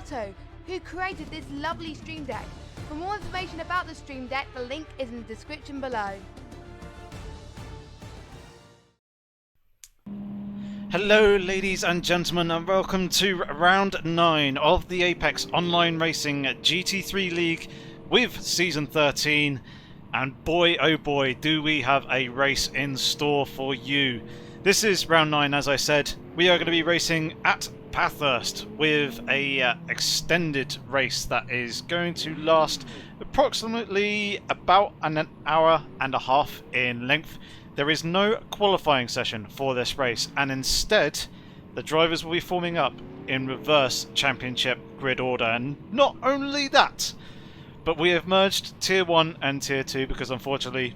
Elgato, who created this lovely Stream Deck. For more information about the Stream Deck, the link is in the description below. Hello ladies and gentlemen, and welcome to round 9 of the Apex Online Racing GT3 League with Season 13, and boy oh boy do we have a race in store for you. This is round 9, as I said. We are going to be racing at Bathurst with a extended race that is going to last approximately about an hour and a half in length. There is no qualifying session for this race, and instead the drivers will be forming up in reverse championship grid order. And not only that, but we have merged Tier 1 and Tier 2 because unfortunately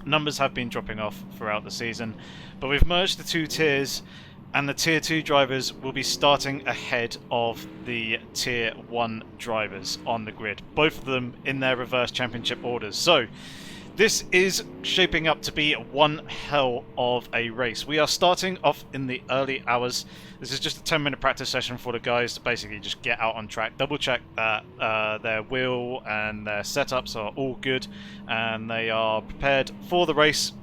numbers have been dropping off throughout the season. But we've merged the two tiers, and the Tier 2 drivers will be starting ahead of the Tier 1 drivers on the grid, both of them in their reverse championship orders. So this is shaping up to be one hell of a race. We are starting off in the early hours. This is just a 10-minute practice session for the guys to basically just get out on track, double check that their wheel and their setups are all good and they are prepared for the race.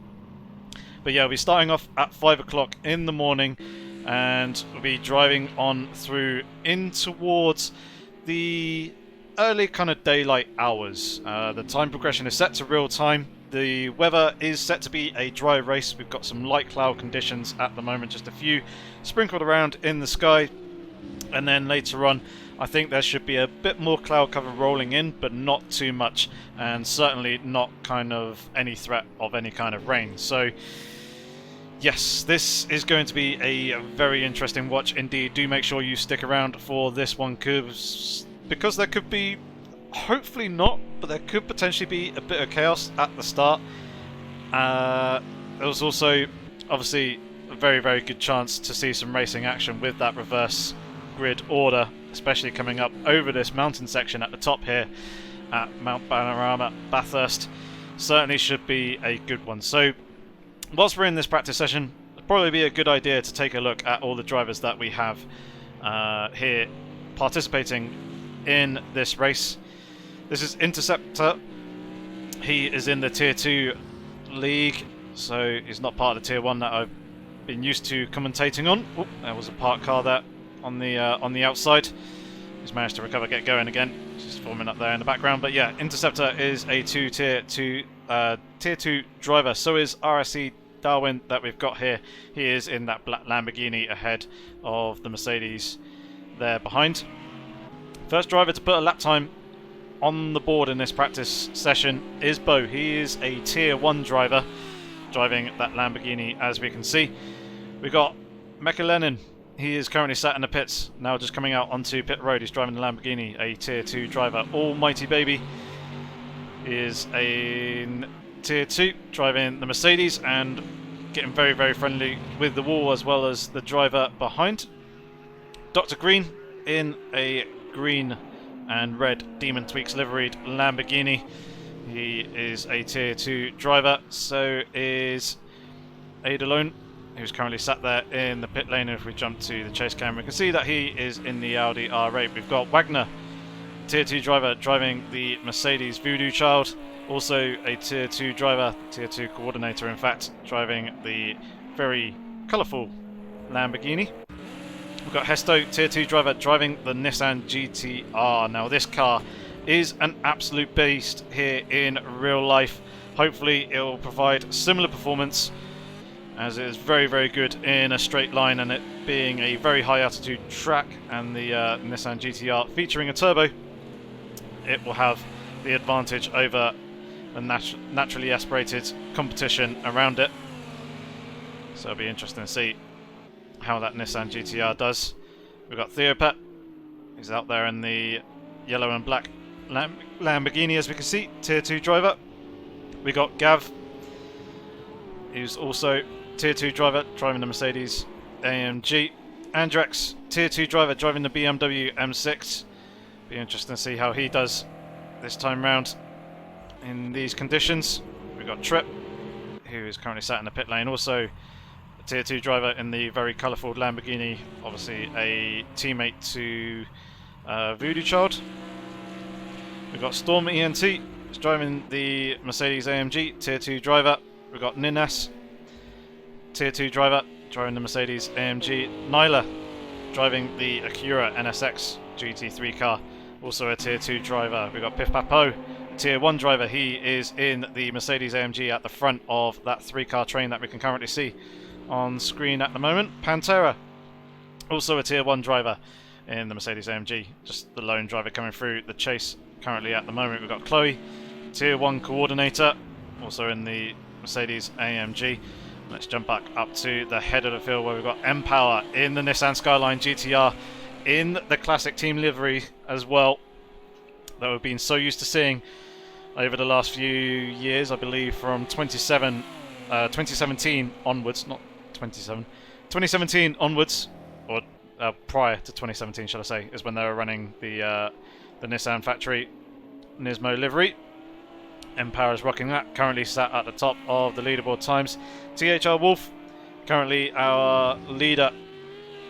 But yeah, we'll be starting off at 5 o'clock in the morning, and we'll be driving on through in towards the early kind of daylight hours. The time progression is set to real time. The weather is set to be a dry race. We've got some light cloud conditions at the moment, just a few sprinkled around in the sky, and then later on I think there should be a bit more cloud cover rolling in, but not too much, and certainly not kind of any threat of any kind of rain. So yes, this is going to be a very interesting watch indeed. Do make sure you stick around for this one, because there could be, hopefully not, but there could potentially be a bit of chaos at the start. There was also obviously a very, very good chance to see some racing action with that reverse grid order, especially coming up over this mountain section at the top here at Mount Panorama Bathurst. Certainly should be a good one. So whilst we're in this practice session, it'll probably be a good idea to take a look at all the drivers that we have here participating in this race. This is Interceptor. He is in the Tier 2 league, so he's not part of the Tier 1 that I've been used to commentating on. Oh, there was a parked car there on the outside. He's managed to recover, get going again. Just forming up there in the background. But yeah, Interceptor is a Tier 2 driver. So is RSC Darwin that we've got here. He is in that black Lamborghini ahead of the Mercedes there behind. First driver to put a lap time on the board in this practice session is Bo. He is a Tier 1 driver, driving that Lamborghini, as we can see. We've got Mecha Lenin. He is currently sat in the pits, now just coming out onto pit road. He's driving the Lamborghini, a Tier 2 driver. Almighty Baby is a Tier 2, driving the Mercedes and getting very, very friendly with the wall as well as the driver behind. Dr. Green in a green and red Demon Tweaks liveried Lamborghini. He is a Tier 2 driver. So is Adalone, who's currently sat there in the pit lane. If we jump to the chase cam, we can see that he is in the Audi R8. We've got Wagner, Tier 2 driver, driving the Mercedes Voodoo Child. Also a Tier 2 driver, Tier 2 coordinator in fact, driving the very colourful Lamborghini. We've got Hesto, Tier 2 driver, driving the Nissan GTR. Now this car is an absolute beast here in real life. Hopefully it will provide similar performance, as it is very, very good in a straight line, and it being a very high altitude track, and the Nissan GTR featuring a turbo, it will have the advantage over the naturally aspirated competition around it. So it'll be interesting to see how that Nissan GTR does. We've got Theopet. He's out there in the yellow and black Lamborghini, as we can see, Tier 2 driver. We got Gav, who's also Tier 2 driver, driving the Mercedes AMG. Andrex, Tier 2 driver, driving the BMW M6. Be interesting to see how he does this time round in these conditions. We've got Trip, who is currently sat in the pit lane, also a Tier 2 driver in the very colourful Lamborghini, obviously a teammate to Voodoo Child. We've got Storm ENT, who's driving the Mercedes AMG, Tier 2 driver. We've got Nines, Tier 2 driver, driving the Mercedes AMG. Nyla, driving the Acura NSX GT3 car, also a Tier 2 driver. We've got Piff Papo, Tier 1 driver. He is in the Mercedes AMG at the front of that 3-car train that we can currently see on screen at the moment. Pantera, also a Tier 1 driver in the Mercedes AMG, just the lone driver coming through the chase currently at the moment. We've got Chloe, Tier 1 coordinator, also in the Mercedes AMG. Let's jump back up to the head of the field where we've got M-Power in the Nissan Skyline GTR in the classic team livery as well, that we've been so used to seeing over the last few years. I believe from 2017 onwards, not 27, 2017 onwards, or prior to 2017 shall I say, is when they were running the Nissan factory Nismo livery. M-Power is rocking that, currently sat at the top of the leaderboard times. THR Wolf, currently our leader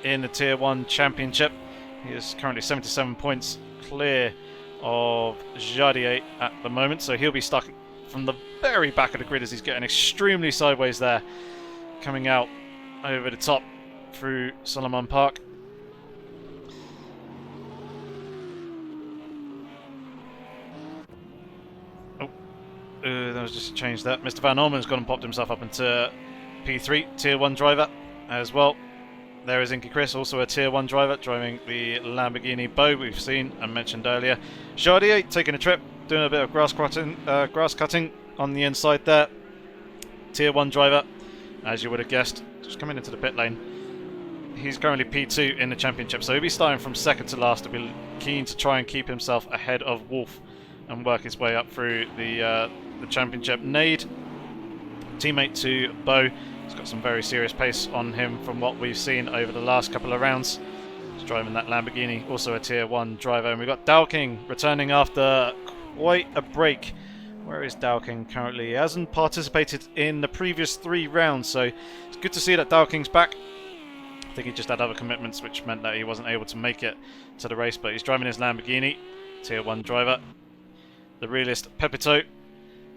in the Tier 1 Championship. He is currently 77 points clear of Jardier at the moment, so he'll be stuck from the very back of the grid as he's getting extremely sideways there, coming out over the top through Solomon Park. That was just a change there. Mr. Van Orman's gone and popped himself up into P3, Tier 1 driver as well. There is Inky Chris, also a Tier 1 driver, driving the Lamborghini Beau we've seen and mentioned earlier. Jardier taking a trip, doing a bit of grass cutting on the inside there. Tier 1 driver, as you would have guessed, just coming into the pit lane. He's currently P2 in the championship, so he'll be starting from second to last. He'll be keen to try and keep himself ahead of Wolf and work his way up through the championship. Nade, teammate to Beau. He's got some very serious pace on him from what we've seen over the last couple of rounds. He's driving that Lamborghini, also a Tier 1 driver. And we've got Dowking returning after quite a break. Where is Dowking currently? He hasn't participated in the previous 3 rounds, so it's good to see that Dowking's back. I think he just had other commitments which meant that he wasn't able to make it to the race, but he's driving his Lamborghini, Tier 1 driver. The realist Pepito,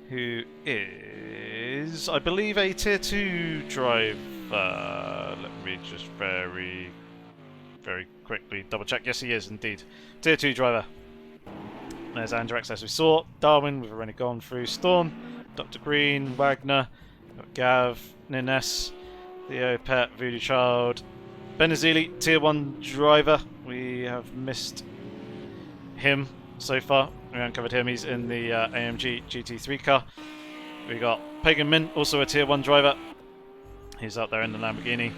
who is, I believe, a Tier 2 driver. Let me just very quickly double check. Yes, he is indeed. Tier 2 driver. There's Andrex as we saw. Darwin, we've already gone through. Storm, Dr. Green, Wagner, Gav, Nines, Theo Pet, Voodoo Child, Benazili, Tier 1 driver. We have missed him so far. We haven't covered him. He's in the AMG GT3 car. We got Pagan Min, also a Tier 1 driver. He's out there in the Lamborghini.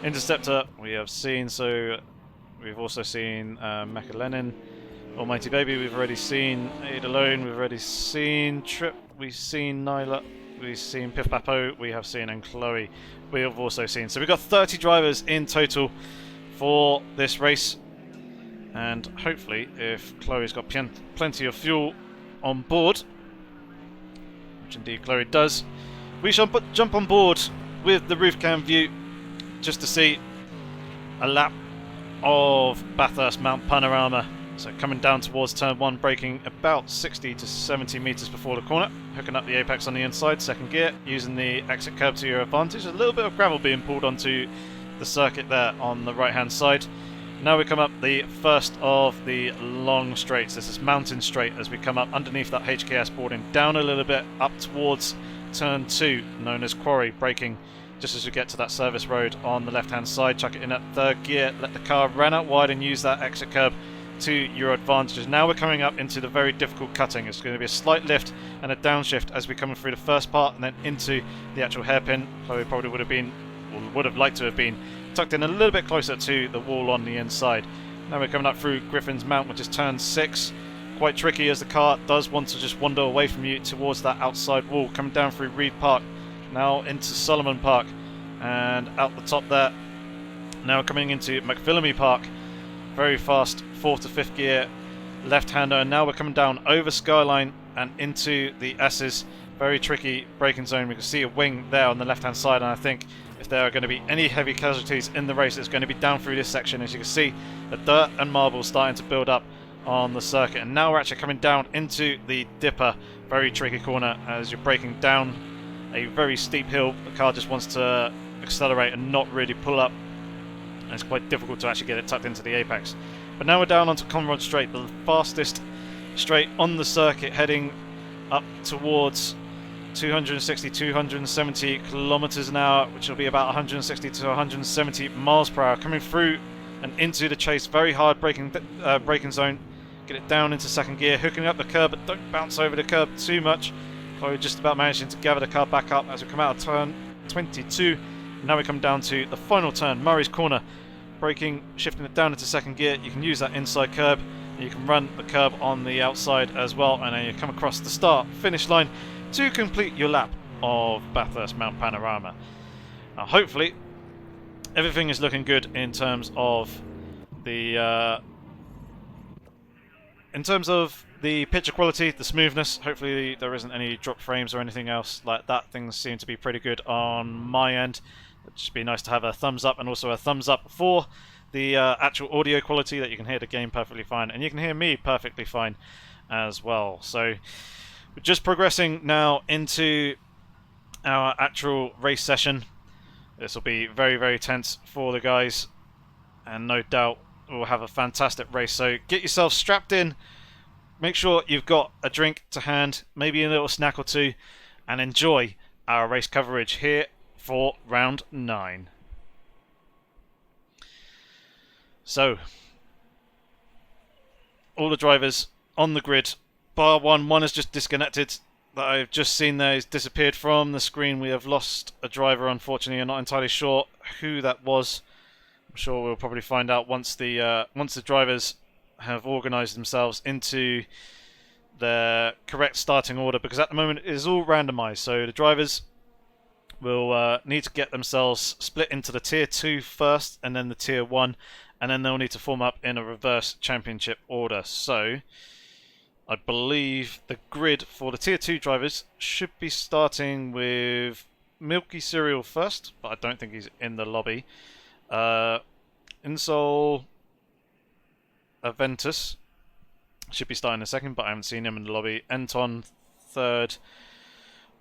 Interceptor we have seen, so we've also seen Mecha Lenin. Almighty Baby we've already seen. Aid Alone we've already seen. Trip we've seen. Nyla we've seen. Piff Papo we have seen. And Chloe we have also seen. So we've got 30 drivers in total for this race. And hopefully, if Chloe's got plenty of fuel on board, which indeed Chloe does, we shall jump on board with the roof cam view just to see a lap of Bathurst Mount Panorama. So coming down towards turn 1, braking about 60 to 70 metres before the corner, hooking up the apex on the inside, second gear, using the exit curb to your advantage. A little bit of gravel being pulled onto the circuit there on the right hand side. Now we come up the first of the long straights. This is Mountain Straight as we come up underneath that HKS boarding, down a little bit up towards turn 2, known as Quarry, braking just as we get to that service road on the left hand side. Chuck it in at third gear, let the car run out wide and use that exit curb to your advantages. Now we're coming up into the very difficult cutting. It's going to be a slight lift and a downshift as we come through the first part and then into the actual hairpin. Chloe probably would have liked to have been tucked in a little bit closer to the wall on the inside. Now we're coming up through Griffin's Mount, which is turn 6. Quite tricky as the car does want to just wander away from you towards that outside wall. Coming down through Reed Park, now into Solomon Park, and out the top there. Now coming into McPhillamy Park, very fast 4th to 5th gear left-hander, and now we're coming down over Skyline and into the S's Very tricky braking zone. We can see a wing there on the left-hand side, and I think if there are going to be any heavy casualties in the race, it's going to be down through this section. As you can see, the dirt and marble starting to build up on the circuit, and now we're actually coming down into the dipper. Very tricky corner as you're braking down a very steep hill. The car just wants to accelerate and not really pull up, and it's quite difficult to actually get it tucked into the apex. But now we're down onto Conrod Straight, the fastest straight on the circuit, heading up towards 260, 270 kilometers an hour, which will be about 160 to 170 miles per hour, coming through and into the chase. Very hard braking zone. Get it down into second gear, hooking up the curb, but don't bounce over the curb too much. Chloe just about managing to gather the car back up as we come out of turn 22. Now we come down to the final turn, Murray's Corner. Braking, shifting it down into second gear. You can use that inside curb, and you can run the curb on the outside as well, and then you come across the start-finish line to complete your lap of Bathurst Mount Panorama. Now, hopefully, everything is looking good in terms of the picture quality, the smoothness. Hopefully, there isn't any drop frames or anything else like that. Things seem to be pretty good on my end. It'd just be nice to have a thumbs up and also a thumbs up for the actual audio quality, that you can hear the game perfectly fine and you can hear me perfectly fine as well. So we're just progressing now into our actual race session. This will be very, very tense for the guys, and no doubt we'll have a fantastic race. So get yourself strapped in, make sure you've got a drink to hand, maybe a little snack or two, and enjoy our race coverage here for round 9. So, all the drivers on the grid, bar one. One has just disconnected. That I've just seen there. He's disappeared from the screen. We have lost a driver, unfortunately. I'm not entirely sure who that was. I'm sure we'll probably find out once the drivers have organised themselves into their correct starting order, because at the moment it is all randomised. So the drivers will need to get themselves split into the Tier 2 first, and then the Tier 1, and then they'll need to form up in a reverse championship order. So I believe the grid for the Tier 2 drivers should be starting with Milky Cereal first, but I don't think he's in the lobby. Insol Aventus should be starting in second, but I haven't seen him in the lobby. Enton third.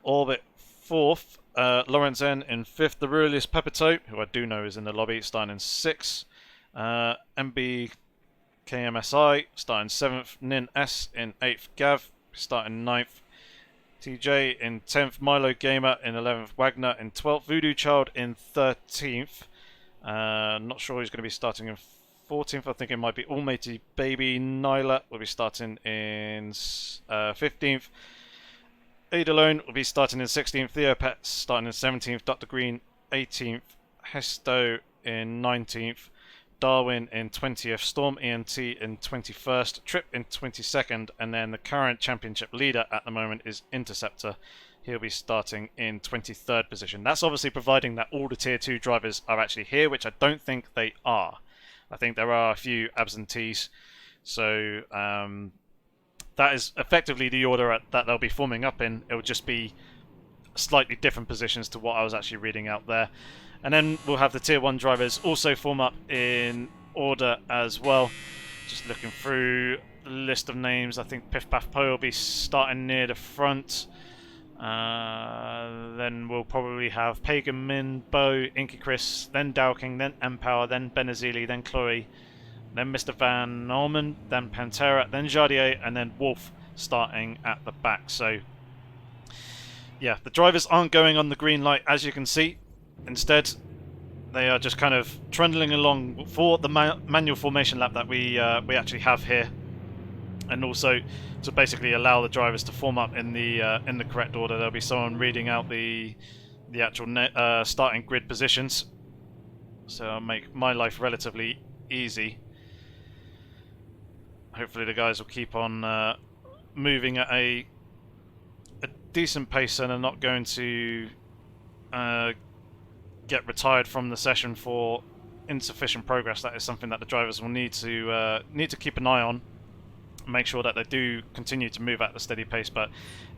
Orbit fourth. Lawrence N in fifth. The Ruralius Pepito, who I do know is in the lobby, starting in sixth. MB KMSI starting 7th, Nin S in 8th, Gav starting 9th, TJ in 10th, Milo Gamer in 11th, Wagner in 12th, Voodoo Child in 13th. Not sure who's going to be starting in 14th. I think it might be Almighty Baby. Nyla will be starting in 15th. Adalone will be starting in 16th, Theopet starting in 17th, Dr. Green 18th, Hesto in 19th, Darwin in 20th, Storm ENT in 21st, Trip in 22nd, and then the current championship leader at the moment is Interceptor. He'll be starting in 23rd position. That's obviously providing that all the Tier 2 drivers are actually here, which I don't think they are. I think there are a few absentees. So that is effectively the order that they'll be forming up in. It will just be slightly different positions to what I was actually reading out there. And then we'll have the Tier 1 drivers also form up in order as well. Just looking through the list of names, I think Piff Paff Po will be starting near the front. Then we'll probably have Pagan Min, Bo, Inky Chris, then Dowking, then Empower, then Benazili, then Chloe, then Mr. Van Norman, then Pantera, then Jardier, and then Wolf starting at the back. So, yeah, the drivers aren't going on the green light, as you can see. Instead, they are just kind of trundling along for the manual formation lap that we actually have here, and also to basically allow the drivers to form up in the correct order. There'll be someone reading out the actual starting grid positions, so I'll make my life relatively easy. Hopefully, the guys will keep on moving at a decent pace and are not going to get retired from the session for insufficient progress. That is something that the drivers will need to keep an eye on. make sure that they do continue to move at a steady pace. But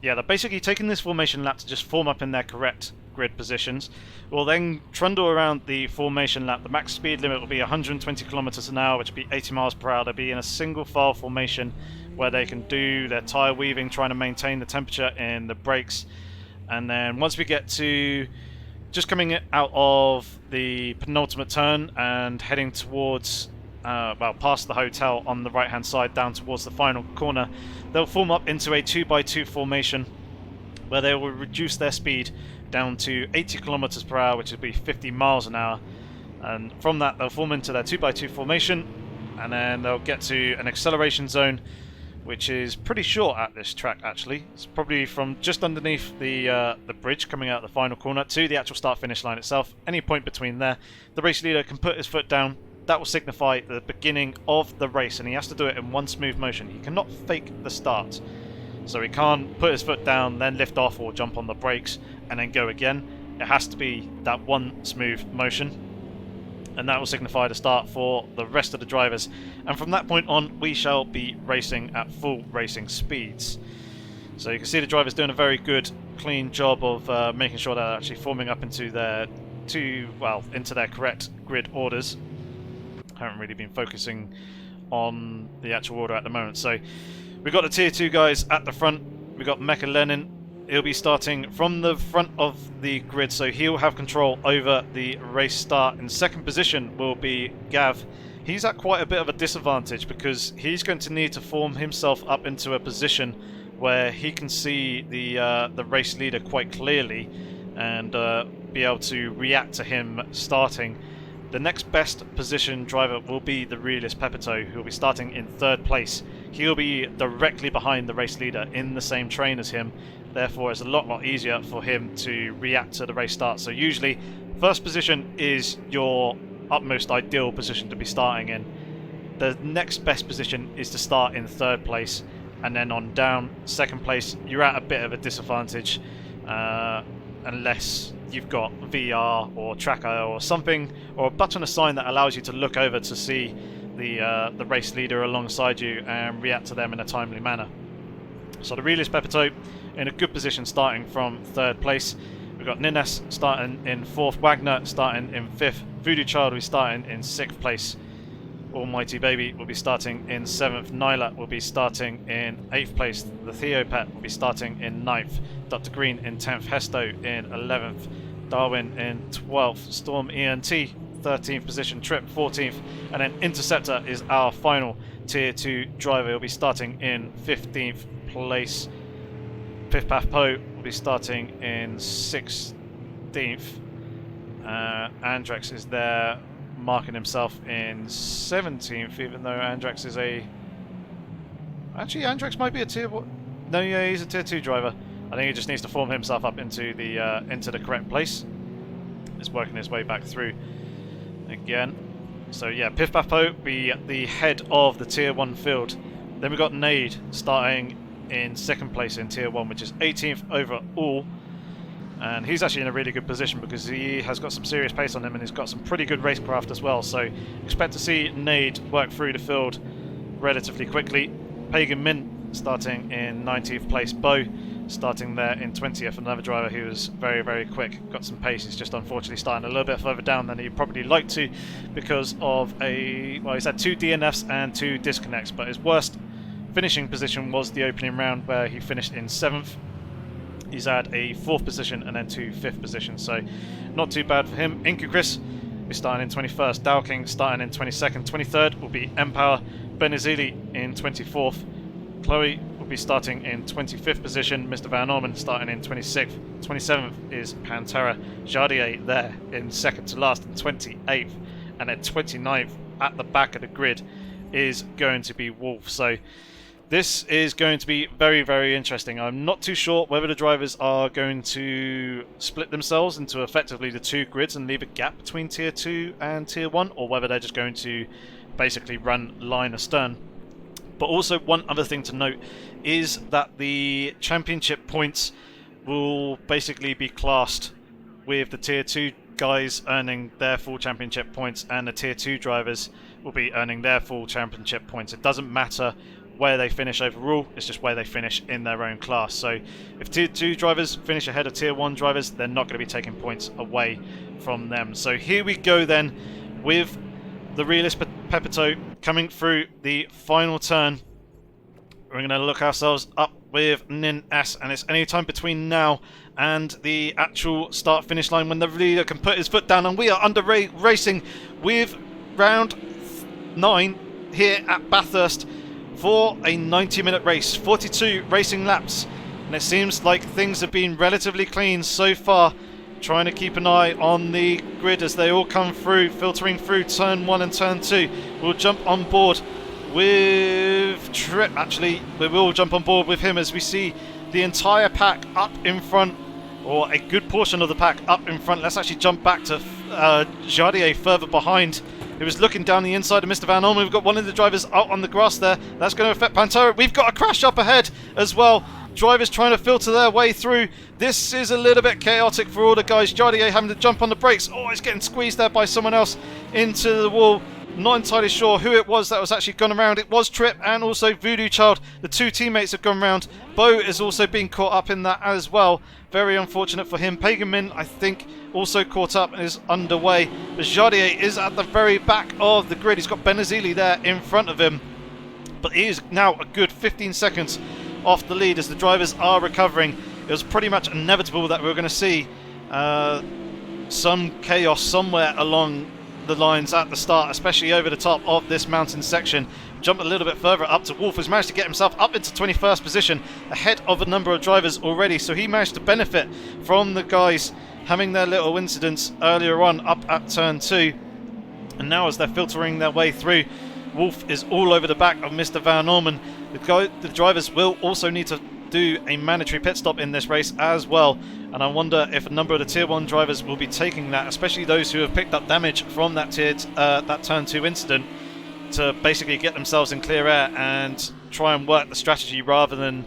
yeah, they're basically taking this formation lap to just form up in their correct grid positions. We'll then trundle around the formation lap. The max speed limit will be 120 kilometers an hour, which will be 80 miles per hour. They'll be in a single file formation where they can do their tyre weaving, trying to maintain the temperature in the brakes. And then once we get to just coming out of the penultimate turn and heading towards well, past the hotel on the right hand side down towards the final corner, they'll form up into a 2x2 formation where they will reduce their speed down to 80 kilometers per hour, which would be 50 miles an hour. And from that they'll form into their 2x2 formation, and then they'll get to an acceleration zone which is pretty short at this track. Actually, it's probably from just underneath the bridge coming out of the final corner to the actual start finish line itself. Any point between there, the race leader can put his foot down. That will signify the beginning of the race, and he has to do it in one smooth motion. He cannot fake the start, so he can't put his foot down, then lift off or jump on the brakes and then go again. It has to be that one smooth motion, and that will signify the start for the rest of the drivers. And from that point on, we shall be racing at full racing speeds. So you can see the drivers doing a very good, clean job of making sure they're actually forming up into their into their correct grid orders. Haven't really been focusing on the actual order at the moment. So we've got the tier 2 guys at the front. We've got Mecha Lenin. He'll be starting from the front of the grid, so he'll have control over the race start. In second position will be Gav. He's at quite a bit of a disadvantage because he's going to need to form himself up into a position where he can see the race leader quite clearly and be able to react to him starting. The next best position driver will be the realist Pepito, who will be starting in third place. He'll be directly behind the race leader in the same train as him. Therefore, it's a lot easier for him to react to the race start. So usually, first position is your utmost ideal position to be starting in. The next best position is to start in third place, and then on down. Second place, you're at a bit of a disadvantage unless you've got VR or tracker or something, or a button assigned that allows you to look over to see the race leader alongside you and react to them in a timely manner. So the realist Pepito in a good position starting from third place. We've got Nines starting in fourth, Wagner starting in fifth, Voodoo Child will be starting in sixth place, Almighty Baby will be starting in seventh, Nyla will be starting in eighth place, the Theopet will be starting in ninth, Dr. Green in 10th, Hesto in 11th, Darwin in 12th, Storm ENT 13th position, Trip 14th, and then Interceptor is our final tier 2 driver. He'll be starting in 15th place. Piff Paff Poe will be starting in 16th. Andrex is there, marking himself in 17th, even though Andrex is a... Actually, Andrex might be a tier 1. No, yeah, he's a tier 2 driver. I think he just needs to form himself up into the correct place. He's working his way back through again. So yeah, Piff Paff Poe will be the head of the tier 1 field. Then we've got Nade starting in second place in tier 1, which is 18th overall. And he's actually in a really good position because he has got some serious pace on him and he's got some pretty good racecraft as well. So expect to see Nade work through the field relatively quickly. Pagan Min starting in 19th place. Bo starting there in 20th. Another driver who was very quick, got some pace. He's just unfortunately starting a little bit further down than he'd probably like to because of he's had 2 DNFs and 2 disconnects, but his worst finishing position was the opening round where he finished in 7th. He's had a 4th position and then 2 5th positions, so not too bad for him. Inku Chris is starting in 21st, Dow King starting in 22nd, 23rd will be Empower, Benazili in 24th, Chloe will be starting in 25th position, Mr. Van Orman starting in 26th, 27th is Pantera, Jardier there in second to last in 28th, and then 29th at the back of the grid is going to be Wolf. So this is going to be very interesting. I'm not too sure whether the drivers are going to split themselves into effectively the 2 grids and leave a gap between tier 2 and tier 1, or whether they're just going to basically run line astern. But also one other thing to note is that the championship points will basically be classed with the tier 2 guys earning their full championship points and the tier 2 drivers will be earning their full championship points. It doesn't matter where they finish overall, it's just where they finish in their own class. So if Tier 2 drivers finish ahead of Tier 1 drivers, they're not going to be taking points away from them. So here we go then with the Realist Pepito coming through the final turn. We're going to look ourselves up with Nin S, and it's any time between now and the actual start finish line when the leader can put his foot down, and we are under racing with round 9 here at Bathurst for a 90-minute race, 42 racing laps, and it seems like things have been relatively clean so far. Trying to keep an eye on the grid as they all come through, filtering through turn 1 and turn 2. We'll jump on board with Trip. Actually, we will jump on board with him as we see the entire pack up in front, or a good portion of the pack up in front. Let's actually jump back to Jardier further behind, who was looking down the inside of Mr. Van Ormen. We've got one of the drivers out on the grass there. That's going to affect Pantera. We've got a crash up ahead as well. Drivers trying to filter their way through. This is a little bit chaotic for all the guys. Jardier having to jump on the brakes. Oh, he's getting squeezed there by someone else into the wall. Not entirely sure who it was that was actually gone around. It was Trip and also Voodoo Child. The two teammates have gone around. Bo is also being caught up in that as well. Very unfortunate for him. Pagan Min, I think, also caught up and is underway. But Jardier is at the very back of the grid. He's got Benazili there in front of him. But he is now a good 15 seconds off the lead as the drivers are recovering. It was pretty much inevitable that we were going to see some chaos somewhere along the lines at the start, especially over the top of this mountain section. Jump a little bit further up to Wolf, who's managed to get himself up into 21st position ahead of a number of drivers already, so he managed to benefit from the guys having their little incidents earlier on up at turn 2. And now as they're filtering their way through, Wolf is all over the back of Mr. Van Ormen. The drivers will also need to do a mandatory pit stop in this race as well, and I wonder if a number of the Tier 1 drivers will be taking that, especially those who have picked up damage from that turn 2 incident, to basically get themselves in clear air and try and work the strategy rather than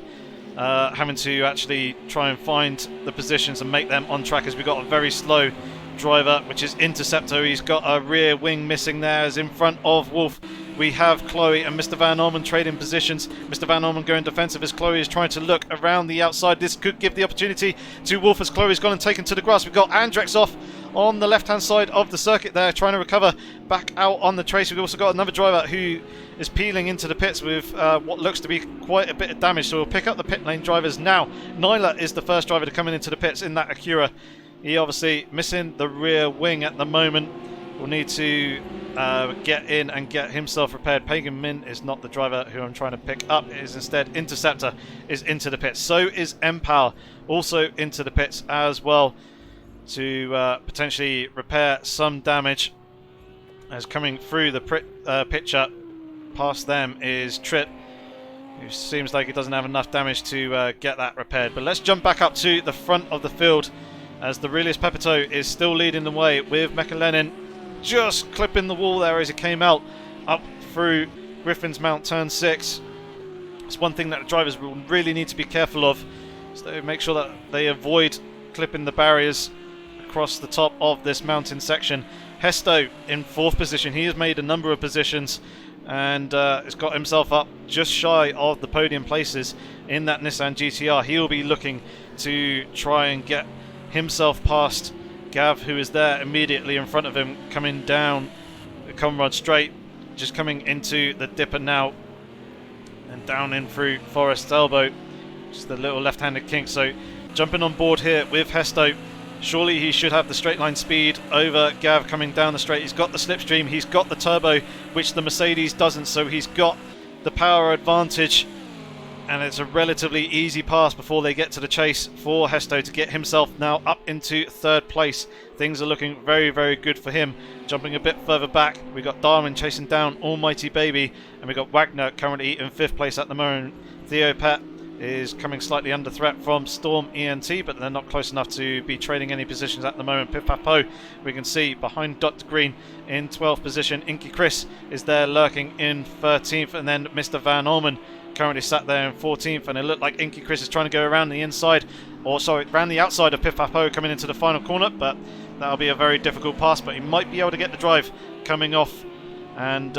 having to actually try and find the positions and make them on track, as we've got a very slow driver, which is Interceptor. He's got a rear wing missing there, as in front of Wolf we have Chloe and Mr. Van Ormen trading positions. Mr. Van Ormen going defensive as Chloe is trying to look around the outside. This could give the opportunity to Wolf as Chloe's gone and taken to the grass. We've got Andrex off on the left hand side of the circuit there, trying to recover back out on the trace. We've also got another driver who is peeling into the pits with what looks to be quite a bit of damage, so we'll pick up the pit lane drivers now. Nyla is the first driver to come into the pits in that Acura. He obviously missing the rear wing at the moment. Will need to get in and get himself repaired. Pagan Min is not the driver who I'm trying to pick up. It is instead Interceptor is into the pits. So is Empower also into the pits as well to potentially repair some damage. As coming through the picture past them is Trip, who seems like he doesn't have enough damage to get that repaired. But let's jump back up to the front of the field as the Realist Pepito is still leading the way with Mecha Lenin just clipping the wall there as it came out up through Griffin's Mount turn 6. It's one thing that the drivers will really need to be careful of, so make sure that they avoid clipping the barriers across the top of this mountain section. Hesto in 4th position. He has made a number of positions and has got himself up just shy of the podium places in that Nissan GTR. He'll be looking to try and get himself past Gav, who is there immediately in front of him, coming down the Conrad Straight, just coming into the dipper now, and down in through Forest's Elbow, just the little left-handed kink. So jumping on board here with Hesto, surely he should have the straight line speed over Gav coming down the straight. He's got the slipstream, he's got the turbo, which the Mercedes doesn't, so he's got the power advantage. And it's a relatively easy pass before they get to the chase for Hesto to get himself now up into 3rd place. Things are looking very, very good for him. Jumping a bit further back, we've got Darwin chasing down Almighty Baby, and we've got Wagner currently in 5th place at the moment. Theo Pet is coming slightly under threat from Storm ENT, but they're not close enough to be trading any positions at the moment. Pip Papo, we can see behind Dr. Green in 12th position. Inky Chris is there lurking in 13th, and then Mr. Van Ormen currently sat there in 14th, and it looked like Inky Chris is trying to go around the inside, or sorry, around the outside of Pif Papo coming into the final corner, but that'll be a very difficult pass, but he might be able to get the drive coming off and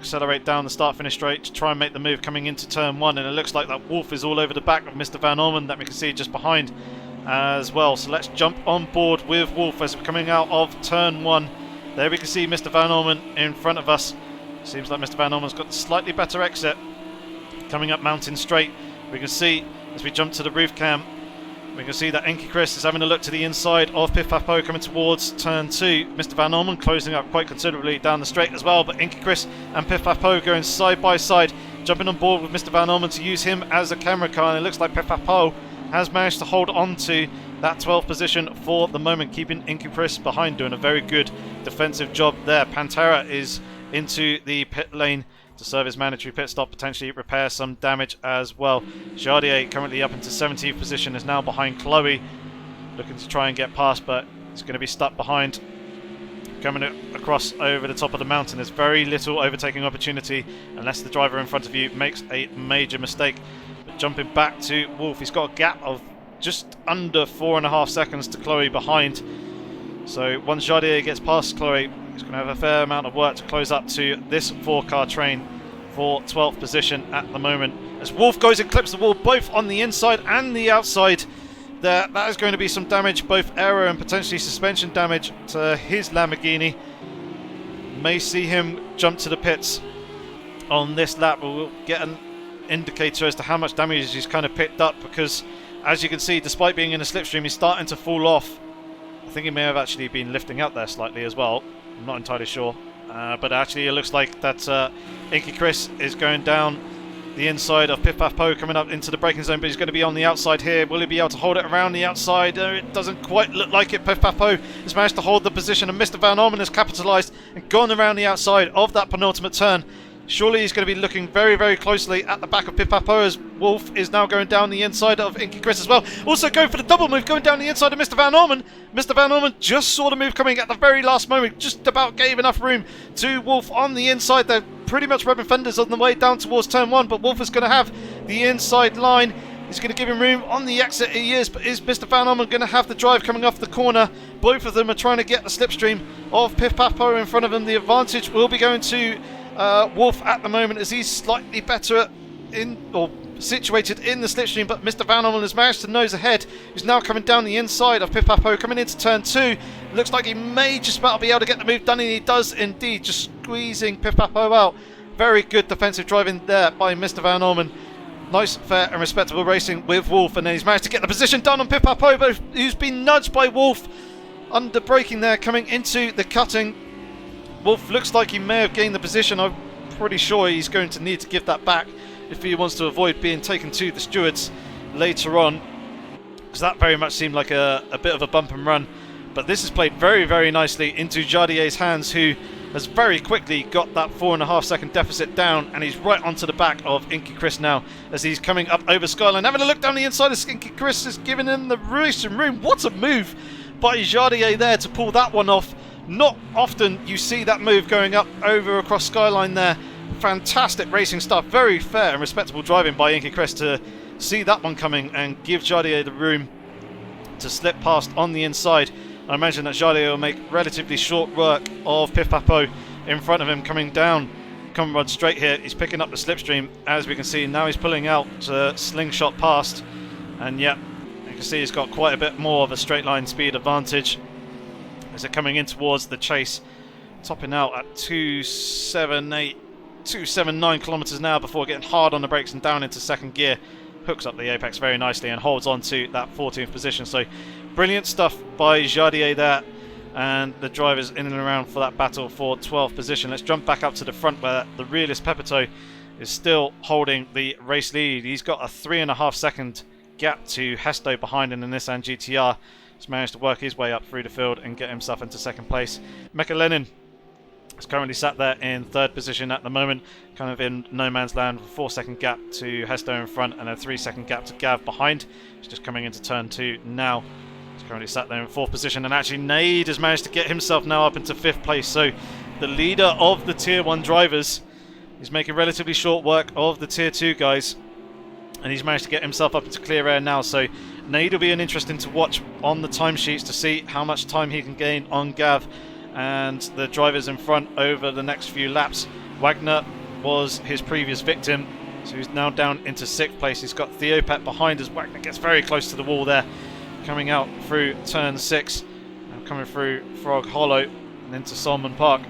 accelerate down the start-finish straight to try and make the move coming into turn 1, and it looks like that Wolf is all over the back of Mr. Van Orman that we can see just behind as well. So let's jump on board with Wolf as we're coming out of turn 1. There we can see Mr. Van Orman in front of us. Seems like Mr. Van Orman's got the slightly better exit. Coming up Mountain Straight, we can see as we jump to the roof cam, we can see that Inky Chris is having a look to the inside of Piff Paff Po coming towards turn 2. Mr. Van Orman closing up quite considerably down the straight as well, but Inky Chris and Piff Paff Po going side by side, jumping on board with Mr. Van Orman to use him as a camera car, and it looks like Piff Paff Po has managed to hold on to that 12th position for the moment, keeping Inky Chris behind, doing a very good defensive job there. Pantera is into the pit lane to serve his mandatory pit stop, potentially repair some damage as well. Jardier, currently up into 17th position, is now behind Chloe, looking to try and get past, but he's going to be stuck behind. Coming across over the top of the mountain, there's very little overtaking opportunity unless the driver in front of you makes a major mistake. But jumping back to Wolf, he's got a gap of just under 4.5 seconds to Chloe behind. So once Jardier gets past Chloe, he's going to have a fair amount of work to close up to this 4-car train for 12th position at the moment. As Wolf goes and clips the wall both on the inside and the outside there, that is going to be some damage, both aero and potentially suspension damage to his Lamborghini. May see him jump to the pits on this lap, but we'll get an indicator as to how much damage he's kind of picked up, because as you can see, despite being in a slipstream, he's starting to fall off. I think he may have actually been lifting out there slightly as well. I'm not entirely sure. But actually it looks like that Inky Chris is going down the inside of Piff Paff Po, coming up into the braking zone, but he's going to be on the outside here. Will he be able to hold it around the outside? It doesn't quite look like it. Piff Paff Po has managed to hold the position, and Mr. Van Orman has capitalised and gone around the outside of that penultimate turn. Surely he's going to be looking very, very closely at the back of Piff Paff Po, as Wolf is now going down the inside of Inky Chris as well. Also going for the double move, going down the inside of Mr. Van Orman. Mr. Van Orman just saw the move coming at the very last moment, just about gave enough room to Wolf on the inside. They're pretty much rubbing fenders on the way down towards turn 1, but Wolf is going to have the inside line. He's going to give him room on the exit. He is, but is Mr. Van Orman going to have the drive coming off the corner? Both of them are trying to get the slipstream of Piff Paff Po in front of them. The advantage will be going to Wolf at the moment, as he's slightly better situated in the slipstream, but Mr. Van Orman has managed to nose ahead. He's now coming down the inside of Piff Paff Po, coming into turn 2. Looks like he may just about be able to get the move done, and he does indeed, just squeezing Piff Paff Po out. Very good defensive driving there by Mr. Van Orman. Nice, fair and respectable racing with Wolf, and then he's managed to get the position done on Piff Paff Po, but who's been nudged by Wolf under braking there coming into the cutting. Wolf looks like he may have gained the position. I'm pretty sure he's going to need to give that back if he wants to avoid being taken to the stewards later on, because that very much seemed like a bit of a bump and run. But this is played very, very nicely into Jardier's hands, who has very quickly got that 4.5 second deficit down, and he's right onto the back of Inky Chris now as he's coming up over Skyline. Having a look down the inside of Inky Chris is giving him the racing room. What a move by Jardier there to pull that one off. Not often you see that move going up over across Skyline there. Fantastic racing stuff. Very fair and respectable driving by Inky Chris to see that one coming and give Jardier the room to slip past on the inside. I imagine that Jardier will make relatively short work of Piff Paff Po in front of him coming down. Come rod straight here. He's picking up the slipstream, as we can see. Now he's pulling out slingshot past, and yep, you can see he's got quite a bit more of a straight line speed advantage as they're coming in towards the chase, topping out at 279 kilometers an hour before getting hard on the brakes and down into second gear. Hooks up the apex very nicely and holds on to that 14th position. So brilliant stuff by Jardier there, and the drivers in and around for that battle for 12th position. Let's jump back up to the front, where the realist Pepito is still holding the race lead. He's got a 3.5 second gap to Hesto behind in the Nissan GTR. He's managed to work his way up through the field and get himself into second place. Mecha Lenin is currently sat there in third position at the moment, kind of in no man's land, with a 4 second gap to Hesto in front and a 3 second gap to Gav behind. He's just coming into turn 2 now. He's currently sat there in fourth position, and actually Nade has managed to get himself now up into fifth place. So the leader of the tier 1 drivers is making relatively short work of the tier 2 guys, and he's managed to get himself up into clear air now. So Nade will be an interesting to watch on the timesheets to see how much time he can gain on Gav and the drivers in front over the next few laps. Wagner was his previous victim, so he's now down into 6th place. He's got Theopet behind as Wagner gets very close to the wall there, coming out through turn 6, now coming through Frog Hollow and into Solomon Park.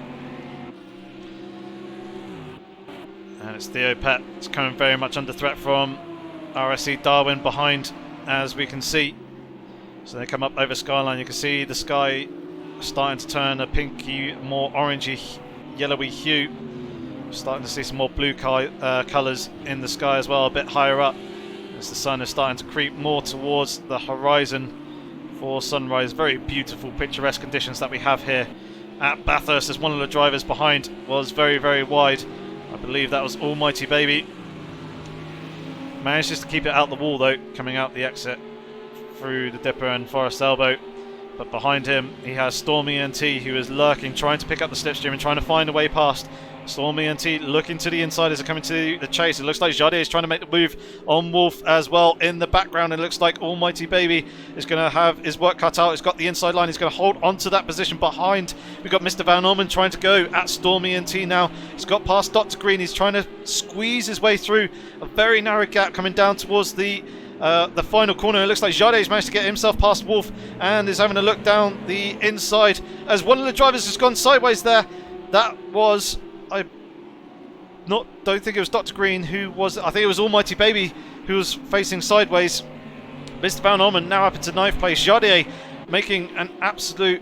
And it's Theopet. It's coming very much under threat from RSC Darwin behind, as we can see. So they come up over Skyline. You can see the sky starting to turn a pinky, more orangey, yellowy hue. Starting to see some more blue colours in the sky as well, a bit higher up, as the sun is starting to creep more towards the horizon for sunrise. Very beautiful, picturesque conditions that we have here at Bathurst, as one of the drivers behind was very, very wide. I believe that was Almighty Baby. Managed just to keep it out the wall though, coming out the exit through the Dipper and Forest Elbow. But behind him he has Stormy NT, who is lurking, trying to pick up the slipstream and trying to find a way past. Stormy NT looking to the inside as they're coming to the chase. It looks like Jade is trying to make the move on Wolf as well. In the background, it looks like Almighty Baby is going to have his work cut out. He's got the inside line. He's going to hold on to that position behind. We've got Mr. Van Orman trying to go at Stormy NT now. He's got past Dr. Green. He's trying to squeeze his way through a very narrow gap coming down towards the final corner. It looks like Jade's managed to get himself past Wolf and is having a look down the inside as one of the drivers has gone sideways there. That was... don't think it was Dr. Green who was... I think it was Almighty Baby who was facing sideways. Mr. Van Orman now up into 9th place. Jade making an absolute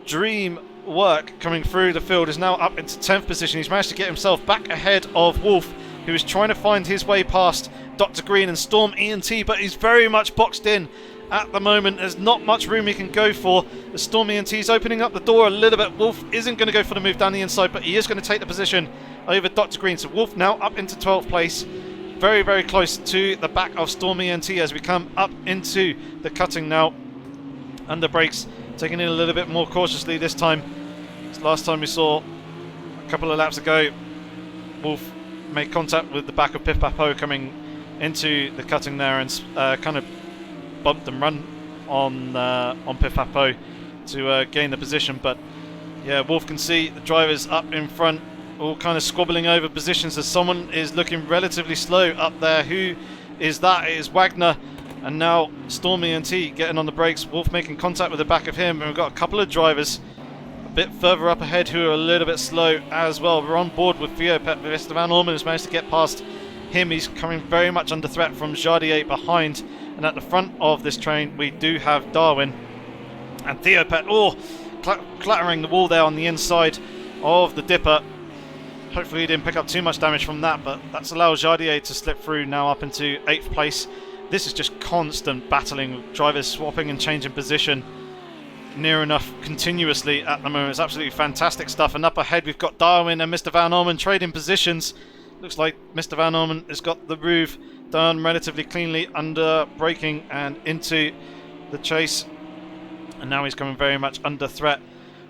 dream work coming through the field, is now up into 10th position. He's managed to get himself back ahead of Wolf, who is trying to find his way past Dr. Green and Storm ENT, but he's very much boxed in at the moment. There's not much room he can go for. The Storm ENT is opening up the door a little bit. Wolf isn't going to go for the move down the inside, but he is going to take the position over Dr. Green. So Wolf now up into 12th place, very, very close to the back of Storm ENT as we come up into the cutting now. Under brakes, taking it a little bit more cautiously this time. Last time we saw a couple of laps ago, Wolf made contact with the back of Piff Papo coming into the cutting there and kind of bumped and run on Piff Papo to gain the position. But yeah, Wolf can see the drivers up in front all kind of squabbling over positions as someone is looking relatively slow up there. Who is that? It is Wagner, and now Stormy NT getting on the brakes. Wolf making contact with the back of him, and we've got a couple of drivers a bit further up ahead who are a little bit slow as well. We're on board with Theopet. Mr. Van Orman has managed to get past him. He's coming very much under threat from Jardier behind, and at the front of this train we do have Darwin and Theopet clattering the wall there on the inside of the Dipper. Hopefully he didn't pick up too much damage from that, but that's allowed Jardier to slip through now up into 8th place. This is just constant battling, drivers swapping and changing position near enough continuously at the moment. It's absolutely fantastic stuff. And up ahead we've got Darwin and Mr. Van Orman trading positions. Looks like Mr. Van Orman has got the move done relatively cleanly under braking and into the chase, and now he's coming very much under threat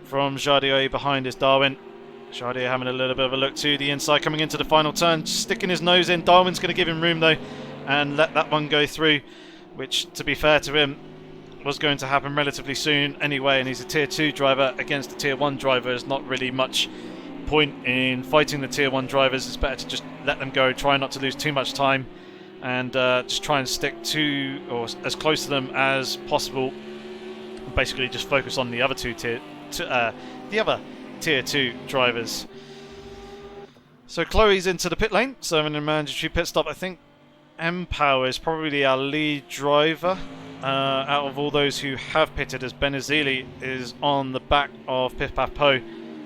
from Jardier. Behind is Darwin. Jardier having a little bit of a look to the inside, coming into the final turn, sticking his nose in. Darwin's going to give him room though and let that one go through, which, to be fair to him, was going to happen relatively soon anyway, and he's a tier 2 driver against a tier 1 driver. There's not really much point in fighting the tier 1 drivers. It's better to just let them go, try not to lose too much time, and just try and stick to, or as close to them as possible. Basically just focus on the other tier 2 drivers. So Chloe's into the pit lane, serving a mandatory pit stop. I think M-Power is probably our lead driver out of all those who have pitted, as Benazili is on the back of Piff Papo.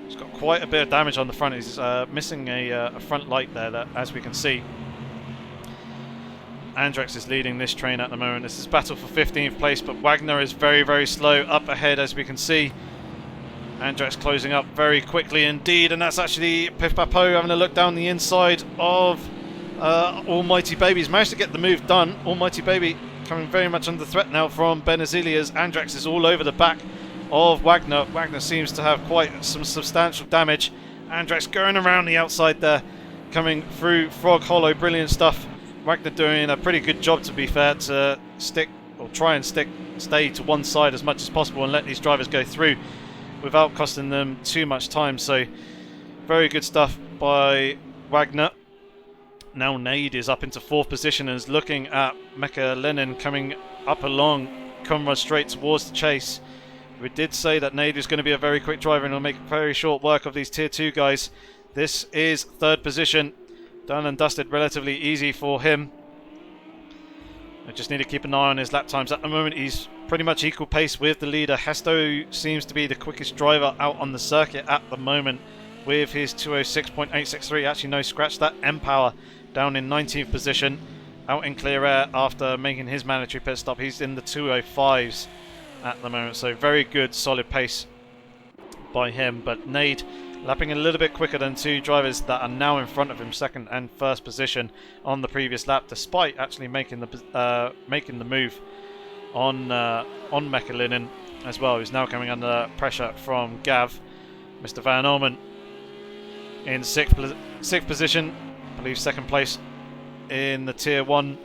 He's got quite a bit of damage on the front. He's missing a front light there, that, as we can see. Andrex is leading this train at the moment. This is battle for 15th place, but Wagner is very, very slow up ahead, as we can see. Andrex closing up very quickly indeed, and that's actually Piff Papo having a look down the inside of Almighty Baby. He's managed to get the move done. Almighty Baby coming very much under threat now from Benazili, as Andrex is all over the back of Wagner. Wagner seems to have quite some substantial damage. Andrex going around the outside there, coming through Frog Hollow. Brilliant stuff. Wagner doing a pretty good job, to be fair, to stick, or try and stay to one side as much as possible and let these drivers go through without costing them too much time. So very good stuff by Wagner. Now Nade is up into 4th position and is looking at Mecha Lenin coming up along Conrad straight towards the chase. We did say that Nade is going to be a very quick driver and will make very short work of these tier 2 guys. This is 3rd position. Done and dusted, relatively easy for him. I just need to keep an eye on his lap times. At the moment he's pretty much equal pace with the leader. Hesto seems to be the quickest driver out on the circuit at the moment with his 206.863. Actually no, scratch that. M-Power down in 19th position, out in clear air after making his mandatory pit stop. He's in the 205s at the moment, so very good solid pace by him. But Nade lapping a little bit quicker than 2 drivers that are now in front of him, 2nd and 1st position on the previous lap, despite actually making the move on Mechalinen as well, who's now coming under pressure from Gav. Mr. Van Orman in 6th position, I believe 2nd place in the tier 1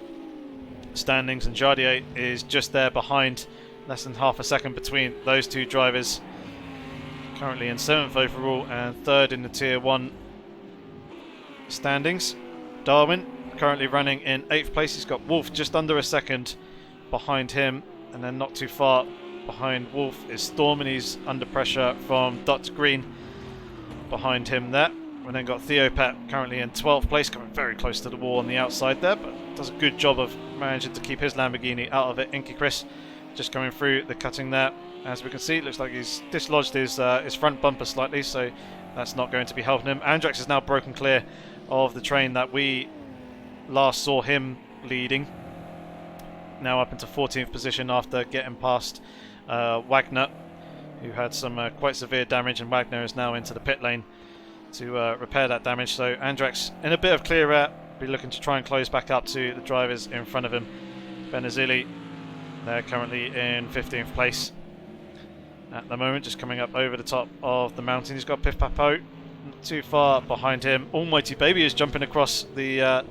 standings, and Jardier is just there behind, less than half a second between those 2 drivers. Currently in 7th overall and 3rd in the tier 1 standings. Darwin currently running in 8th place. He's got Wolf just under a second behind him, and then not too far behind Wolf is Storm, and he's under pressure from Dr. Green behind him there. We've then got Theopet currently in 12th place, coming very close to the wall on the outside there, but does a good job of managing to keep his Lamborghini out of it. Inky Chris just coming through the cutting there. As we can see, it looks like he's dislodged his front bumper slightly, so that's not going to be helping him. Andrex is now broken clear of the train that we last saw him leading. Now up into 14th position after getting past Wagner, who had some quite severe damage, and Wagner is now into the pit lane to repair that damage. So Andrex in a bit of clear air, be looking to try and close back up to the drivers in front of him. Benazili, they're currently in 15th place at the moment, just coming up over the top of the mountain. He's got Piff Papo not too far behind him. Almighty Baby is jumping across the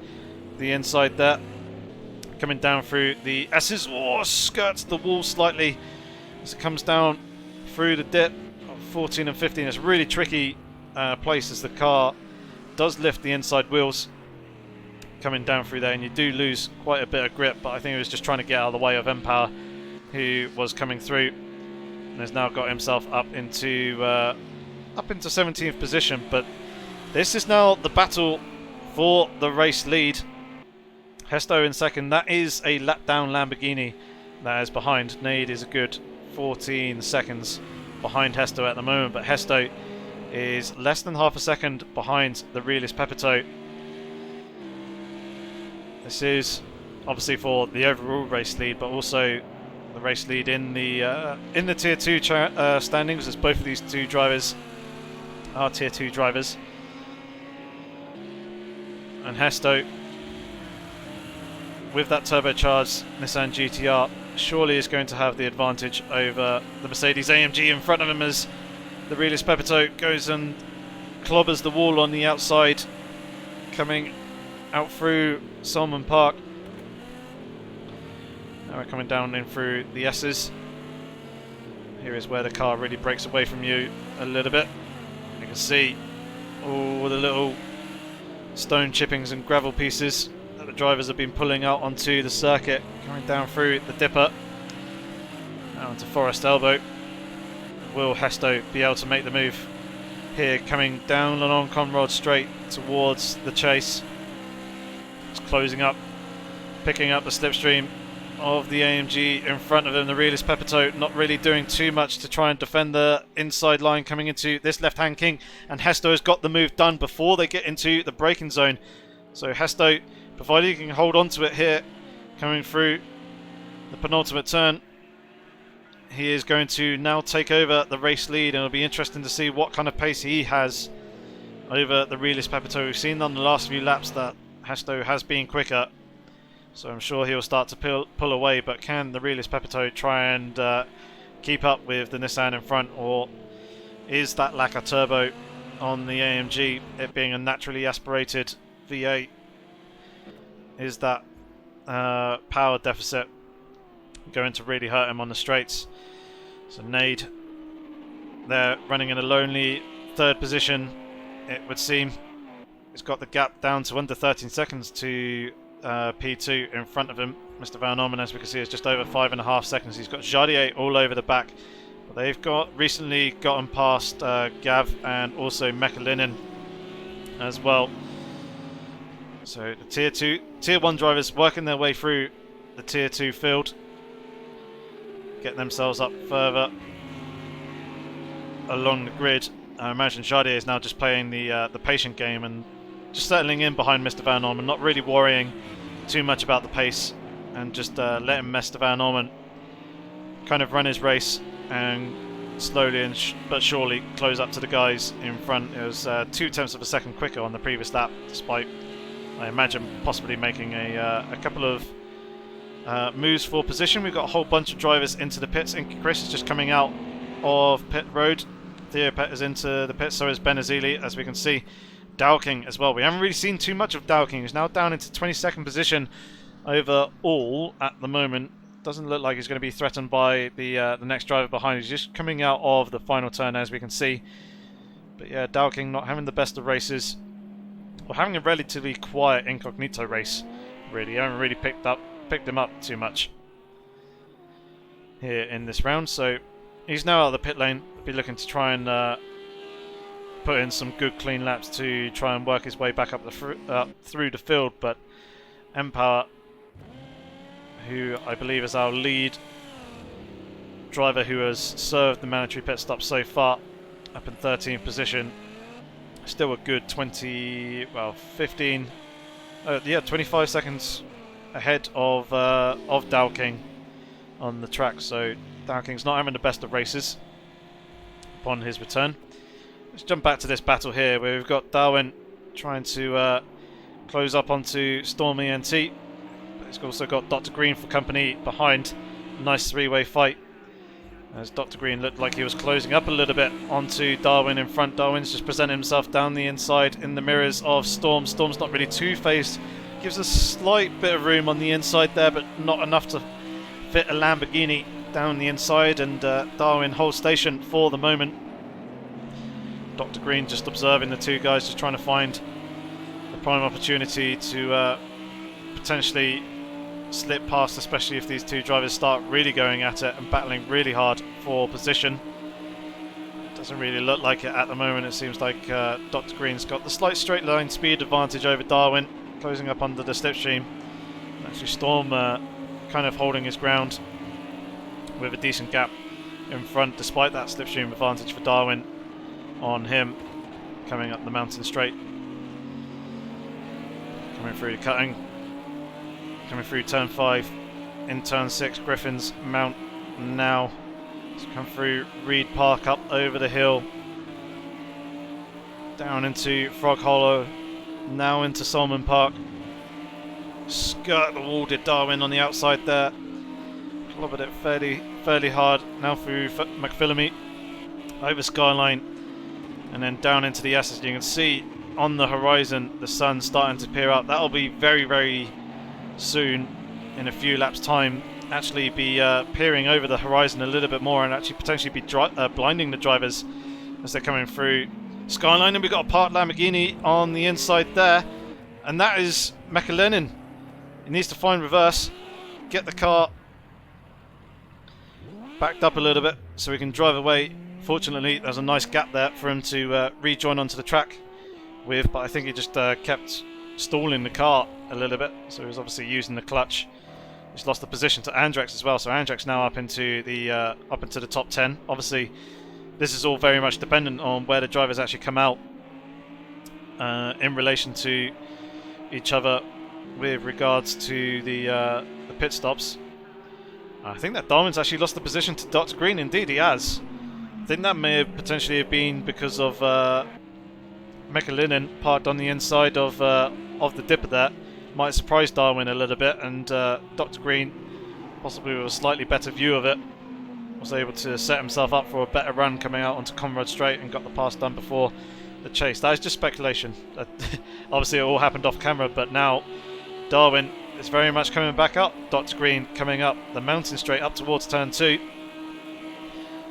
inside there, coming down through the S's. Oh, skirts the wall slightly as it comes down through the dip of 14 and 15. It's a really tricky place as the car does lift the inside wheels coming down through there, and you do lose quite a bit of grip, but I think he was just trying to get out of the way of M-Power, who was coming through, and has now got himself up into 17th position. But this is now the battle for the race lead. Hesto in 2nd. That is a lap down Lamborghini that is behind. Nade is a good 14 seconds behind Hesto at the moment, but Hesto is less than half a second behind the realist Pepito. This is obviously for the overall race lead, but also the race lead in the tier 2 standings, as both of these 2 drivers are tier 2 drivers. And Hesto, with that turbocharged Nissan GTR, surely is going to have the advantage over the Mercedes AMG in front of him, as the realist Pepito goes and clobbers the wall on the outside, coming out through Solomon Park. Now we're coming down in through the S's. Here is where the car really breaks away from you a little bit. You can see all the little stone chippings and gravel pieces that the drivers have been pulling out onto the circuit, coming down through the dipper. Now into Forest Elbow. Will Hesto be able to make the move here, coming down along Conrad straight towards the chase? It's closing up, picking up the slipstream of the AMG in front of him. The realist Pepito not really doing too much to try and defend the inside line coming into this left-hand king, and Hesto has got the move done before they get into the braking zone. So Hesto, provided he can hold on to it here, coming through the penultimate turn, he is going to now take over the race lead, and it'll be interesting to see what kind of pace he has over the realist Pepito. We've seen on the last few laps that Hesto has been quicker, so I'm sure he'll start to pull away, but can the realist Pepito try and keep up with the Nissan in front, or is that lack of turbo on the AMG, it being a naturally aspirated V8, is that power deficit going to really hurt him on the straights? So Nade, they're running in a lonely 3rd position, it would seem, He's got the gap down to under 13 seconds to P2 in front of him. Mr. Van Ormen, as we can see, is just over 5.5 seconds. He's got Jardier all over the back. But they've recently gotten past Gav and also Mechalinin as well. So the Tier 1 drivers working their way through the Tier 2 field, getting themselves up further along the grid. I imagine Jardier is now just playing the patient game and just settling in behind Mr. Van Ormen, not really worrying too much about the pace, and just letting Mr. Van Ormen kind of run his race and slowly but surely close up to the guys in front. It was 0.2 of a second quicker on the previous lap, despite, I imagine, possibly making a couple of moves for position. We've got a whole bunch of drivers into the pits. Inky Chris is just coming out of pit road. Theo Pet is into the pit, so is Ben Azili, as we can see. Dowking as well. We haven't really seen too much of Dowking. He's now down into 22nd position overall at the moment. Doesn't look like he's going to be threatened by the next driver behind. He's just coming out of the final turn, as we can see. But yeah, Dowking not having the best of races. Or having a relatively quiet incognito race, really. I haven't really picked him up too much here in this round. So he's now out of the pit lane. Be looking to try and put in some good clean laps to try and work his way back up through the field. But Empower, who I believe is our lead driver who has served the mandatory pit stop so far, up in 13th position. Still a good 25 seconds ahead of Dowking on the track. So Dowking's not having the best of races upon his return. Let's jump back to this battle here, where we've got Darwin trying to close up onto Stormy NT. But he's also got Dr. Green for company behind. Nice three-way fight, as Dr. Green looked like he was closing up a little bit onto Darwin in front. Darwin's just presenting himself down the inside in the mirrors of Storm. Storm's not really two-faced. Gives a slight bit of room on the inside there, but not enough to fit a Lamborghini down the inside, and Darwin holds station for the moment. Dr. Green just observing the two guys, just trying to find the prime opportunity to potentially slip past, especially if these two drivers start really going at it and battling really hard for position. Doesn't really look like it at the moment. It seems like Dr. Green's got the slight straight line speed advantage over Darwin, closing up under the slipstream. Actually Storm kind of holding his ground with a decent gap in front, despite that slipstream advantage for Darwin on him coming up the mountain straight. Coming through the cutting, coming through turn 5, in turn 6 Griffin's mount now. Let's come through Reed Park, up over the hill, down into Frog Hollow, now into Solomon Park. Skirt the wall did Darwin on the outside there. Clobbered it fairly hard. Now through McPhillamy, over Skyline, and then down into the S. As you can see on the horizon, the sun starting to peer up. That'll be very, very soon, in a few laps' time, actually be peering over the horizon a little bit more, and actually potentially be blinding the drivers as they're coming through Skyline. And we've got a parked Lamborghini on the inside there, and that is Mechalinin. He needs to find reverse, get the car backed up a little bit so we can drive away. Fortunately, there's a nice gap there for him to rejoin onto the track with, but I think he just kept stalling the car a little bit, so he was obviously using the clutch. He's lost the position to Andrex as well, so Andrex now up into the top 10. Obviously, this is all very much dependent on where the drivers actually come out in relation to each other with regards to the pit stops. I think that Darwin's actually lost the position to Dr. Green. Indeed, he has. I think that may have potentially been because of Mechalinin parked on the inside of the dipper there. Might have surprised Darwin a little bit, and Dr. Green, possibly with a slightly better view of it, was able to set himself up for a better run coming out onto Conrad Straight and got the pass done before the chase. That is just speculation. Obviously it all happened off camera, but now Darwin is very much coming back up. Dr. Green coming up the mountain straight up towards turn 2.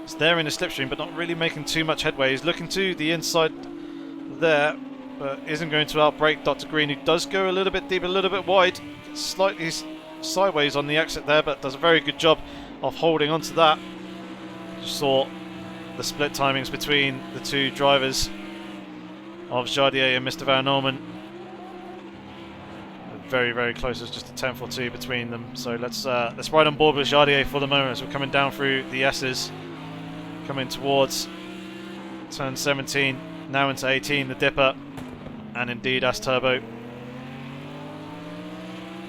It's there in the slipstream, but not really making too much headway. He's looking to the inside there, but isn't going to outbrake Dr. Green, who does go a little bit deep, a little bit wide, slightly sideways on the exit there, but does a very good job of holding on to that. Just saw the split timings between the two drivers of Jardier and Mr. Van Orman. Very, very close. It's just a tenth or two between them. So let's ride on board with Jardier for the moment as we're coming down through the S's, coming towards turn 17, now into 18, the dipper, and indeed as turbo.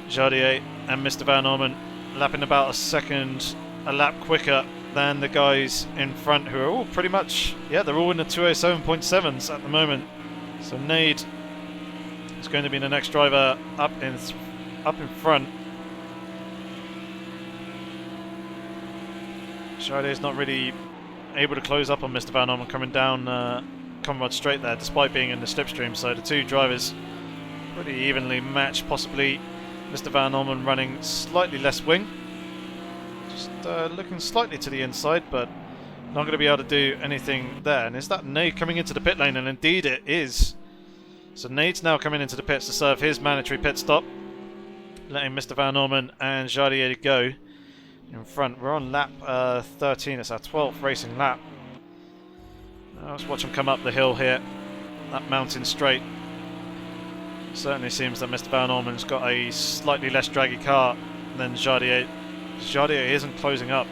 Jardier and Mr. Van Orman lapping about a lap quicker than the guys in front, who are all pretty much, yeah, they're all in the 207.7s at the moment. So Nade is going to be the next driver up in front. Jardier's not really able to close up on Mr. Van Orman coming down Conrad straight there, despite being in the slipstream. So the two drivers pretty evenly matched, possibly Mr. Van Orman running slightly less wing. Just looking slightly to the inside, but not going to be able to do anything there. And is that Nade coming into the pit lane? And indeed it is. So Nade's now coming into the pits to serve his mandatory pit stop, letting Mr. Van Orman and Jardier go in front. We're on lap 13. It's our 12th racing lap. Let's watch him come up the hill here, that mountain straight. Certainly seems that Mr. Van Orman's got a slightly less draggy car than Jardier. Jardier isn't closing up,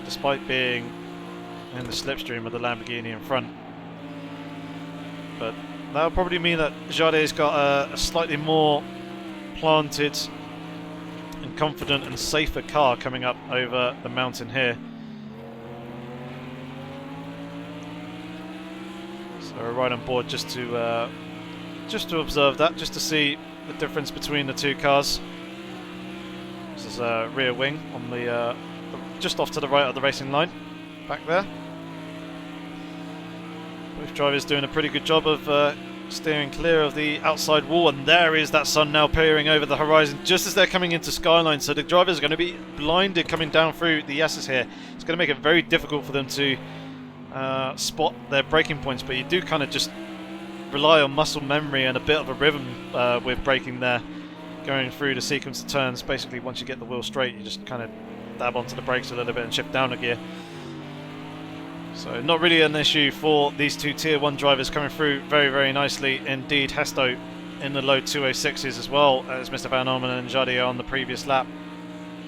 despite being in the slipstream of the Lamborghini in front. But that'll probably mean that Jardier's got a slightly more planted and confident and safer car coming up over the mountain here. So we're right on board just to observe that, just to see the difference between the two cars. This is a rear wing on the just off to the right of the racing line, back there. Both drivers doing a pretty good job of steering clear of the outside wall, and there is that sun now peering over the horizon just as they're coming into Skyline. So the drivers are going to be blinded coming down through the S's here. It's going to make it very difficult for them to spot their braking points, but you do kind of just rely on muscle memory and a bit of a rhythm with braking there, going through the sequence of turns. Basically, once you get the wheel straight, you just kind of dab onto the brakes a little bit and shift down a gear. So not really an issue for these two Tier 1 drivers, coming through very, very nicely indeed. Hesto in the low 206s as well as Mr. Van Orman and Jardier on the previous lap,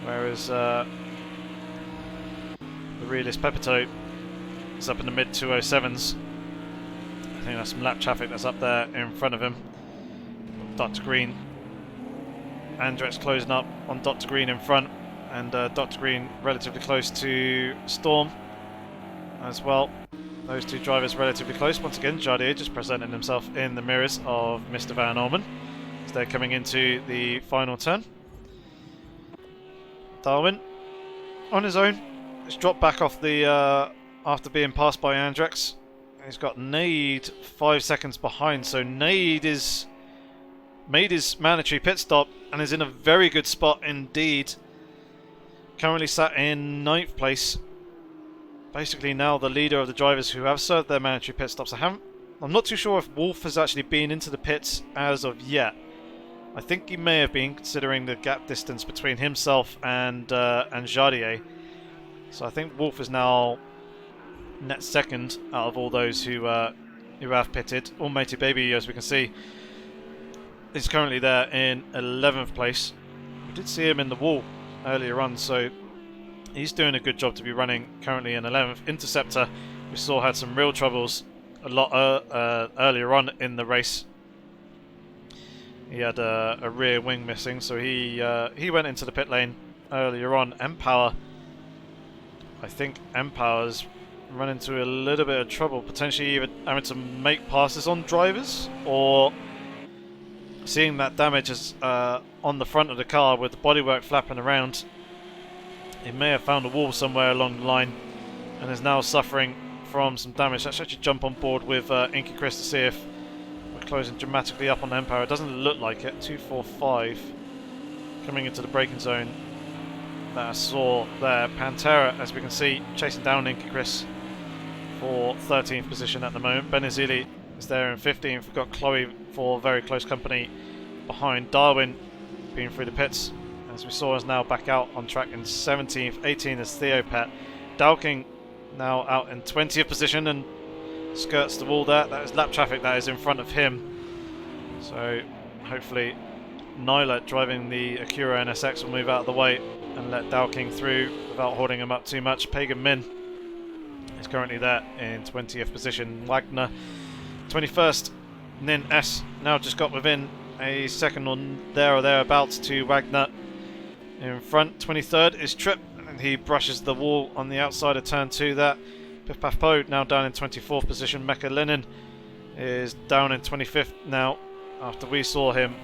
whereas the realist Pepito is up in the mid 207s. I think that's some lap traffic that's up there in front of him. Dr. Green, Andrex closing up on Dr. Green in front, and Dr. Green relatively close to Storm as well. Those two drivers relatively close. Once again, Jardier just presenting himself in the mirrors of Mr. Van Orman as they're coming into the final turn. Darwin on his own has dropped back off the after being passed by Andrex. He's got Nade 5 seconds behind, so Nade is made his mandatory pit stop and is in a very good spot indeed. Currently sat in 9th place. Basically now the leader of the drivers who have served their mandatory pit stops. I'm not too sure if Wolf has actually been into the pits as of yet. I think he may have been, considering the gap distance between himself and Jardier. So I think Wolf is now net second out of all those who have pitted. Almighty Baby, as we can see, is currently there in 11th place. We did see him in the wall earlier on, so he's doing a good job to be running currently in 11th. Interceptor, we saw, had some real troubles a lot earlier on in the race. He had a rear wing missing, so he went into the pit lane earlier on. Empower, I think Empower's run into a little bit of trouble, potentially either having to make passes on drivers or seeing that damage as, on the front of the car with the bodywork flapping around. He may have found a wall somewhere along the line and is now suffering from some damage. Let's actually jump on board with Inky Chris to see if we're closing dramatically up on Empower. It doesn't look like it. 245 coming into the braking zone that I saw there. Pantera, as we can see, chasing down Inky Chris for 13th position at the moment. Benazili is there in 15th. We've got Chloe for very close company behind Darwin, being through the pits. As we saw, is now back out on track in 17th. 18th is Theo Pet. Dowking now out in 20th position and skirts the wall there. That is lap traffic that is in front of him. So hopefully Nyla driving the Acura NSX will move out of the way and let Dowking through without holding him up too much. Pagan Min is currently there in 20th position. Wagner 21st. Nin S now just got within a second on there or thereabouts to Wagner. In front, 23rd is Tripp, and he brushes the wall on the outside of turn 2 there. Piff Paff Po now down in 24th position. Mecca Lennon is down in 25th now, after we saw him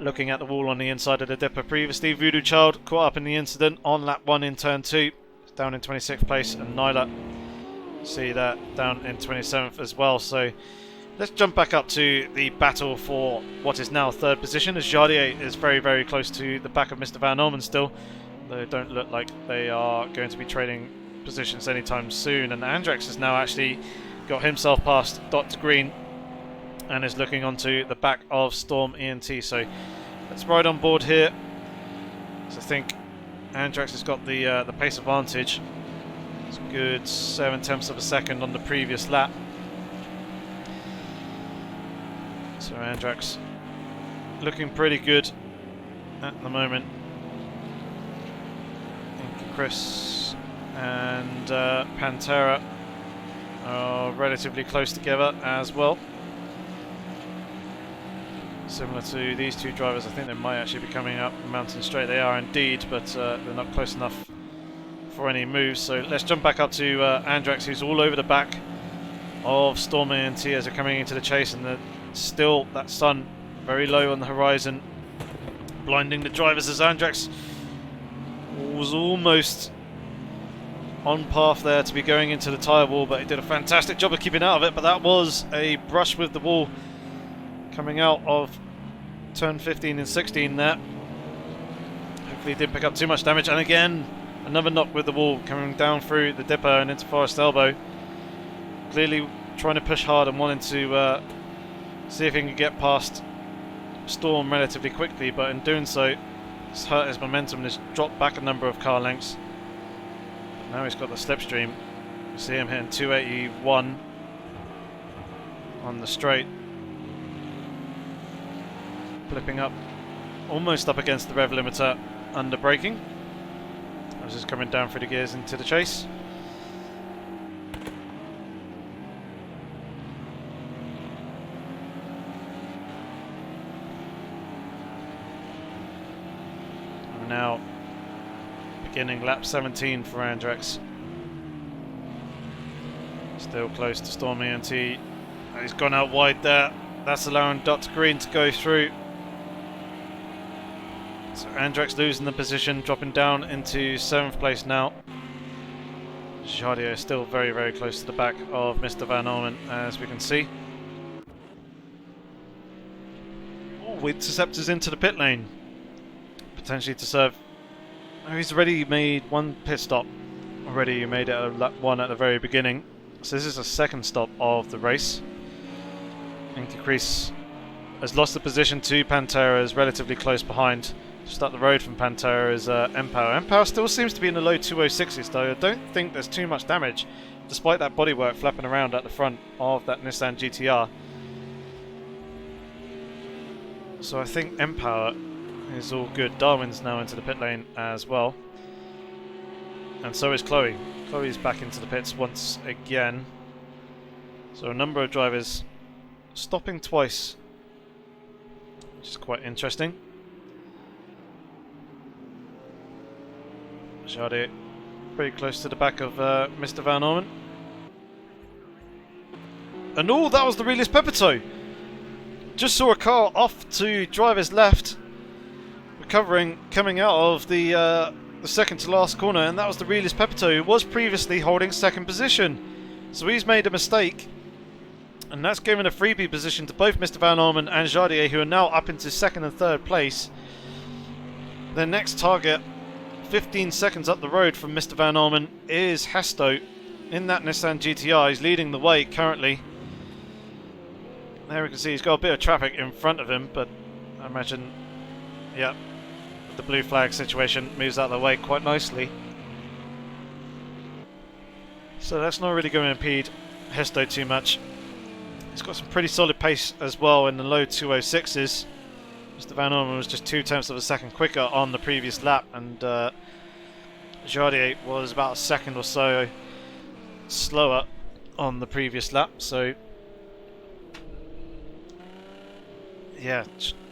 looking at the wall on the inside of the dipper previously. Voodoo Child caught up in the incident on lap 1 in turn 2, down in 26th place, and Nyla, see that, down in 27th as well. So let's jump back up to the battle for what is now 3rd position, as Jardier is very, very close to the back of Mr. Van Orman still. They don't look like they are going to be trading positions anytime soon, and Andrex has now actually got himself past Dr. Green and is looking onto the back of Storm ENT. So let's ride on board here. So I think Andrex has got the pace advantage. It's a good 7/10 of a second on the previous lap. So Andrex looking pretty good at the moment. I think Chris and Pantera are relatively close together as well. Similar to these two drivers, I think they might actually be coming up Mountain Straight. They are indeed, but they're not close enough for any moves. So let's jump back up to Andrex, who's all over the back of Storm ENT as they're coming into the chase, and still that sun very low on the horizon, blinding the drivers as Andrex was almost on path there to be going into the tyre wall, but he did a fantastic job of keeping out of it. But that was a brush with the wall coming out of turn 15 and 16 there. Hopefully he didn't pick up too much damage, and again another knock with the wall coming down through the dipper and into Forest Elbow. Clearly trying to push hard and wanting to see if he can get past Storm relatively quickly, but in doing so it's hurt his momentum and has dropped back a number of car lengths. Now he's got the slipstream. You see him hitting 281 on the straight, flipping up almost up against the rev limiter under braking. I was just coming down through the gears into the chase. We're now beginning lap 17 for Andrex. Still close to Storm ENT. He's gone out wide there. That's allowing Dr. Green to go through. So Andrex losing the position, dropping down into 7th place now. Jardier is still very, very close to the back of Mr. Van Orman, as we can see. Oh, Interceptor's into the pit lane, potentially to serve. Oh, he's already made one pit stop. Already made it a lap 1 at the very beginning. So this is a second stop of the race. Increase has lost the position to Pantera, is relatively close behind. Just up the road from Pantera is Empower. Empower still seems to be in the low 206s though. I don't think there's too much damage, despite that bodywork flapping around at the front of that Nissan GTR. So I think Empower is all good. Darwin's now into the pit lane as well. And so is Chloe. Chloe's back into the pits once again. So a number of drivers stopping twice, which is quite interesting. Jardier pretty close to the back of Mr. Van Orman. And oh, that was the realist Pepito. Just saw a car off to driver's left, recovering, coming out of the second to last corner, and that was the realist Pepito, who was previously holding second position. So he's made a mistake, and that's given a freebie position to both Mr. Van Orman and Jardier, who are now up into 2nd and 3rd place. Their next target, 15 seconds up the road from Mr. Van Orman, is Hesto in that Nissan GTR. He's leading the way currently. There we can see he's got a bit of traffic in front of him, but I imagine, yeah, the blue flag situation moves out of the way quite nicely. So that's not really going to impede Hesto too much. He's got some pretty solid pace as well in the low 206s. Mr. Van Ormen was just 0.2 of a second quicker on the previous lap, and Jardier was about a second or so slower on the previous lap. So yeah,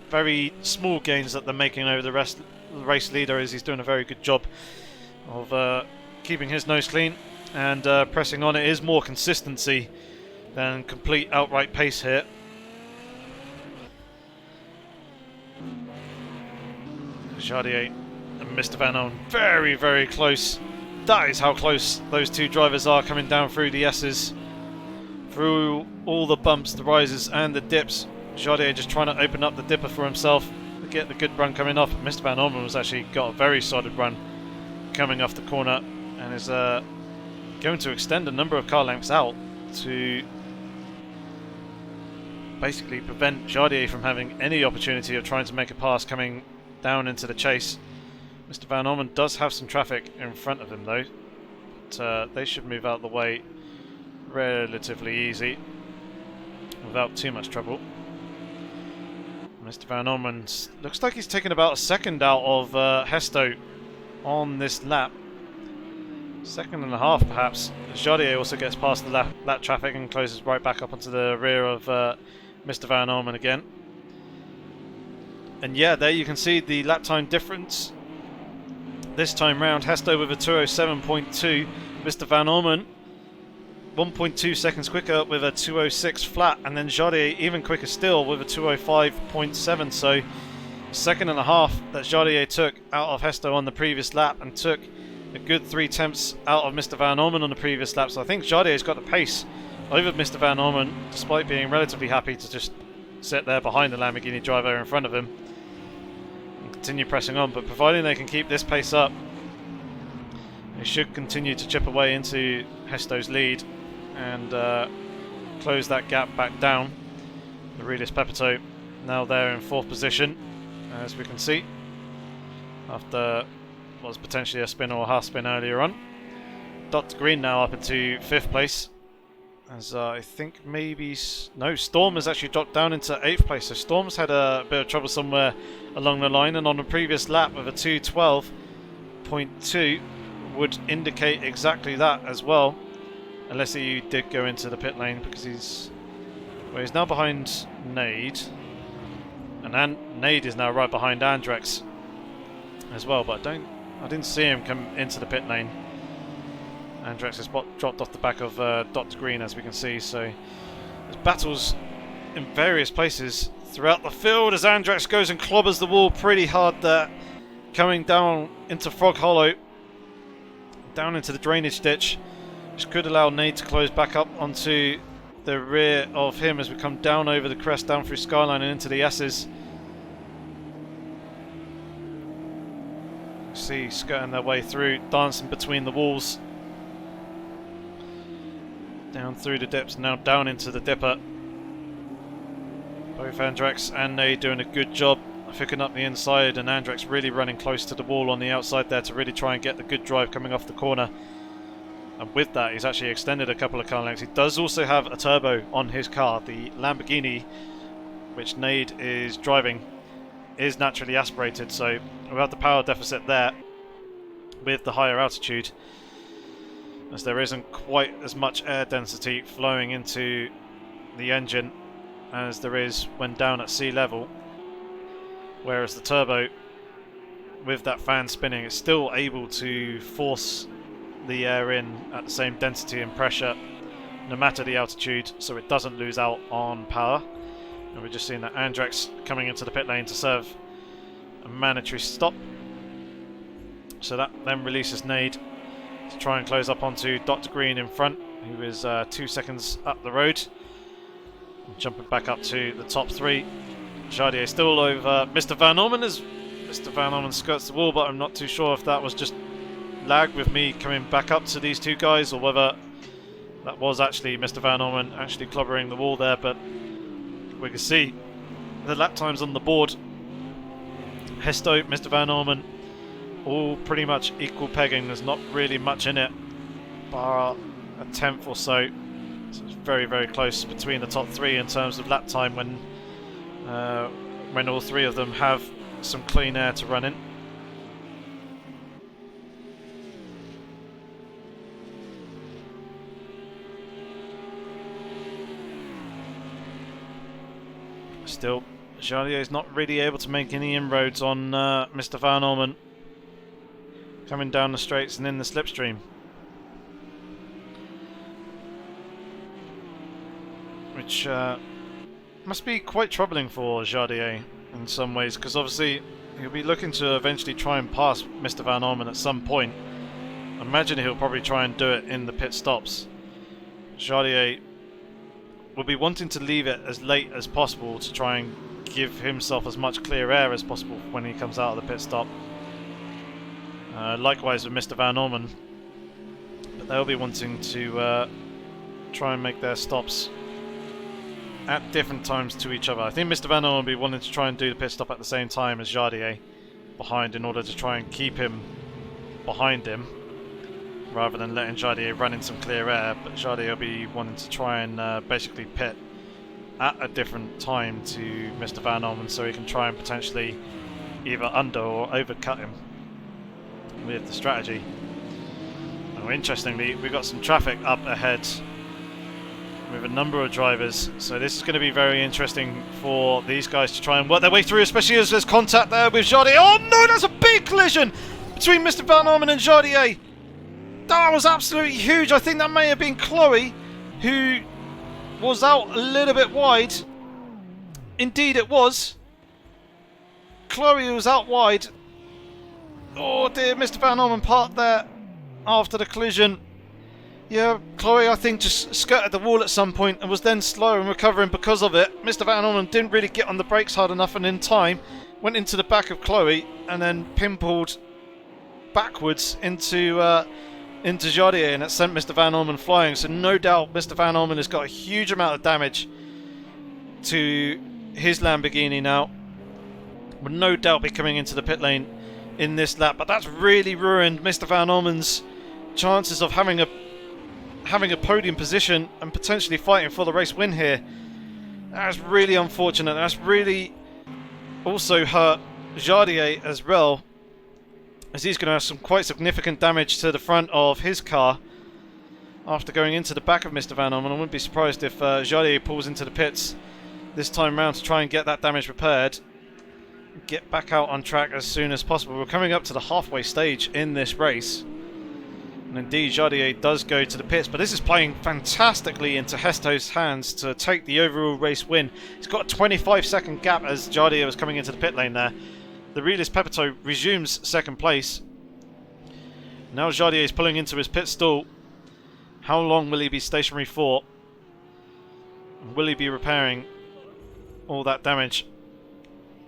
very small gains that they're making over the race leader, as he's doing a very good job of keeping his nose clean and pressing on. It is more consistency than complete outright pace here. Jardier and Mr. Van Ormen very, very close. That is how close those two drivers are, coming down through the S's, through all the bumps, the rises and the dips. Jardier just trying to open up the dipper for himself to get the good run coming off. Mr. Van Ormen has actually got a very solid run coming off the corner, and is going to extend a number of car lengths out to basically prevent Jardier from having any opportunity of trying to make a pass coming down into the chase. Mr. Van Ormen does have some traffic in front of him though, but they should move out of the way relatively easy without too much trouble. Mr. Van Ormen looks like he's taken about a second out of Hesto on this lap. Second and a half perhaps. Jardier also gets past the lap traffic and closes right back up onto the rear of Mr. Van Ormen again. And yeah, there you can see the lap time difference. This time round, Hesto with a 207.2, Mr. Van Ormen 1.2 seconds quicker with a 206 flat, and then Jardier even quicker still with a 205.7. So second and a half that Jardier took out of Hesto on the previous lap, and took a good 3/10 out of Mr. Van Ormen on the previous lap. So I think Jardier's got the pace over Mr. Van Ormen, despite being relatively happy to just sit there behind the Lamborghini driver in front of him and continue pressing on. But providing they can keep this pace up, they should continue to chip away into Hesto's lead and close that gap back down. Aurelius Pepito now there in 4th position, as we can see, after what was potentially a spin or a half spin earlier on. Dr. Green now up into 5th place, as I think maybe... no, Storm has actually dropped down into 8th place. So Storm's had a bit of trouble somewhere along the line, and on the previous lap with a 212.2 would indicate exactly that as well, unless he did go into the pit lane, because he's now behind Nade, and Nade is now right behind Andrex as well, but I didn't see him come into the pit lane. Andrex has dropped off the back of Dr. Green, as we can see. So there's battles in various places throughout the field as Andrex goes and clobbers the wall pretty hard there, coming down into Frog Hollow, down into the drainage ditch, which could allow Nate to close back up onto the rear of him as we come down over the crest, down through Skyline and into the S's. See skirting their way through, dancing between the walls, down through the dips, now down into the dipper. Both Andrex and Nate doing a good job of hooking up the inside, and Andrex really running close to the wall on the outside there to really try and get the good drive coming off the corner. And with that, he's actually extended a couple of car lengths. He does also have a turbo on his car. The Lamborghini, which Nade is driving, is naturally aspirated, so without the power deficit there, with the higher altitude, as there isn't quite as much air density flowing into the engine as there is when down at sea level, whereas the turbo, with that fan spinning, is still able to force the air in at the same density and pressure no matter the altitude, so it doesn't lose out on power. And we're just seeing that Andrex coming into the pit lane to serve a mandatory stop, so that then releases Nade to try and close up onto Dr. Green in front, who is 2 seconds up the road, and jumping back up to the top 3. Jardier still over Mr. Van Ormen as Mr. Van Ormen skirts the wall, but I'm not too sure if that was just lag with me coming back up to these two guys, or whether that was actually Mr. Van Ormen actually clobbering the wall there. But we can see the lap times on the board. Hesto, Mr. Van Orman, all pretty much equal pegging. There's not really much in it, bar a tenth or so. So it's very, very close between the top three in terms of lap time when all three of them have some clean air to run in. Still, Jardier is not really able to make any inroads on Mr. Van Orman coming down the straights and in the slipstream. Which must be quite troubling for Jardier in some ways, because obviously he'll be looking to eventually try and pass Mr. Van Orman at some point. I imagine he'll probably try and do it in the pit stops. Jardier will be wanting to leave it as late as possible to try and give himself as much clear air as possible when he comes out of the pit stop. Likewise with Mr. Van Orman, but they'll be wanting to try and make their stops at different times to each other. I think Mr. Van Orman will be wanting to try and do the pit stop at the same time as Jardier behind, in order to try and keep him behind him, rather than letting Jardier run in some clear air. But Jardier will be wanting to try and basically pit at a different time to Mr. Van Orman, so he can try and potentially either under or overcut him with the strategy. Now, interestingly, we've got some traffic up ahead with a number of drivers, so this is going to be very interesting for these guys to try and work their way through, especially as there's contact there with Jardier. Oh no, that's a big collision between Mr. Van Orman and Jardier. That was absolutely huge. I think that may have been Chloe, who was out a little bit wide. Indeed it was. Chloe was out wide. Oh dear, Mr. Van Orman parked there after the collision. Yeah, Chloe I think just skirted the wall at some point and was then slow and recovering because of it. Mr. Van Orman didn't really get on the brakes hard enough, and in time went into the back of Chloe and then pinballed backwards into Jardier, and it sent Mr. Van Orman flying. So no doubt Mr. Van Orman has got a huge amount of damage to his Lamborghini now. Will no doubt be coming into the pit lane in this lap, but that's really ruined Mr. Van Orman's chances of having a podium position and potentially fighting for the race win here. That's really unfortunate. That's really also hurt Jardier as well, as he's going to have some quite significant damage to the front of his car after going into the back of Mr. Van Orman. I wouldn't be surprised if Jardier pulls into the pits this time round to try and get that damage repaired, get back out on track as soon as possible. We're coming up to the halfway stage in this race, and indeed Jardier does go to the pits, but this is playing fantastically into Hesto's hands to take the overall race win. He's got a 25-second gap as Jardier was coming into the pit lane there. The Realist Pepito resumes second place. Now Jardier is pulling into his pit stall. How long will he be stationary for? Will he be repairing all that damage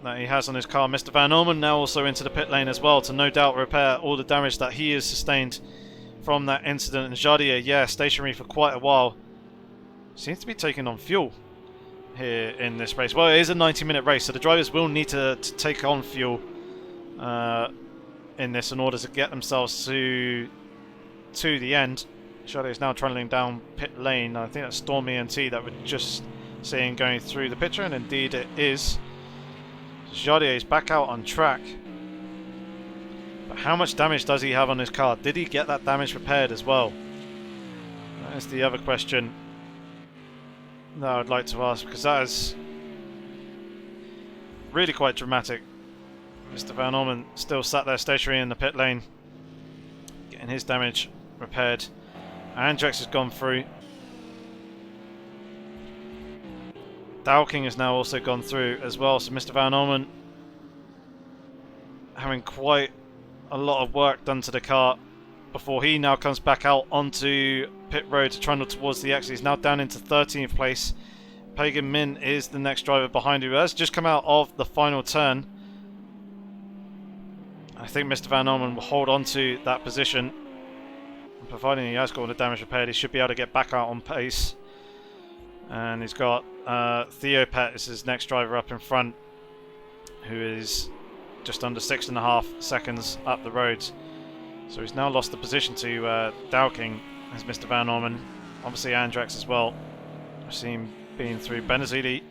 that he has on his car? Mr. Van Orman now also into the pit lane as well, to no doubt repair all the damage that he has sustained from that incident. And Jardier, yeah, stationary for quite a while. Seems to be taking on fuel here in this race. Well, it is a 90-minute race, so the drivers will need to take on fuel in this in order to get themselves to the end. Jardier is now travelling down pit lane. I think that's Stormy and T that we're just seeing going through the picture, and indeed it is. Jardier is back out on track. But how much damage does he have on his car? Did he get that damage repaired as well? That is the other question that I would like to ask, because that is really quite dramatic. Mr. Van Orman still sat there stationary in the pit lane, getting his damage repaired. Andrex has gone through. Dowking has now also gone through as well, so Mr. Van Orman having quite a lot of work done to the car before he now comes back out onto pit road to trundle towards the exit. He's now down into 13th place. Pagan Min is the next driver behind, who has just come out of the final turn. I think Mr. Van Orman will hold on to that position. Providing he has got all the damage repaired, he should be able to get back out on pace. And he's got Theo Pet is his next driver up in front, who is just under 6.5 seconds up the road. So he's now lost the position to Dowking as Mr. Van Orman. Obviously Andrex as well. I've seen him being through Benazidi,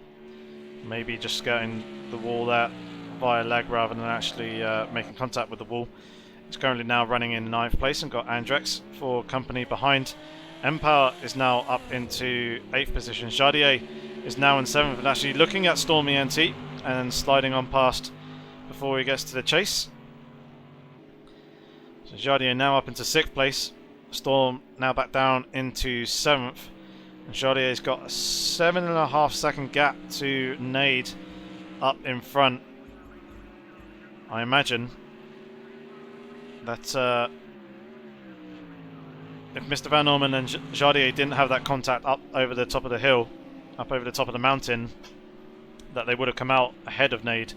maybe just skirting the wall there via leg rather than actually making contact with the wall. He's currently now running in 9th place and got Andrex for company behind. Empower is now up into 8th position. Jardier is now in 7th and actually looking at Stormy NT and sliding on past before he gets to the chase. So Jardier now up into 6th place. Storm now back down into 7th. And Jardier's got a 7.5 second gap to Nade up in front. I imagine that if Mr. Van Orman and Jardier didn't have that contact up over the top of the hill, up over the top of the mountain, that they would have come out ahead of Nade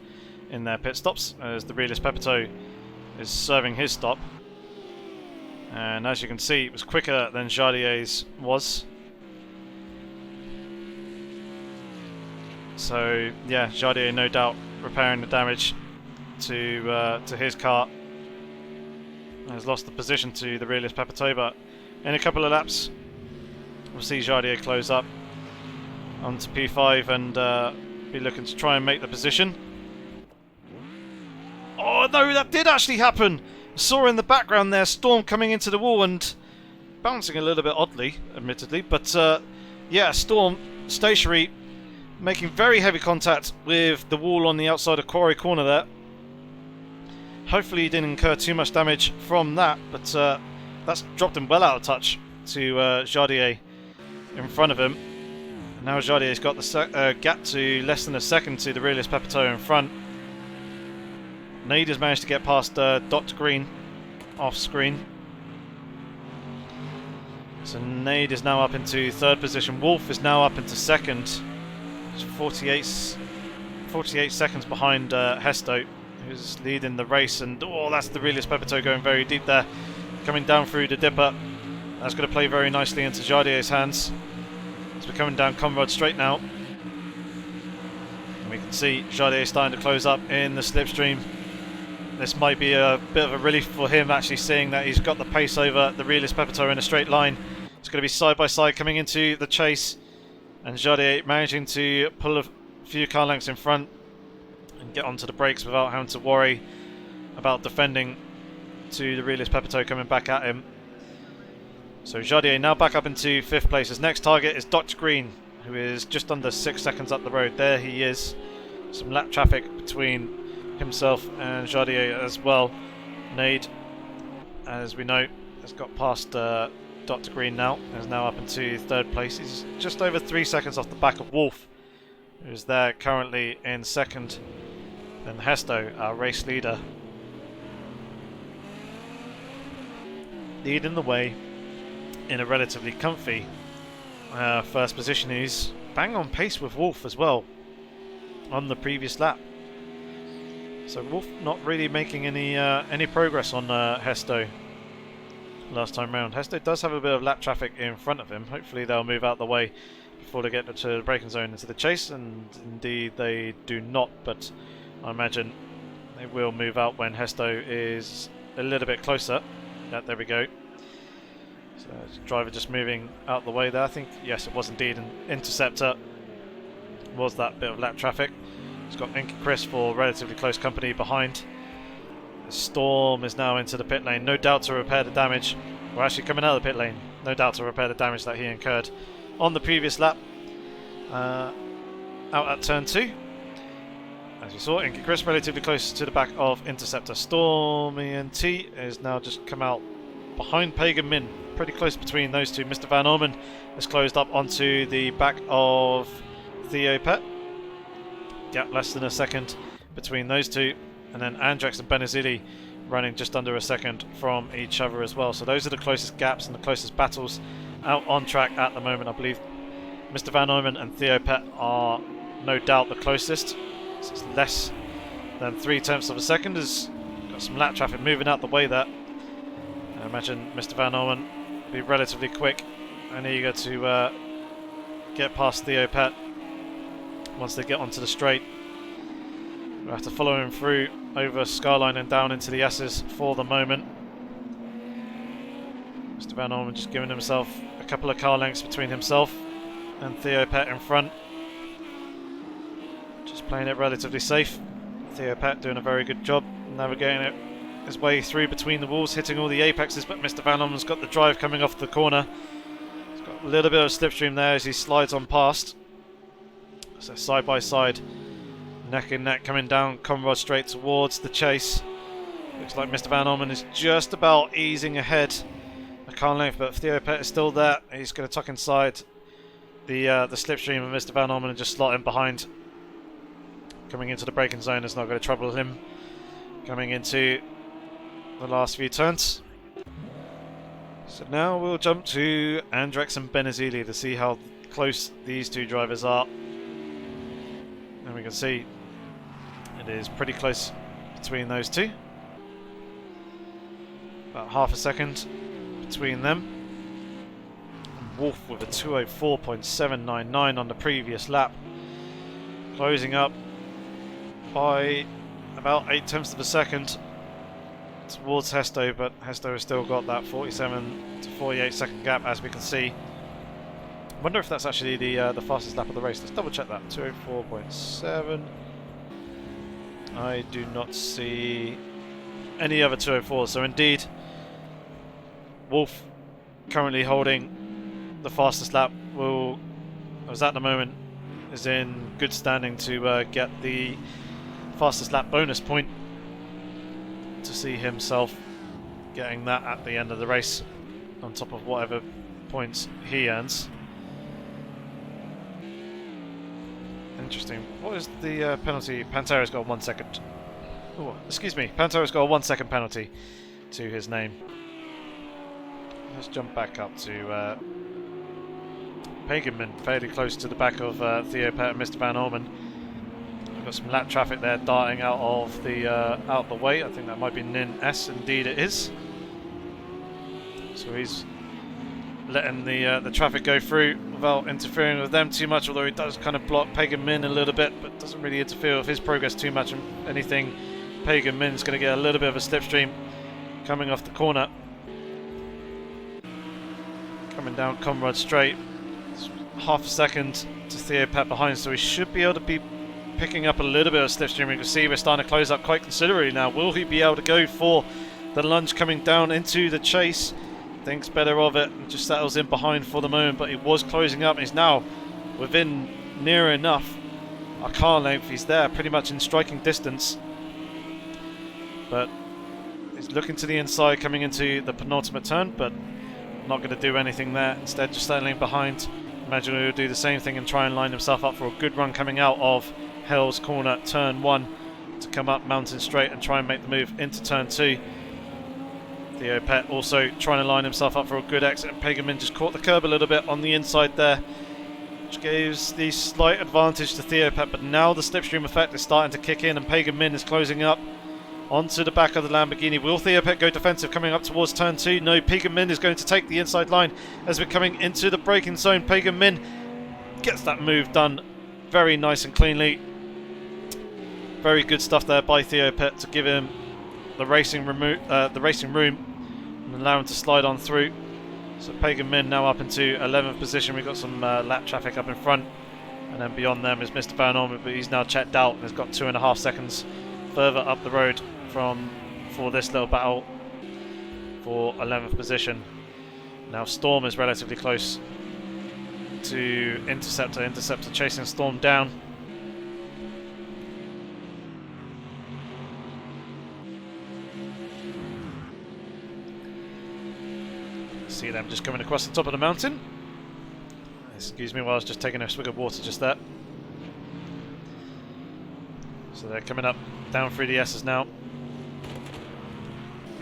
in their pit stops, as the realist Pepito is serving his stop. And as you can see, it was quicker than Jardier's was. So yeah, Jardier no doubt repairing the damage to his car. Has lost the position to the realist Pepito, but in a couple of laps we'll see Jardier close up onto P5 and be looking to try and make the position. Oh no, that did actually happen! Saw in the background there Storm coming into the wall and bouncing a little bit oddly, admittedly, but yeah, Storm stationary, making very heavy contact with the wall on the outside of Quarry Corner there. Hopefully he didn't incur too much damage from that, but that's dropped him well out of touch to Jardier in front of him. And now Jardier's got the gap to less than a second to the realist Pepito in front. Nade has managed to get past Dr. Green off screen. So Nade is now up into 3rd position. Wolf is now up into 2nd. It's 48 seconds behind Hesto, who's leading the race. And oh, that's the realist Pepito going very deep there, coming down through the dipper. That's going to play very nicely into Jardier's hands. As we're coming down Conrad Straight now, and we can see Jardier starting to close up in the slipstream. This might be a bit of a relief for him, actually seeing that he's got the pace over the realist Pepito in a straight line. It's going to be side by side coming into the chase, and Jardier managing to pull a few car lengths in front and get onto the brakes without having to worry about defending to the realist Pepito coming back at him. So Jardier now back up into 5th place. His next target is Dr. Green, who is just under 6 seconds up the road. There he is. Some lap traffic between himself and Jardier as well. Nade, as we know, has got past Dr. Green now, is now up into 3rd place. He's just over 3 seconds off the back of Wolf, who's there currently in 2nd, and Hesto, our race leader, leading the way in a relatively comfy 1st position. He's bang on pace with Wolf as well on the previous lap. So Wolf not really making any progress on Hesto last time round. Hesto does have a bit of lap traffic in front of him. Hopefully they'll move out the way before they get to the braking zone into the chase, and indeed they do not, but I imagine they will move out when Hesto is a little bit closer. There we go. So driver just moving out the way there. I think, yes, it was indeed an interceptor. Was that bit of lap traffic. He's got Inky Chris for relatively close company behind. The Storm is now into the pit lane, no doubt to repair the damage. We're actually coming out of the pit lane, no doubt to repair the damage that he incurred on the previous lap. Out at turn 2. As you saw, Inky Chris relatively close to the back of Interceptor. Stormy and T is now just come out behind Pagan Min. Pretty close between those two. Mr. Van Orman has closed up onto the back of Theo Pet. Gap less than a second between those two. And then Andrex and Benazili running just under a second from each other as well. So those are the closest gaps and the closest battles out on track at the moment. I believe Mr. Van Orman and Theo Pet are no doubt the closest. So it's less than 0.3 of a second. Has got some lap traffic moving out the way there. I imagine Mr. Van Orman will be relatively quick and eager to get past Theo Pet once they get onto the straight. We'll have to follow him through over Skyline and down into the S's for the moment. Mr. Van Orman just giving himself a couple of car lengths between himself and Theo Pet in front. Just playing it relatively safe. Theo Pet doing a very good job navigating it his way through between the walls, hitting all the apexes, but Mr. Van Orman's got the drive coming off the corner. He's got a little bit of slipstream there as he slides on past. So side by side, neck and neck coming down Conrod straight towards the chase. Looks like Mr. Van Orman is just about easing ahead a car length, but Theo Pet is still there. He's going to tuck inside the slipstream of Mr. Van Orman and just slot in behind. Coming into the braking zone is not going to trouble him. Coming into the last few turns. So now we'll jump to Andrex and Benazili to see how close these two drivers are. And we can see it is pretty close between those two. About half a second between them. And Wolf with a 204.799 on the previous lap. Closing up by about 0.8 of a second towards Hesto, but Hesto has still got that 47 to 48 second gap, as we can see. I wonder if that's actually the fastest lap of the race. Let's double check that. 204.7. I do not see any other 204s. So indeed, Wolf currently holding the fastest lap. As at the moment, is in good standing to get the fastest lap bonus point, to see himself getting that at the end of the race on top of whatever points he earns. Interesting. What is the penalty? Pantera's got a 1 second. Oh, excuse me. Pantera's got a 1 second penalty to his name. Let's jump back up to Paganman, fairly close to the back of Theo Pet and Mr. Van Orman. We've got some lap traffic there darting out of the way. I think that might be Nin S. Indeed, it is. So he's letting the traffic go through without interfering with them too much, although he does kind of block Pagan Min a little bit, but doesn't really interfere with his progress too much. And anything, Pagan Min's going to get a little bit of a slipstream coming off the corner. Coming down Conrad straight. It's half a second to Theo Pet behind, so he should be able to be picking up a little bit of slipstream. You can see we're starting to close up quite considerably now. Will he be able to go for the lunge coming down into the chase? Thinks better of it and just settles in behind for the moment, but he was closing up. He's now within near enough a car length. He's there pretty much in striking distance, but he's looking to the inside coming into the penultimate turn, but not going to do anything there. Instead, just settling behind. Imagine he'll do the same thing and try and line himself up for a good run coming out of Hell's Corner turn 1 to come up Mountain Straight and try and make the move into turn 2. Theo Pet also trying to line himself up for a good exit, and Pagan just caught the curb a little bit on the inside there, which gives the slight advantage to Theo Pet, but now the slipstream effect is starting to kick in and Pagan Min is closing up onto the back of the Lamborghini. Will Theo Pet go defensive coming up towards turn 2? No, Pagan Min is going to take the inside line as we're coming into the braking zone. Pagan Min gets that move done very nice and cleanly. Very good stuff there by Theo Pet to give him the racing room and allow him to slide on through. So Pagan Min now up into 11th position. We've got some lap traffic up in front, and then beyond them is Mr. Van Orman, but he's now checked out and has got 2.5 seconds further up the road for this little battle for 11th position. Now Storm is relatively close to Interceptor. Interceptor chasing Storm down. See them just coming across the top of the mountain. Excuse me while I was just taking a swig of water just there. So they're coming up down through the S's now.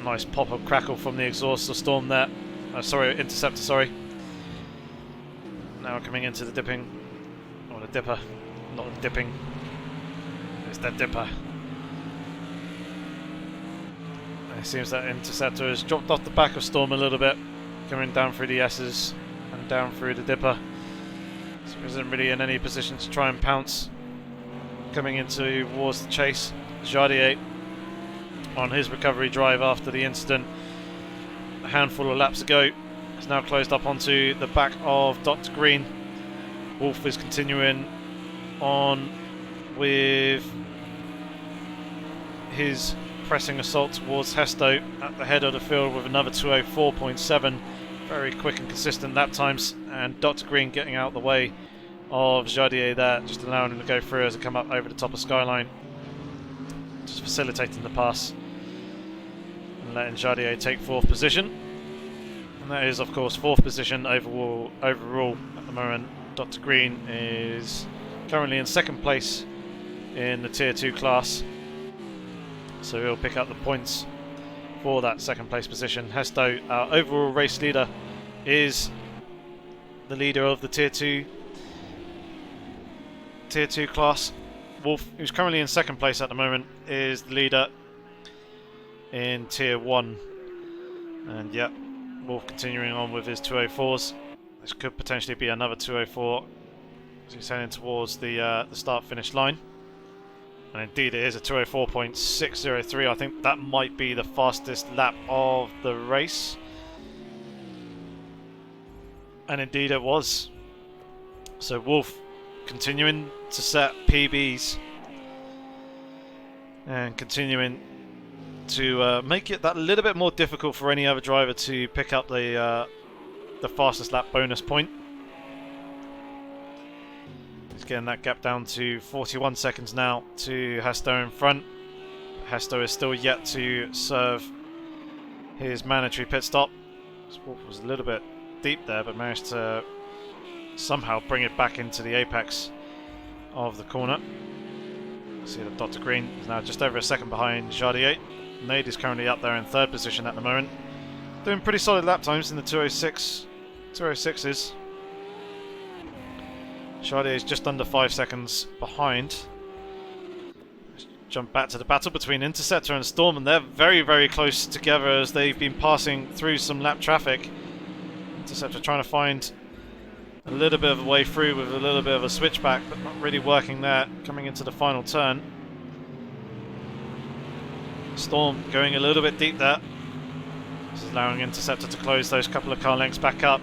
Nice pop of crackle from the exhaust of Storm there. Sorry, Interceptor, sorry. Now coming into the dipping. Or the dipper. Not the dipping. It's the dipper. It seems that Interceptor has dropped off the back of Storm a little bit. Coming down through the S's and down through the dipper. So isn't really in any position to try and pounce. Coming into towards the chase, Jardier on his recovery drive after the incident a handful of laps ago is now closed up onto the back of Dr. Green. Wolf is continuing on with his pressing assault towards Hesto at the head of the field with another 204.7. Very quick and consistent lap times, and Dr. Green getting out of the way of Jardier there, just allowing him to go through as he come up over the top of Skyline, just facilitating the pass and letting Jardier take 4th position. And that is of course 4th position overall at the moment. Dr. Green is currently in 2nd place in the Tier 2 class, so he'll pick up the points for that 2nd place position. Hesto, our overall race leader, is the leader of the Tier 2 class. Wolf, who's currently in 2nd place at the moment, is the leader in Tier 1. And yeah, Wolf continuing on with his 204s. This could potentially be another 204 as he's heading towards the start-finish line. And indeed it is a 204.603. I think that might be the fastest lap of the race. And indeed it was. So Wolf continuing to set PBs and continuing to make it that little bit more difficult for any other driver to pick up the fastest lap bonus point. He's getting that gap down to 41 seconds now to Hesto in front. Hesto is still yet to serve his mandatory pit stop. This Wolf was a little bit deep there, but managed to somehow bring it back into the apex of the corner. See that Dr. Green is now just over a second behind Jardier. Nade is currently up there in 3rd position at the moment, doing pretty solid lap times in the 206s. Jardier is just under 5 seconds behind. Let's jump back to the battle between Interceptor and Storm, and they're very, very close together as they've been passing through some lap traffic. Interceptor trying to find a little bit of a way through with a little bit of a switchback, but not really working there coming into the final turn. Storm going a little bit deep there. This is allowing Interceptor to close those couple of car lengths back up.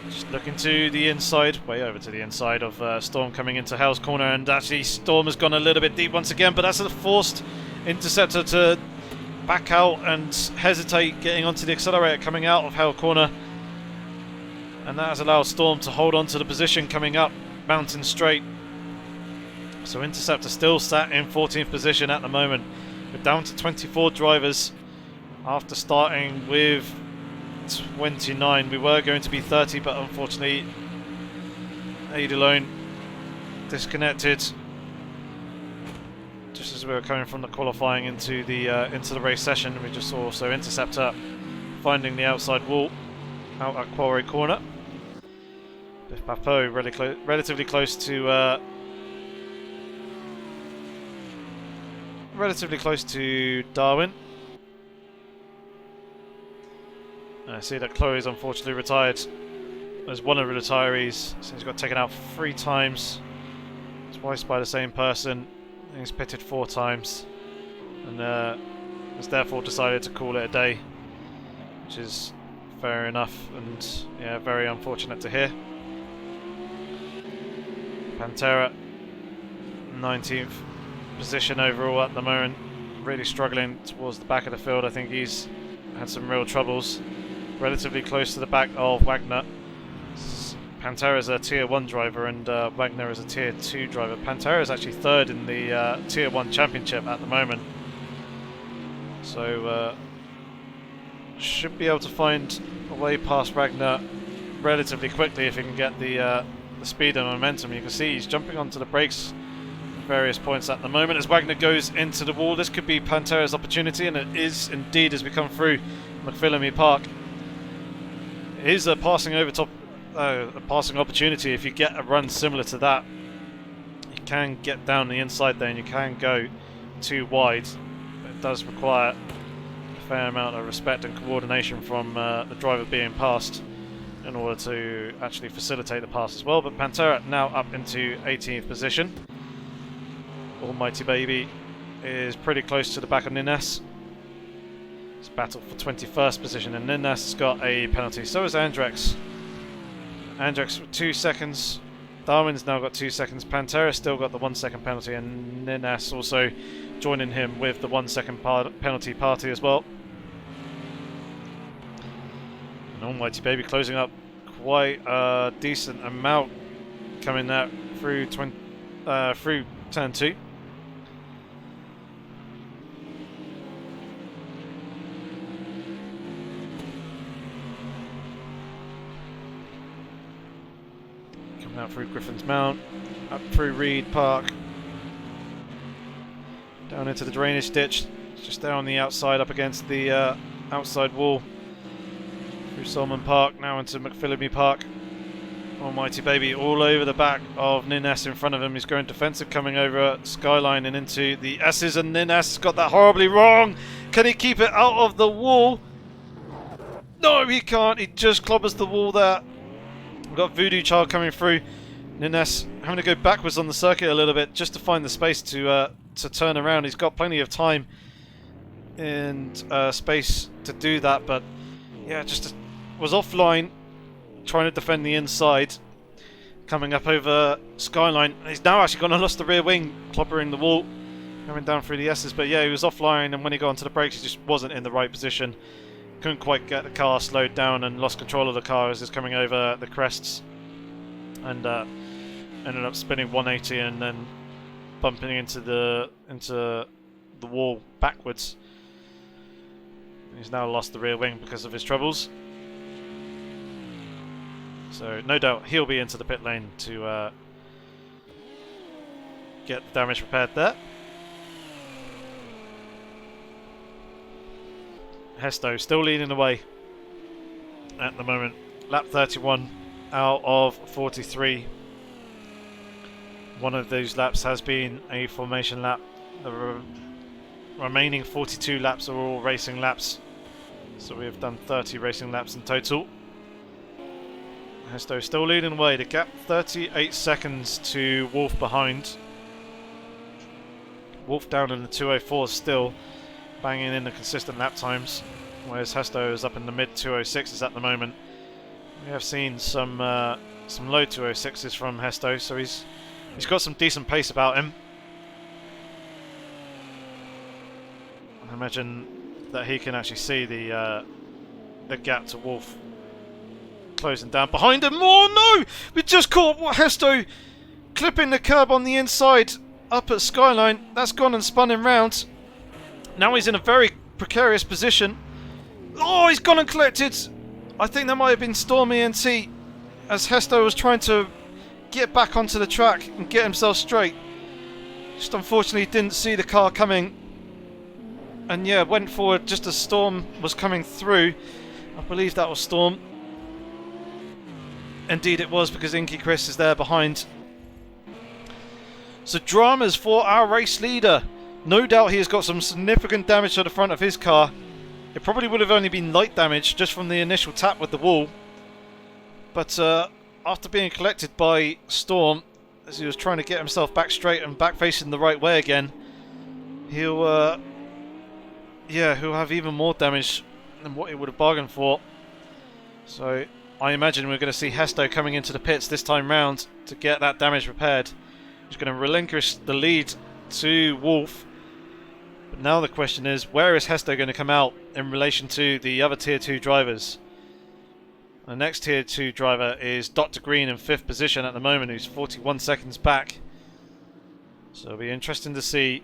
Just looking to the inside, way over to the inside of Storm coming into Hell's corner, and actually Storm has gone a little bit deep once again, but that's forced Interceptor to back out and hesitate getting onto the accelerator coming out of Hell corner. And that has allowed Storm to hold on to the position coming up Mountain Straight. So Interceptor still sat in 14th position at the moment. We're down to 24 drivers after starting with 29. We were going to be 30, but unfortunately Aid alone disconnected just as we were coming from the qualifying into the race session. We just saw also Interceptor finding the outside wall out at Quarry corner. Biff Papo relatively close to Darwin. I see that Chloe's unfortunately retired as one of the retirees, so he's got taken out 3 times, twice by the same person. He's pitted 4 times, and has therefore decided to call it a day, which is fair enough, and yeah, very unfortunate to hear. Pantera, 19th position overall at the moment, really struggling towards the back of the field. I think he's had some real troubles. Relatively close to the back of Wagner. Pantera is a Tier 1 driver and Wagner is a Tier 2 driver. Pantera is actually 3rd in the Tier 1 championship at the moment. So should be able to find a way past Wagner relatively quickly if he can get the speed and momentum. You can see he's jumping onto the brakes at various points at the moment as Wagner goes into the wall. This could be Pantera's opportunity, and it is indeed as we come through McPhillamy Park. It is a passing opportunity. If you get a run similar to that, you can get down the inside there and you can go too wide. But it does require a fair amount of respect and coordination from the driver being passed. in order to actually facilitate the pass as well. But Pantera now up into 18th position. Almighty Baby is pretty close to the back of Nines. It's battle for 21st position, and Nines has got a penalty. So is Andrex. Andrex with 2 seconds. Darwin's now got 2 seconds. Pantera still got the 1 second penalty, and Nines also joining him with the 1 second penalty party as well. And Almighty Baby closing up quite a decent amount, coming out through through turn 2. Coming out through Griffin's Mount, up through Reed Park, down into the drainage ditch, just there on the outside up against the outside wall. Through Solomon Park, now into McPhillamy Park. Almighty Baby all over the back of Nines in front of him. He's going defensive, coming over Skyline and into the S's, and Nines got that horribly wrong. Can he keep it out of the wall? No, he can't. He just clobbers the wall there. We've got Voodoo Child coming through. Nines having to go backwards on the circuit a little bit just to find the space to turn around. He's got plenty of time and space to do that, but yeah, just was offline, trying to defend the inside, coming up over Skyline. He's now actually gone and lost the rear wing, clobbering the wall, coming down through the S's. But yeah, he was offline, and when he got onto the brakes, he just wasn't in the right position. Couldn't quite get the car slowed down, and lost control of the car as it's coming over the crests, and ended up spinning 180 and then bumping into the wall backwards. He's now lost the rear wing because of his troubles. So no doubt he'll be into the pit lane to get the damage repaired there. Hesto still leading the way at the moment. Lap 31 out of 43. One of those laps has been a formation lap. The remaining 42 laps are all racing laps. So we have done 30 racing laps in total. Hesto still leading the way. The gap 38 seconds to Wolf behind. Wolf down in the 204 still, banging in the consistent lap times, whereas Hesto is up in the mid 206s at the moment. We have seen some low 206s from Hesto, so he's got some decent pace about him. I imagine that he can actually see the gap to Wolf closing down behind him. Oh no! We just caught Hesto clipping the curb on the inside up at Skyline. That's gone and spun him round. Now he's in a very precarious position. Oh, he's gone and collected. I think that might have been Storm ENT as Hesto was trying to get back onto the track and get himself straight. Just unfortunately didn't see the car coming. And yeah, went forward just as Storm was coming through. I believe that was Storm. Indeed it was, because Inky Chris is there behind. So dramas for our race leader. No doubt he has got some significant damage to the front of his car. It probably would have only been light damage just from the initial tap with the wall. But after being collected by Storm, as he was trying to get himself back straight and back facing the right way again, he'll have even more damage than what he would have bargained for. So I imagine we're going to see Hesto coming into the pits this time round to get that damage repaired. He's going to relinquish the lead to Wolf. But now the question is, where is Hesto going to come out in relation to the other Tier 2 drivers? The next Tier 2 driver is Dr. Green in 5th position at the moment, who's 41 seconds back. So it'll be interesting to see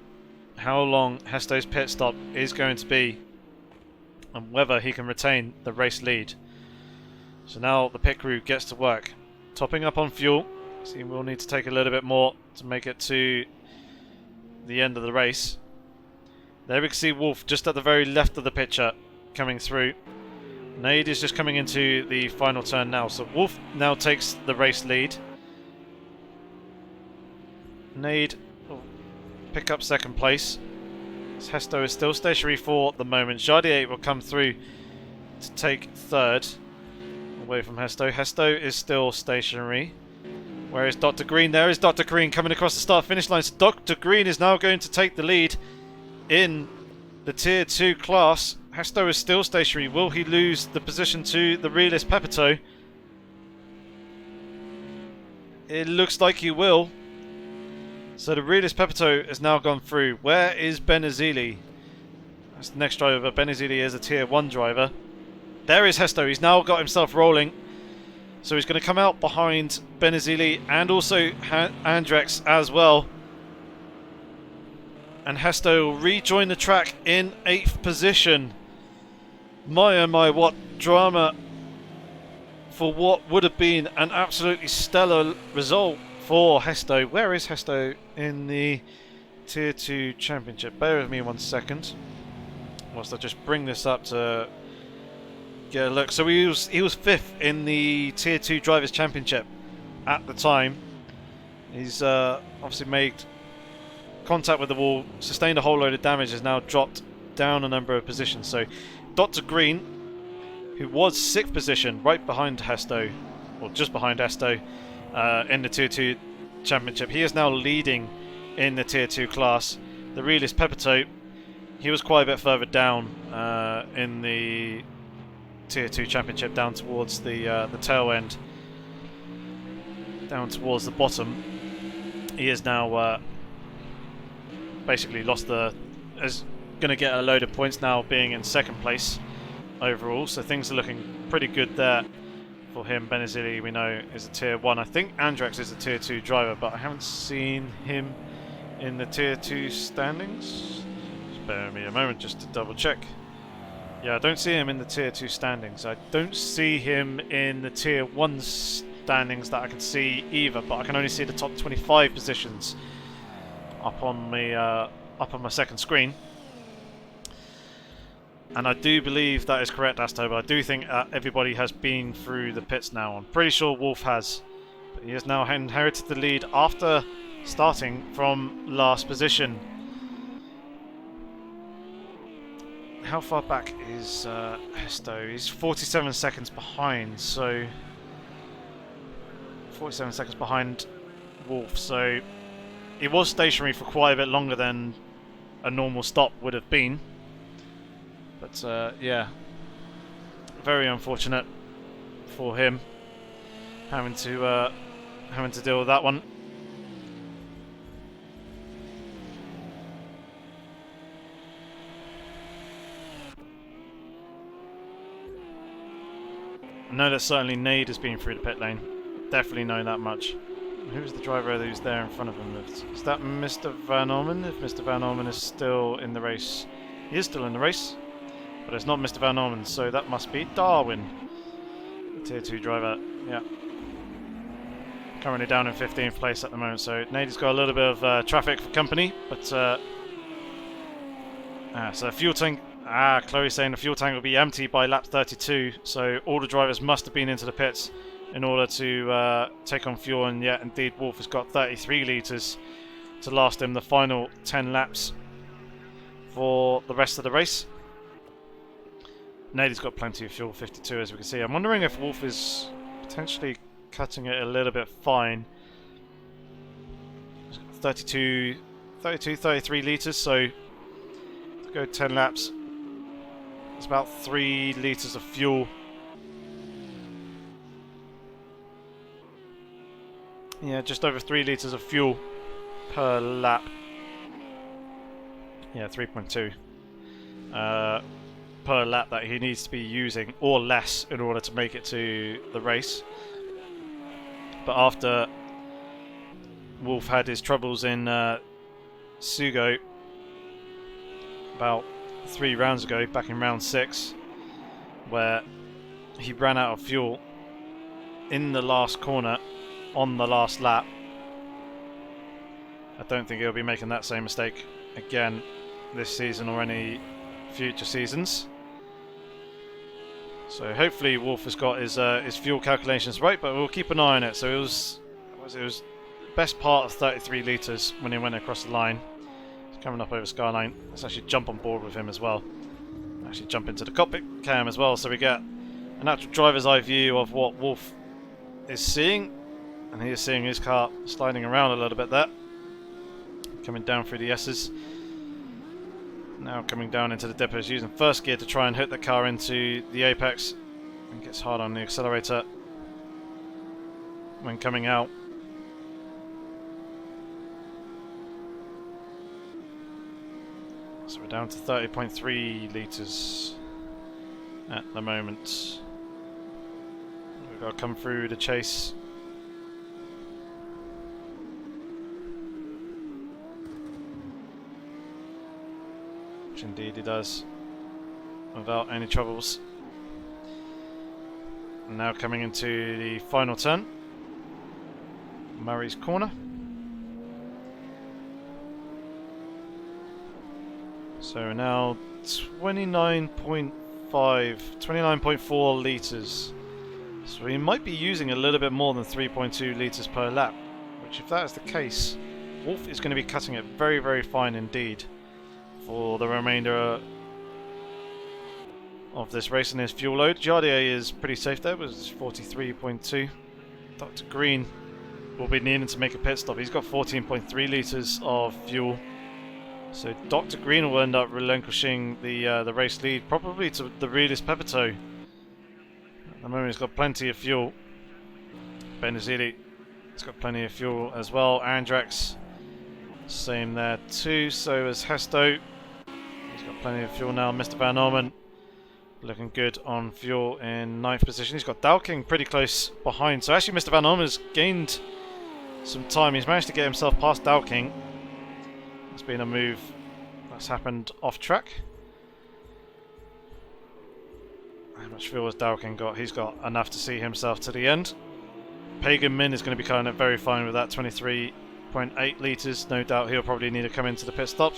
how long Hesto's pit stop is going to be and whether he can retain the race lead. So now the pit crew gets to work, topping up on fuel. So we'll need to take a little bit more to make it to the end of the race. There we can see Wolf just at the very left of the picture coming through. Nade is just coming into the final turn now. So Wolf now takes the race lead. Nade will pick up second place. Hesto is still stationary for the moment. Jardier will come through to take third. away from Hesto. Hesto is still stationary. Where is Dr. Green? There is Dr. Green coming across the start-finish line. So Dr. Green is now going to take the lead in the Tier 2 class. Hesto is still stationary. Will he lose the position to the realist Pepito? It looks like he will. So the realist Pepito has now gone through. Where is Benazili? That's the next driver. Benazili is a Tier 1 driver. There is Hesto. He's now got himself rolling. So he's going to come out behind Benazili and also Andrex as well. And Hesto will rejoin the track in 8th position. My oh my, what drama for what would have been an absolutely stellar result for Hesto. Where is Hesto in the Tier 2 Championship? Bear with me 1 second whilst I just bring this up to get a look. So he was 5th in the Tier 2 Drivers' Championship at the time. He's obviously made contact with the wall, sustained a whole load of damage, has now dropped down a number of positions. So Dr. Green, who was 6th position, right behind Hesto, or just behind Hesto, in the Tier 2 Championship, he is now leading in the Tier 2 class. The realist Pepito, he was quite a bit further down in the Tier 2 Championship, down towards the tail end, down towards the bottom. He is now basically lost is going to get a load of points now, being in 2nd place overall, so things are looking pretty good there for him. Benazili, we know, is a Tier 1. I think Andrex is a Tier 2 driver, but I haven't seen him in the Tier 2 standings. Just bear with me a moment just to double check. Yeah, I don't see him in the Tier 2 standings. I don't see him in the Tier 1 standings that I can see either, but I can only see the top 25 positions up on my second screen. And I do believe that is correct, Asto, but I do think everybody has been through the pits now. I'm pretty sure Wolf has. But he has now inherited the lead after starting from last position. How far back is Hesto? He's 47 seconds behind, so 47 seconds behind Wolf, so he was stationary for quite a bit longer than a normal stop would have been. But yeah, very unfortunate for him having to deal with that one. I know that certainly Nade has been through the pit lane. Definitely know that much. Who's the driver who's there in front of him? Is that Mr. Van Orman? If Mr. Van Orman is still in the race. He is still in the race, but it's not Mr. Van Orman, so that must be Darwin, the Tier 2 driver. Yeah. Currently down in 15th place at the moment, so Nade's got a little bit of traffic for company, but so fuel tank. Chloe's saying the fuel tank will be empty by lap 32, so all the drivers must have been into the pits in order to take on fuel, and yet indeed Wolf has got 33 litres to last him the final 10 laps for the rest of the race. Nade's got plenty of fuel, 52 as we can see. I'm wondering if Wolf is potentially cutting it a little bit fine. 33 litres, so to go 10 laps, it's about 3 litres of fuel. Yeah, just over 3 litres of fuel per lap. Yeah, 3.2 per lap that he needs to be using, or less, in order to make it to the race. But after Wolf had his troubles in Sugo about 3 rounds ago, back in round 6, where he ran out of fuel in the last corner on the last lap, I don't think he'll be making that same mistake again this season or any future seasons. So hopefully Wolf has got his fuel calculations right, but we'll keep an eye on it. So it was best part of 33 litres when he went across the line. He's coming up over Skyline. Let's actually jump on board with him as well. Actually jump into the cockpit cam as well, so we get an actual driver's eye view of what Wolf is seeing, and he is seeing his car sliding around a little bit there, coming down through the S's. Now coming down into the dippers, using first gear to try and hit the car into the apex, and gets hard on the accelerator when coming out. So we're down to 30.3 litres at the moment. We've got to come through the chase. Which indeed he does, without any troubles. And now coming into the final turn, Murray's corner. So now 29.4 litres. So he might be using a little bit more than 3.2 litres per lap, which if that is the case, Wolf is going to be cutting it very, very fine indeed for the remainder of this race in his fuel load. Jardier is pretty safe there, was 43.2. Dr. Green will be needing to make a pit stop. He's got 14.3 litres of fuel. So Dr. Green will end up relinquishing the race lead, probably to the realist Pepito. At the moment he's got plenty of fuel. Benazili has got plenty of fuel as well. Andrex, same there too. So is Hesto. He's got plenty of fuel now. Mr. Van Orman looking good on fuel in 9th position. He's got Dalking pretty close behind. So actually Mr. Van Orman's gained some time. He's managed to get himself past Dalking. It's been a move that's happened off track. How much fuel has Dalkin got? He's got enough to see himself to the end. Pagan Min is going to be kind of very fine with that 23.8 litres. No doubt he'll probably need to come into the pit stop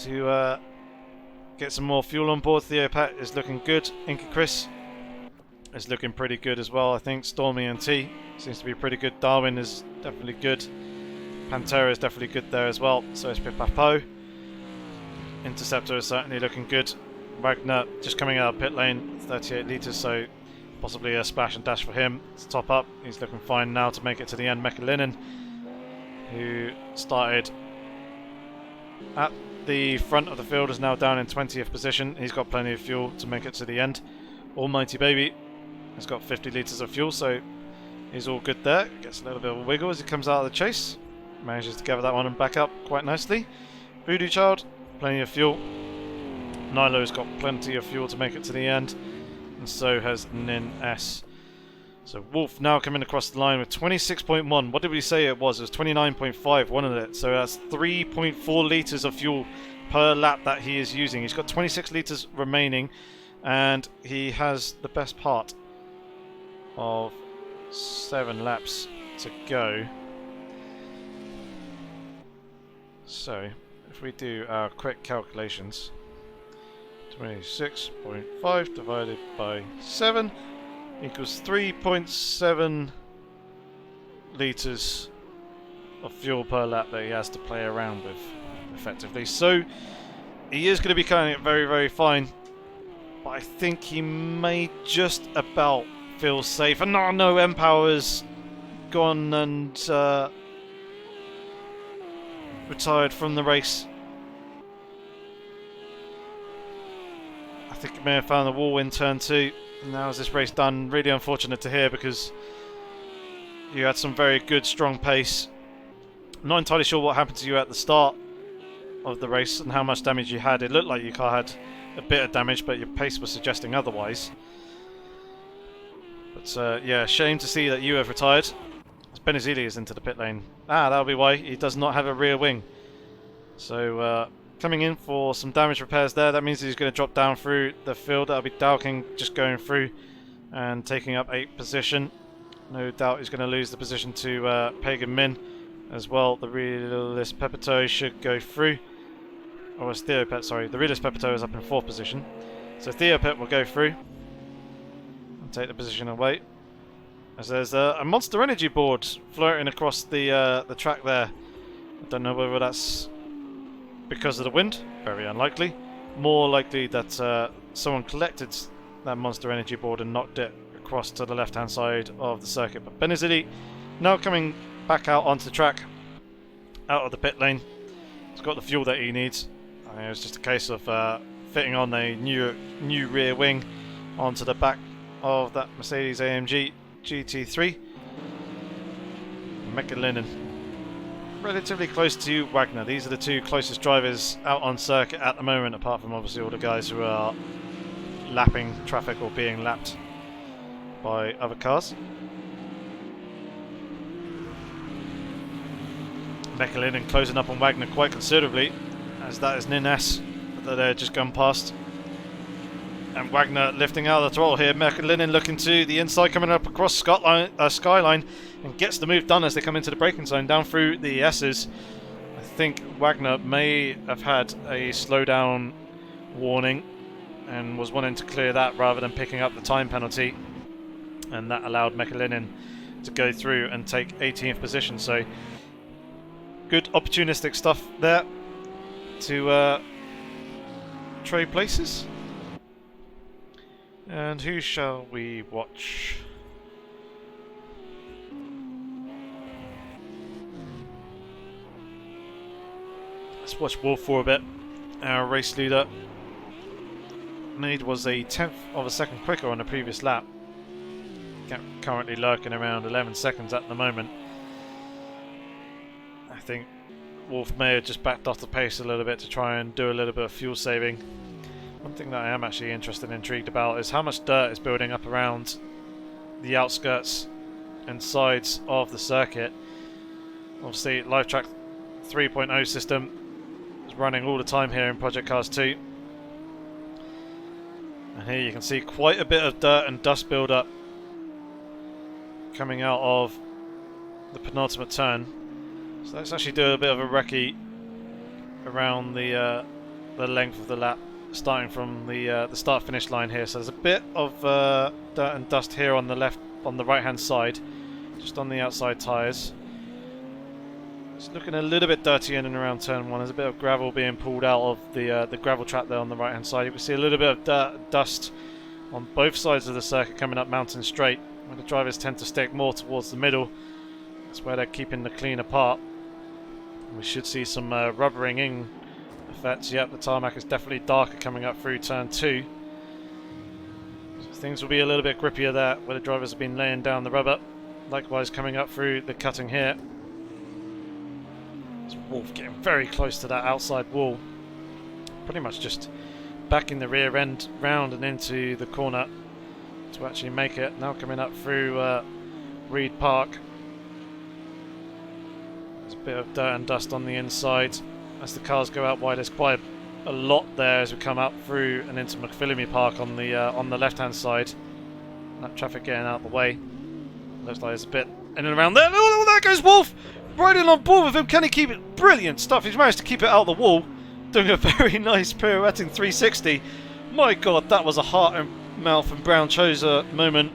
to get some more fuel on board. Theo Pat is looking good. Inca Chris is looking pretty good as well, I think. Stormy and T seems to be pretty good. Darwin is definitely good. Pantera is definitely good there as well. So is Pipapo. Interceptor is certainly looking good. Wagner just coming out of pit lane, 38 litres, so possibly a splash and dash for him to top up. He's looking fine now to make it to the end. Mekalinen, who started at the front of the field, is now down in 20th position. He's got plenty of fuel to make it to the end. Almighty Baby has got 50 litres of fuel, so he's all good there. Gets a little bit of a wiggle as he comes out of the chase. Manages to gather that one and back up quite nicely. Voodoo Child, plenty of fuel. Nilo's got plenty of fuel to make it to the end, and so has Nin S. So Wolf now coming across the line with 26.1. What did we say it was? It was 29.5, wasn't it? So that's 3.4 litres of fuel per lap that he is using. He's got 26 litres remaining, and he has the best part of 7 laps to go. So, if we do our quick calculations, 26.5 divided by 7 equals 3.7 litres of fuel per lap that he has to play around with, effectively. So, he is going to be carrying it very, very fine, but I think he may just about feel safe. And no, M-Power's gone and retired from the race. I think he may have found the wall in turn 2. Now is this race done? Really unfortunate to hear, because you had some very good strong pace. I'm not entirely sure what happened to you at the start of the race and how much damage you had. It looked like your car had a bit of damage, but your pace was suggesting otherwise. But yeah, shame to see that you have retired. Benazili is into the pit lane. That'll be why. He does not have a rear wing. So coming in for some damage repairs there. That means he's going to drop down through the field. That'll be Dalking just going through and taking up 8th position. No doubt he's going to lose the position to Pagan Min as well. The realist Pepito should go through. Or it's Theo Pet, sorry. The realist Pepito is up in 4th position. So Theo Pet will go through and take the position away. As there's a Monster Energy board floating across the track there. I don't know whether that's because of the wind. Very unlikely. More likely that someone collected that Monster Energy board and knocked it across to the left-hand side of the circuit. But Benizidi now coming back out onto the track, out of the pit lane. He's got the fuel that he needs. It's just a case of fitting on a new rear wing onto the back of that Mercedes AMG GT3. Mäkinen relatively close to Wagner. These are the two closest drivers out on circuit at the moment, apart from obviously all the guys who are lapping traffic or being lapped by other cars. Mäkinen closing up on Wagner quite considerably, as that is Nines that they're just gone past. And Wagner lifting out of the throttle here. Mäkinen looking to the inside, coming up across Skyline, and gets the move done as they come into the braking zone down through the S's. I think Wagner may have had a slowdown warning and was wanting to clear that rather than picking up the time penalty, and that allowed Mäkinen to go through and take 18th position. So good opportunistic stuff there to trade places. And who shall we watch? Let's watch Wolf for a bit. Our race leader was a 10th of a second quicker on the previous lap. Currently lurking around 11 seconds at the moment. I think Wolf may have just backed off the pace a little bit to try and do a little bit of fuel saving. One thing that I am actually interested and intrigued about is how much dirt is building up around the outskirts and sides of the circuit. Obviously, Live Track 3.0 system is running all the time here in Project Cars 2. And here you can see quite a bit of dirt and dust build up coming out of the penultimate turn. So let's actually do a bit of a recce around the length of the lap, starting from the start-finish line here. So there's a bit of dirt and dust here on the right-hand side, just on the outside tyres. It's looking a little bit dirty in and around turn 1. There's a bit of gravel being pulled out of the gravel trap there on the right-hand side. You can see a little bit of dirt and dust on both sides of the circuit coming up Mountain Straight, where the drivers tend to stick more towards the middle. That's where they're keeping the cleaner part. We should see some rubbering in effects. Yep, the tarmac is definitely darker coming up through turn 2. So things will be a little bit grippier there, where the drivers have been laying down the rubber. Likewise coming up through the cutting here. It's Wolf getting very close to that outside wall. Pretty much just backing the rear end round and into the corner to actually make it. Now coming up through Reed Park. There's a bit of dirt and dust on the inside. As the cars go out wide, there's quite a lot there as we come out through and into McPhillamy Park on the left-hand side. That traffic getting out of the way. Looks like there's a bit in and around there. Oh, there goes Wolf! Riding on board with him. Can he keep it? Brilliant stuff. He's managed to keep it out of the wall. Doing a very nice pirouetting 360. My God, that was a heart and mouth and brown choser moment.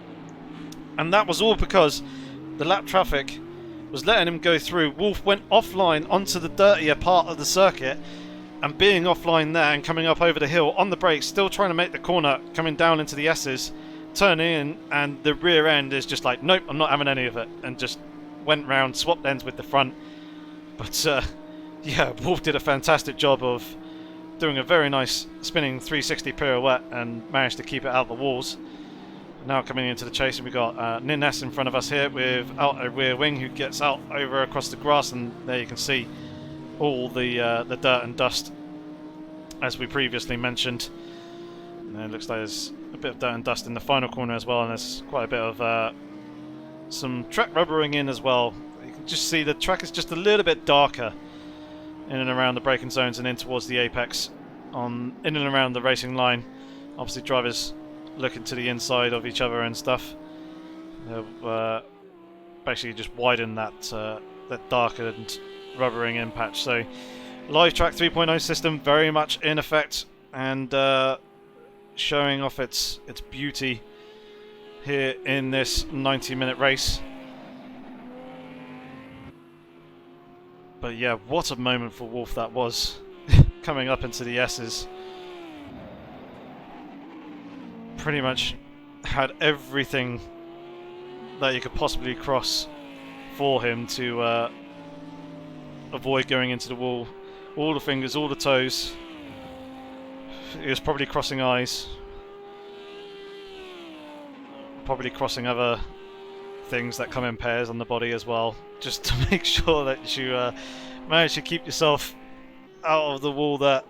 And that was all because the lap traffic was letting him go through. Wolf went offline onto the dirtier part of the circuit, and being offline there and coming up over the hill on the brakes, still trying to make the corner coming down into the S's, turning in, and the rear end is just like, nope, I'm not having any of it, and just went round, swapped ends with the front. But yeah, Wolf did a fantastic job of doing a very nice spinning 360 pirouette and managed to keep it out of the walls. Now coming into the chase, and we've got Nines in front of us here without a rear wing, who gets out over across the grass, and there you can see all the dirt and dust as we previously mentioned. And it looks like there's a bit of dirt and dust in the final corner as well, and there's quite a bit of some track rubbering in as well. You can just see the track is just a little bit darker in and around the braking zones and in towards the apex in and around the racing line. Obviously drivers looking to the inside of each other and stuff. They'll basically just widen that darkened rubbering in patch. So Live Track 3.0 system very much in effect, and showing off its beauty here in this 90-minute race. But yeah, what a moment for Wolf that was, coming up into the S's. pretty much had everything that you could possibly cross for him to avoid going into the wall. All the fingers, all the toes. He was probably crossing eyes. Probably crossing other things that come in pairs on the body as well, just to make sure that you manage to keep yourself out of the wall there.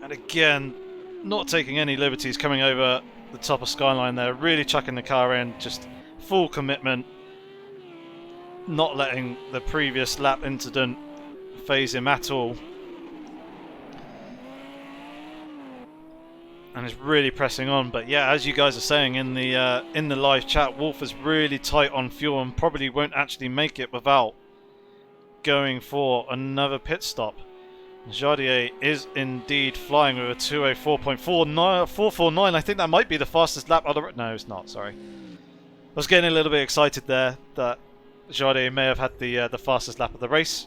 And again, not taking any liberties coming over the top of Skyline there, really chucking the car in, just full commitment, not letting the previous lap incident phase him at all. And is really pressing on. But yeah, as you guys are saying in the live chat, Wolf is really tight on fuel and probably won't actually make it without going for another pit stop. Jardier is indeed flying with a 204.449. I think that might be the fastest lap on the... No, it's not, sorry. I was getting a little bit excited there that Jardier may have had the fastest lap of the race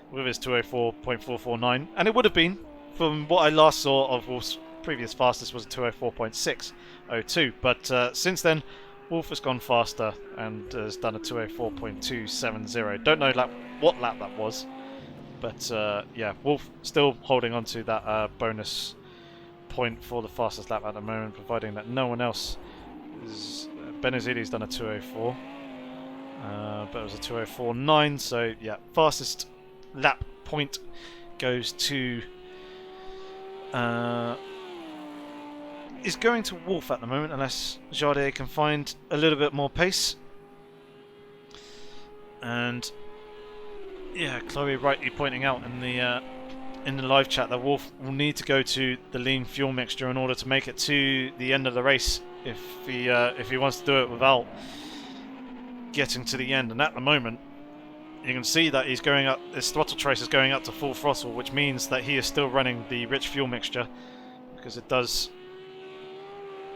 with his 204.449. And it would have been, from what I last saw of Wolf's previous fastest was a 204.602. But since then, Wolf has gone faster and has done a 204.270. Don't know what lap that was. But yeah, Wolf still holding on to that bonus point for the fastest lap at the moment, providing that no one else is... Benazili's done a 204, but it was a 204.9, so yeah, fastest lap point goes to... is going to Wolf at the moment, unless Jardier can find a little bit more pace. And... yeah, Chloe rightly pointing out in the live chat that Wolf will need to go to the lean fuel mixture in order to make it to the end of the race if he wants to do it without getting to the end. And at the moment, you can see that he's going up. His throttle trace is going up to full throttle, which means that he is still running the rich fuel mixture, because it does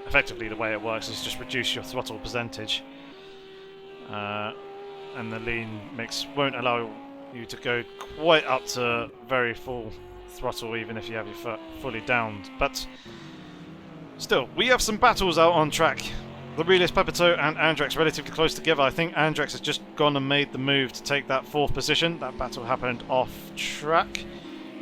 effectively the way it works is just reduce your throttle percentage, and the lean mix won't allow you to go quite up to very full throttle even if you have your foot fully downed. But still, we have some battles out on track. The realist Pepito and Andrex relatively close together. I think Andrex has just gone and made the move to take that 4th position. That battle happened off track.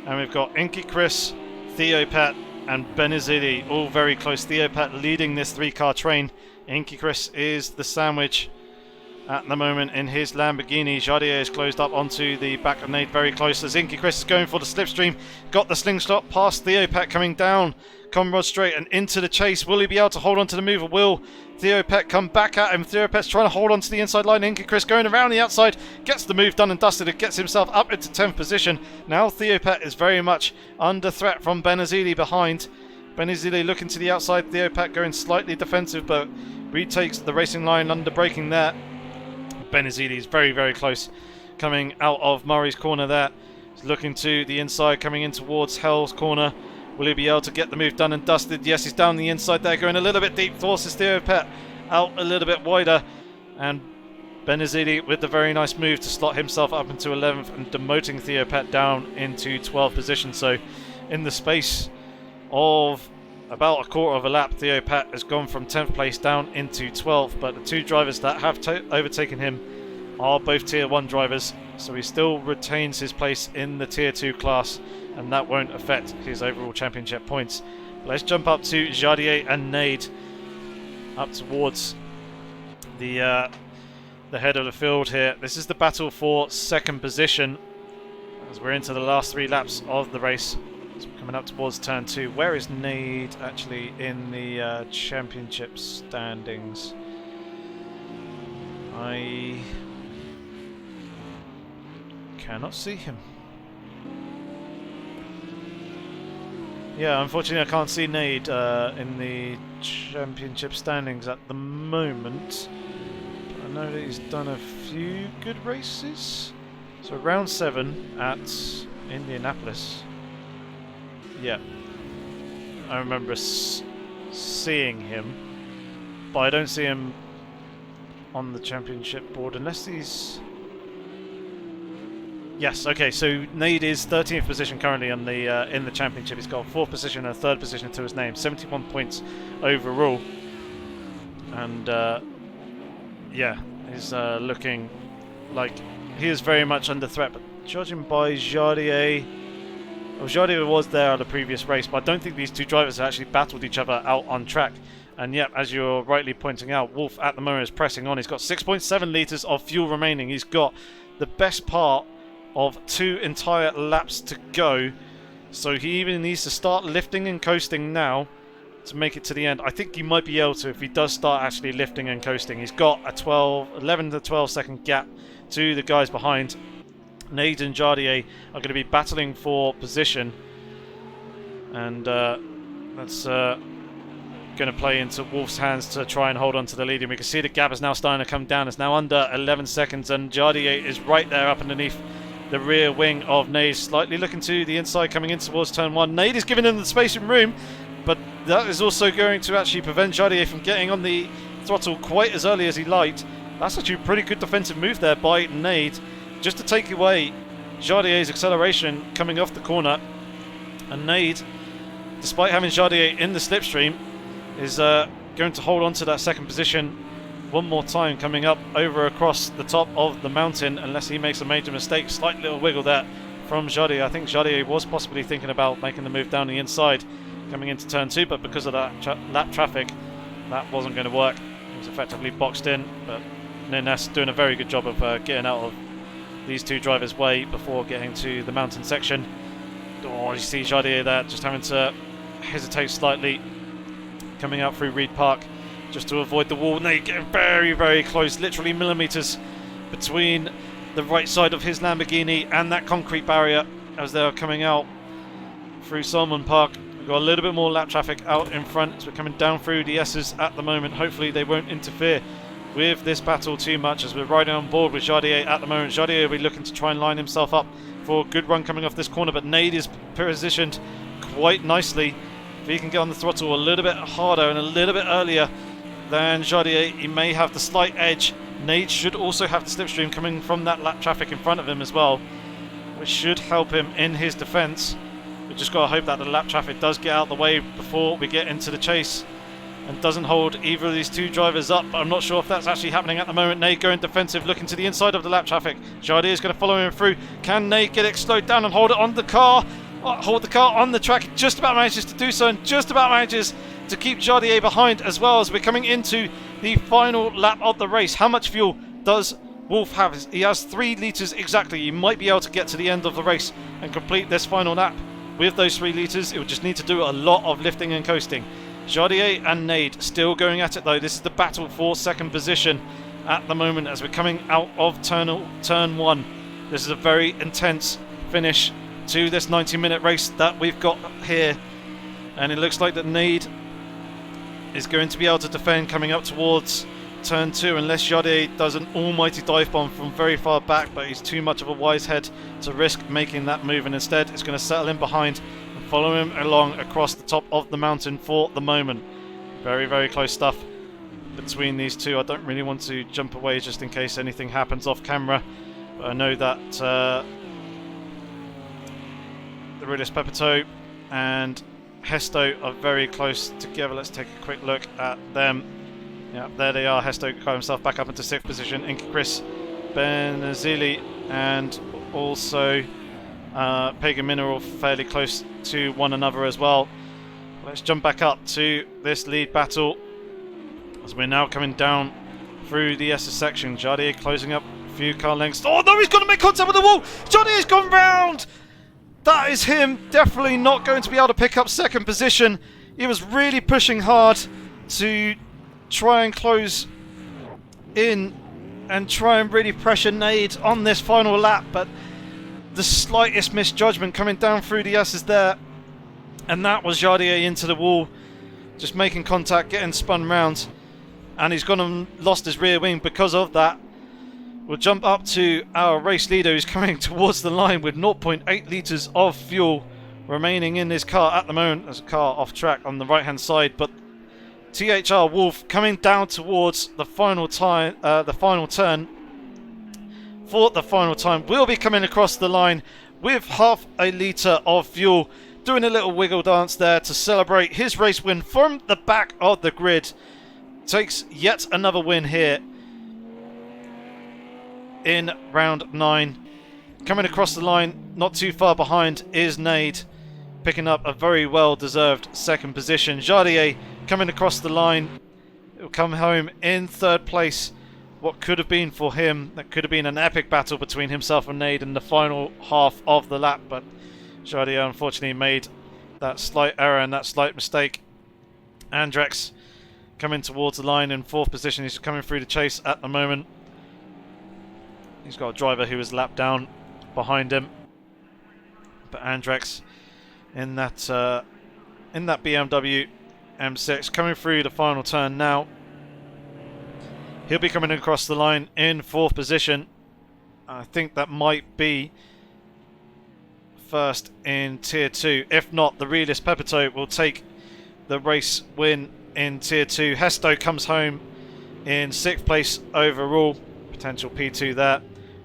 And we've got Inky Chris, Theo Pet and Benazili all very close. Theo Pet leading this 3-car train. Inky Chris is the sandwich at the moment in his Lamborghini. Jardier is closed up onto the back of Nade very close as Inky Chris is going for the slipstream. Got the slingshot past Theo Pet coming down Conrod straight and into the chase. Will he be able to hold on to the move, or will Theo Pet come back at him? Theo Pet's trying to hold on to the inside line. Inky Chris going around the outside, gets the move done and dusted and gets himself up into 10th position. Now Theo Pet is very much under threat from Benazili behind. Benazili looking to the outside. Theo Pet going slightly defensive, but retakes the racing line under braking there. Benazili is very, very close coming out of Murray's corner there. He's looking to the inside, coming in towards Hell's corner. Will he be able to get the move done and dusted? Yes, he's down the inside there, going a little bit deep. Forces Theo Pet out a little bit wider. And Benazili with the very nice move to slot himself up into 11th and demoting Theo Pet down into 12th position. So in the space of about a quarter of a lap, Theo Pet has gone from 10th place down into 12th, but the two drivers that have overtaken him are both Tier 1 drivers, so he still retains his place in the Tier 2 class, and that won't affect his overall championship points. But let's jump up to Jardier and Nade, up towards the head of the field here. This is the battle for 2nd position, as we're into the last 3 laps of the race. So we're coming up towards turn 2. Where is Nade actually in the championship standings? I cannot see him. Yeah, unfortunately I can't see Nade in the championship standings at the moment. But I know that he's done a few good races. So round 7 at Indianapolis. Yeah, I remember seeing him, but I don't see him on the championship board unless he's... Yes, okay, so Nade is 13th position currently in the championship. He's got a 4th position and a 3rd position to his name, 71 points overall. And yeah, he's looking like he is very much under threat. But judging by Jardier, well, Jardier was there at the previous race, but I don't think these two drivers have actually battled each other out on track. And yet, as you're rightly pointing out, Wolf at the moment is pressing on. He's got 6.7 litres of fuel remaining. He's got the best part of 2 entire laps to go. So he even needs to start lifting and coasting now to make it to the end. I think he might be able to if he does start actually lifting and coasting. He's got a 11 to 12 second gap to the guys behind. Nade and Jardier are going to be battling for position. And that's going to play into Wolf's hands to try and hold on to the lead. And we can see the gap is now starting to come down. It's now under 11 seconds, and Jardier is right there up underneath the rear wing of Nade, slightly looking to the inside, coming in towards turn 1. Nade is giving him the space and room, but that is also going to actually prevent Jardier from getting on the throttle quite as early as he liked. That's actually a pretty good defensive move there by Nade, just to take away Jardier's acceleration coming off the corner. And Nade, despite having Jardier in the slipstream, is going to hold on to that second position one more time, coming up over across the top of the mountain, unless he makes a major mistake. Slight little wiggle there from Jardier. I think Jardier was possibly thinking about making the move down the inside coming into turn 2, but because of that lap traffic, that wasn't going to work. He was effectively boxed in, but Nines doing a very good job of getting out of these two drivers' way before getting to the mountain section. Oh, you see Jardier there just having to hesitate slightly, coming out through Reed Park just to avoid the wall. Nade getting very, very close, literally millimetres between the right side of his Lamborghini and that concrete barrier as they're coming out through Salmon Park. We've got a little bit more lap traffic out in front as we're coming down through the S's at the moment. Hopefully they won't interfere with this battle too much as we're riding on board with Jardier at the moment. Jardier will be looking to try and line himself up for a good run coming off this corner, but Nade is positioned quite nicely. If he can get on the throttle a little bit harder and a little bit earlier than Jardier, he may have the slight edge. Nade should also have the slipstream coming from that lap traffic in front of him as well, which should help him in his defence. We've just got to hope that the lap traffic does get out the way before we get into the chase and doesn't hold either of these two drivers up, but I'm not sure if that's actually happening at the moment. Nade going defensive, looking to the inside of the lap traffic. Jardier is going to follow him through. Can Nade get it slowed down and hold it on the car? Hold the car on the track. Just about manages to do so, and just about manages to keep Jardier behind as well as we're coming into the final lap of the race. How much fuel does Wolf have? He has 3 litres exactly. He might be able to get to the end of the race and complete this final lap with those 3 litres. It would just need to do a lot of lifting and coasting. Jardier and Nade still going at it though. This is the battle for second position at the moment as we're coming out of turn 1. This is a very intense finish to this 90-minute race that we've got here, and it looks like that Nade is going to be able to defend coming up towards turn 2 unless Jardier does an almighty dive bomb from very far back, but he's too much of a wise head to risk making that move, and instead it's going to settle in behind and follow him along across the top of the mountain for the moment. Very, very close stuff between these two. I don't really want to jump away just in case anything happens off camera, but I know that the Riddis Pepito and Hesto are very close together. Let's take a quick look at them. Yeah, there they are. Hesto got himself back up into 6th position. Chris Benazili and also Pagan Mineral fairly close to one another as well. Let's jump back up to this lead battle as we're now coming down through the SS section. Jardier closing up a few car lengths. Oh no, he's going to make contact with the wall! Jardier's gone round! That is him definitely not going to be able to pick up second position. He was really pushing hard to try and close in and try and really pressure Nade on this final lap, but the slightest misjudgment coming down through the S's there, and that was Jardier into the wall, just making contact, getting spun round, and he's gone and lost his rear wing because of that. We'll jump up to our race leader who's coming towards the line with 0.8 litres of fuel remaining in his car at the moment. There's a car off track on the right hand side, but THR Wolf coming down towards the final time, the final turn for the final time, will be coming across the line with half a litre of fuel, doing a little wiggle dance there to celebrate his race win from the back of the grid. takes yet another win here in round 9. Coming across the line, not too far behind, is Nade, picking up a very well-deserved second position. Jardier coming across the line, he'll come home in 3rd place. What could have been for him, that could have been an epic battle between himself and Nade in the final half of the lap, but Jardier unfortunately made that slight error and that slight mistake. Andrex coming towards the line in 4th position. He's coming through the chase at the moment. He's got a driver who is lapped down behind him, but Andrex in that BMW M6 coming through the final turn now. He'll be coming across the line in 4th position. I think that might be first in Tier 2. If not, the realist Pepito will take the race win in Tier 2. Hesto comes home in 6th place overall. Potential P2 there.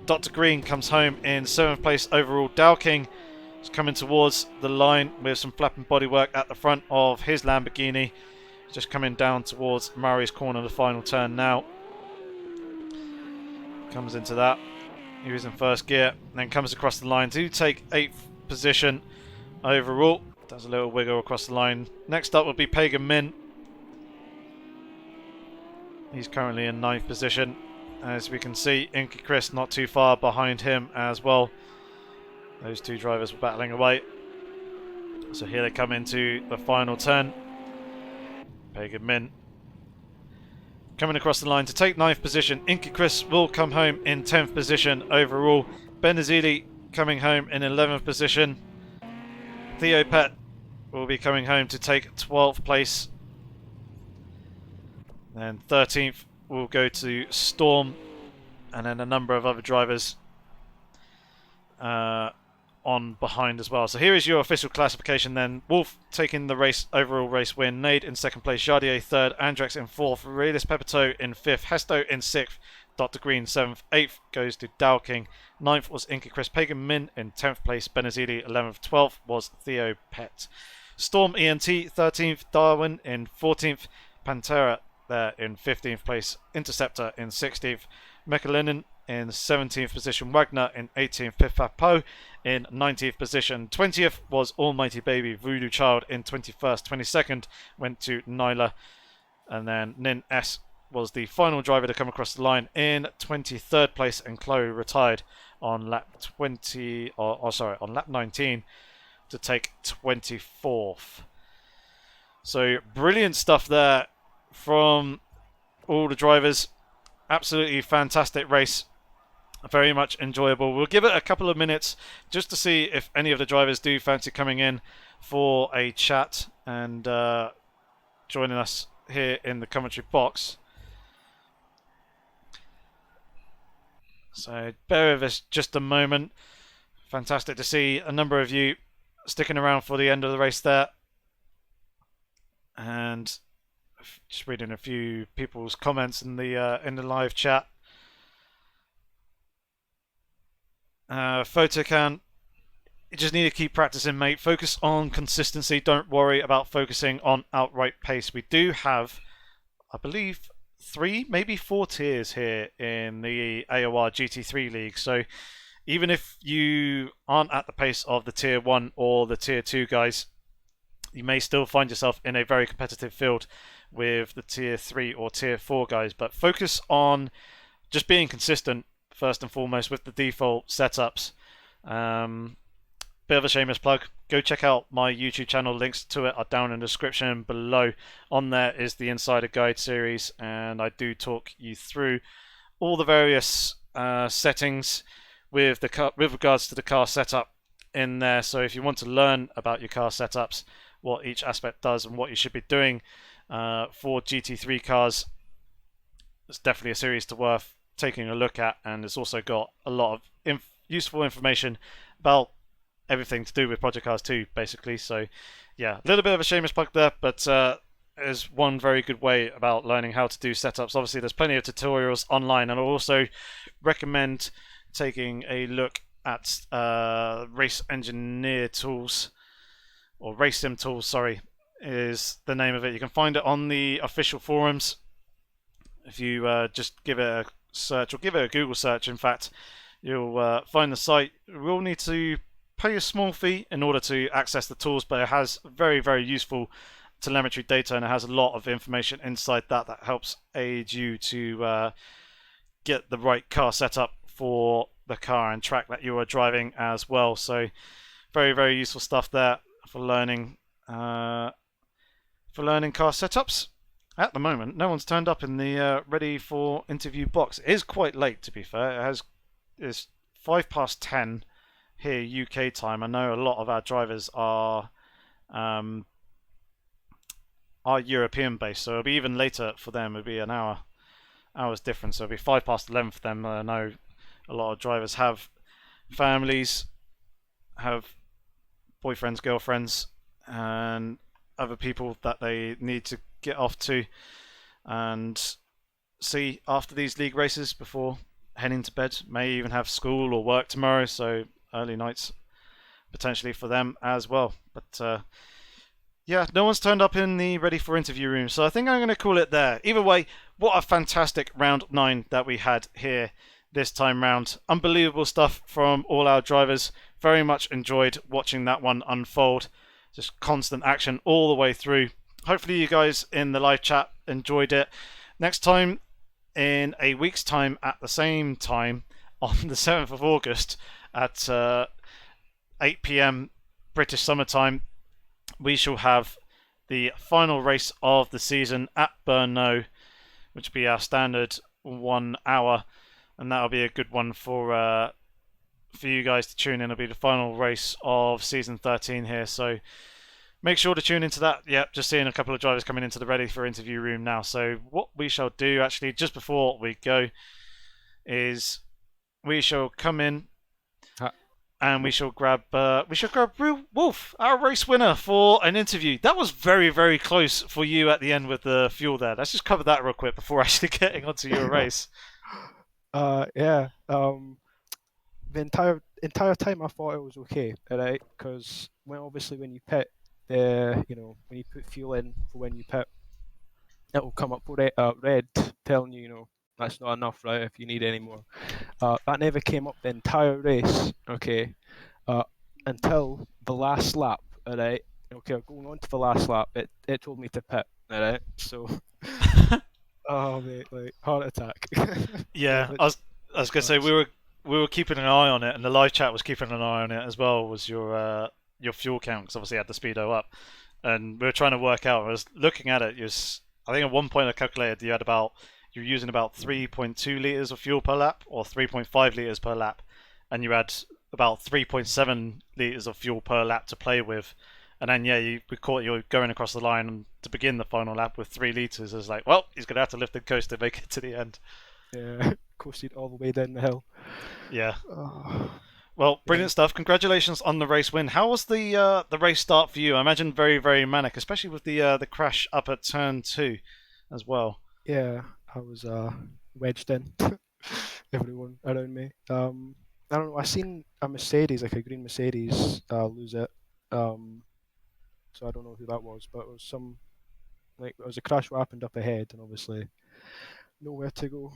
Dr. Green comes home in 7th place overall. Dowking is coming towards the line with some flapping bodywork at the front of his Lamborghini. Just coming down towards Murray's corner, the final turn now. Comes into that. He was in 1st gear, then comes across the line to take 8th position overall. Does a little wiggle across the line. Next up will be Pagan Min. He's currently in 9th position. As we can see, Inky Chris not too far behind him as well. Those two drivers were battling away. So here they come into the final turn. Pagan Min coming across the line to take 9th position. Inky Chris will come home in 10th position overall. Benazili coming home in 11th position. Theo Pet will be coming home to take 12th place. Then 13th will go to Storm, and then a number of other drivers on behind as well. So here is your official classification then. Wolf taking the race overall race win. Nade in 2nd place. Jardier 3rd. Andrex in 4th. Realist Pepito in 5th. Hesto in 6th. Dr. Green 7th. 8th goes to Dowking. 9th was Inky Chris. Pagan Min in 10th place. Benazili 11th. 12th was Theo Pet. Storm ENT 13th. Darwin in 14th. Pantera there in 15th place. Interceptor in 16th. Mechalinen in 17th position. Wagner in 18th. Pifapo in 19th position. 20th was Almighty Baby. Voodoo Child in 21st. 22nd went to Nyla. And then Nin S was the final driver to come across the line in 23rd place, and Chloe retired on lap 19 to take 24th. So brilliant stuff there from all the drivers. Absolutely fantastic race. Very much enjoyable. We'll give it a couple of minutes just to see if any of the drivers do fancy coming in for a chat and joining us here in the commentary box. So bear with us just a moment. Fantastic to see a number of you sticking around for the end of the race there. And just reading a few people's comments in the live chat. Photocan, you just need to keep practicing, mate. Focus on consistency. Don't worry about focusing on outright pace. We do have, I believe, 3, maybe 4 tiers here in the AOR GT3 League. So even if you aren't at the pace of the Tier 1 or the Tier 2 guys, you may still find yourself in a very competitive field with the Tier 3 or Tier 4 guys. But focus on just being consistent, first and foremost, with the default setups. Bit of a shameless plug. Go check out my YouTube channel. Links to it are down in the description below. On there is the Insider Guide series, and I do talk you through all the various settings with the car, with regards to the car setup in there. So if you want to learn about your car setups, what each aspect does, and what you should be doing for GT3 cars, it's definitely a series to worth taking a look at. And it's also got a lot of useful information about everything to do with Project Cars 2, basically. So yeah, a little bit of a shameless plug there, but is one very good way about learning how to do setups. Obviously there's plenty of tutorials online, and I'll also recommend taking a look at Race Engineer Tools, or Race Sim Tools, sorry, is the name of it. You can find it on the official forums. If you just give it a search, or give it a Google search, in fact, you'll find the site. You will need to pay a small fee in order to access the tools, but it has very, very useful telemetry data, and it has a lot of information inside that helps aid you to get the right car setup for the car and track that you are driving as well. So very, very useful stuff there for learning car setups. At the moment, no one's turned up in the ready for interview box. It is quite late, to be fair. It's 10:05 here UK time. I know a lot of our drivers are European based, so it'll be even later for them. It'll be an hour's difference. So it'll be 11:05 for them. I know a lot of drivers have families, have boyfriends, girlfriends, and other people that they need to get off to and see after these league races before heading to bed. May even have school or work tomorrow, so early nights potentially for them as well. But yeah, no one's turned up in the ready for interview room, so I think I'm going to call it there. Either way, what a fantastic round 9 that we had here this time round. Unbelievable stuff from all our drivers. Very much enjoyed watching that one unfold. Just constant action all the way through. Hopefully you guys in the live chat enjoyed it. Next time, in a week's time at the same time, on the 7th of August at 8 PM British summertime, we shall have the final race of the season at Brno, which will be our standard 1 hour, and that'll be a good one for you guys to tune in. It'll be the final race of season 13 here, so make sure to tune into that. Yep, just seeing a couple of drivers coming into the ready for interview room now. So what we shall do, actually, just before we go, is we shall come in and we shall grab Wolf, our race winner, for an interview. That was very, very close for you at the end with the fuel there. Let's just cover that real quick before actually getting onto your race. Yeah. The entire time I thought it was okay, right? Because obviously when you pit, when you put fuel in for when you pit, it will come up red telling you, that's not enough, right? If you need any more. That never came up the entire race, okay, until the last lap, alright? Okay, going on to the last lap, it told me to pit, alright? So, oh mate, like heart attack. Yeah, I was gonna say we were keeping an eye on it, and the live chat was keeping an eye on it as well. Was your fuel count, because obviously you had the speedo up, and we were trying to work out. I was looking at it. I think at one point I calculated you're using about 3.2 liters of fuel per lap, or 3.5 liters per lap, and you had about 3.7 liters of fuel per lap to play with. And then we caught you going across the line to begin the final lap with 3 liters. It's like, well, he's gonna have to lift the coast to make it to the end. Yeah, coasted all the way down the hill. Yeah. Oh. Well, brilliant stuff. Congratulations on the race win. How was the race start for you? I imagine very, very manic, especially with the crash up at turn 2 as well. Yeah, I was wedged in. Everyone around me. I don't know. I seen a Mercedes, like a green Mercedes, lose it. So I don't know who that was, but it was it was a crash what happened up ahead, and obviously nowhere to go.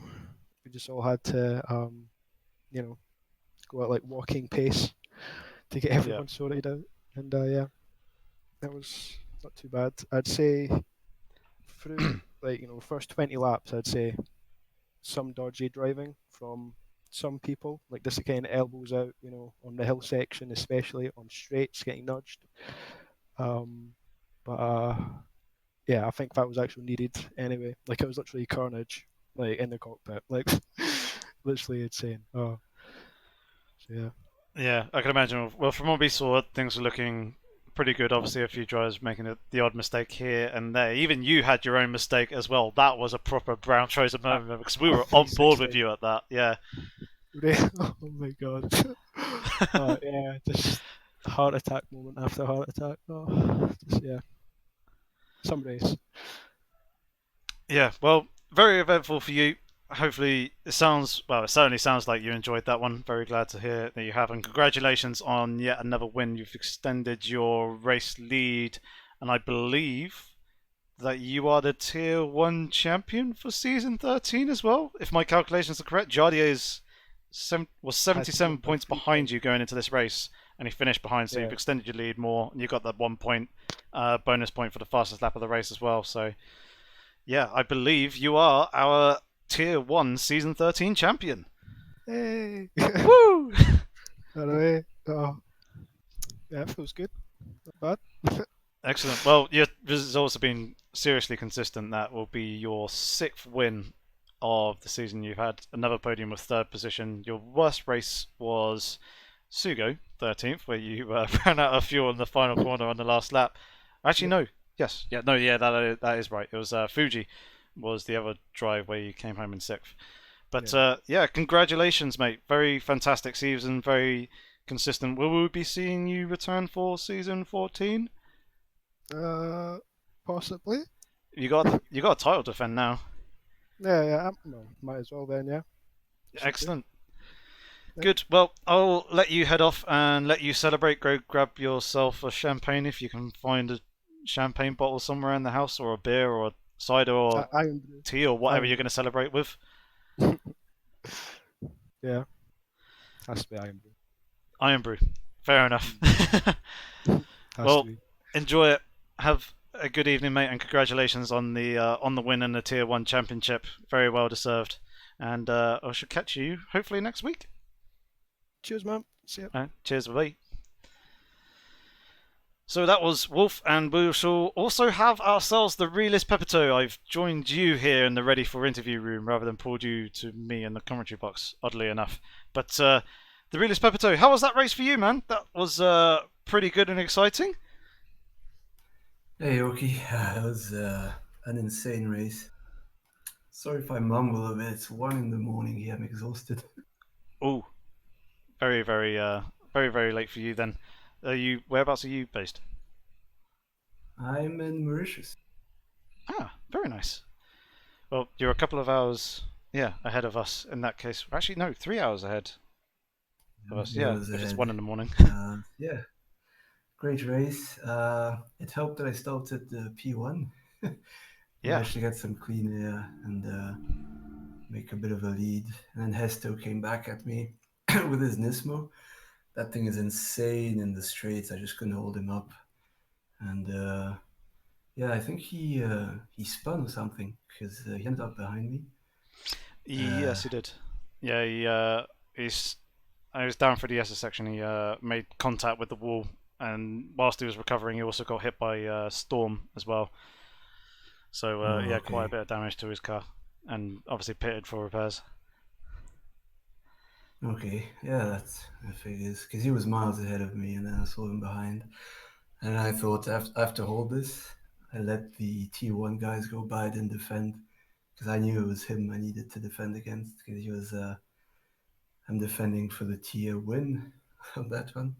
We just all had to, go at like walking pace to get everyone sorted out. And yeah, that was not too bad. I'd say through first 20 laps, I'd say some dodgy driving from some people, like this kind of elbows out, on the hill section, especially on straights, getting nudged. But yeah, I think that was actually needed anyway. Like, it was literally carnage, like in the cockpit, like literally insane. Oh, so yeah. Yeah, I can imagine. Well, from what we saw, things were looking pretty good. Obviously, a few drivers making the odd mistake here and there. Even you had your own mistake as well. That was a proper brown trouser moment, because we were on board with you at that. Yeah. Oh my god. Yeah, just heart attack moment after heart attack. Oh, just, yeah. Some race. Yeah, well, very eventful for you. Hopefully, it certainly sounds like you enjoyed that one. Very glad to hear that you have, and congratulations on yet another win. You've extended your race lead, and I believe that you are the Tier 1 champion for Season 13 as well. If my calculations are correct, Jardier was Has to 77 win by points 3 behind points. you going into this race, and he finished behind, so Yeah. you've extended your lead more, and you got that 1 point bonus point for the fastest lap of the race as well. So, yeah, I believe you are our Tier 1 Season 13 champion. Hey! Woo! Anyway, yeah, feels good. Not bad. Excellent. Well, your results have been seriously consistent. That will be your 6th win of the season. You've had another podium with 3rd position. Your worst race was Sugo, 13th, where you ran out of fuel in the final corner on the last lap. Actually, no. Yes. Yeah. No. Yeah. That is right. It was Fuji was the other drive where you came home in 6th. But yeah, congratulations, mate. Very fantastic season. Very consistent. Will we be seeing you return for season 14? Possibly. You got a title to defend now. Yeah. Well, might as well then. Yeah. Should do. Excellent. Yeah. Good. Well, I'll let you head off and let you celebrate. Go grab yourself a champagne if you can find a champagne bottle somewhere in the house, or a beer, or a cider, or Iron Brew. tea, or whatever Iron you're going to celebrate with. Yeah. Has to be Iron Brew. Iron Brew. Fair enough. Has Well, to be. enjoy it. Have a good evening, mate, and congratulations on the win in the Tier 1 Championship. Very well deserved. And I shall catch you hopefully next week. Cheers, man. See ya. Cheers, bye. So that was Wolf, and we shall also have ourselves the realist Pepito. I've joined you here in the ready for interview room rather than pulled you to me in the commentary box, oddly enough. But the realist Pepito, how was that race for you, man? That was pretty good and exciting. Hey, Oki. It was an insane race. Sorry if I mumble a bit. It's 1 in the morning here. I'm exhausted. Oh, very, very, very, very late for you then. Whereabouts are you based? I'm in Mauritius. Ah, very nice. Well, you're a couple of hours, ahead of us in that case. Actually, no, 3 hours ahead of us. Yeah, if it's 1 in the morning. Yeah, great race. It helped that I started the P1. Managed to get some clean air and make a bit of a lead. And then Hesto came back at me with his Nismo. That thing is insane in the straights. I just couldn't hold him up. And yeah, I think he spun or something because he ended up behind me. Yes, he did. Yeah, I was down for the SS section. He made contact with the wall, and whilst he was recovering, he also got hit by Storm as well. So okay. quite a bit of damage to his car, and obviously pitted for repairs. Okay, yeah, that figures. Because he was miles ahead of me, and then I saw him behind. And I thought, I have to hold this. I let the T1 guys go by and defend. Because I knew it was him I needed to defend against. Because he was, I'm defending for the tier win on that one.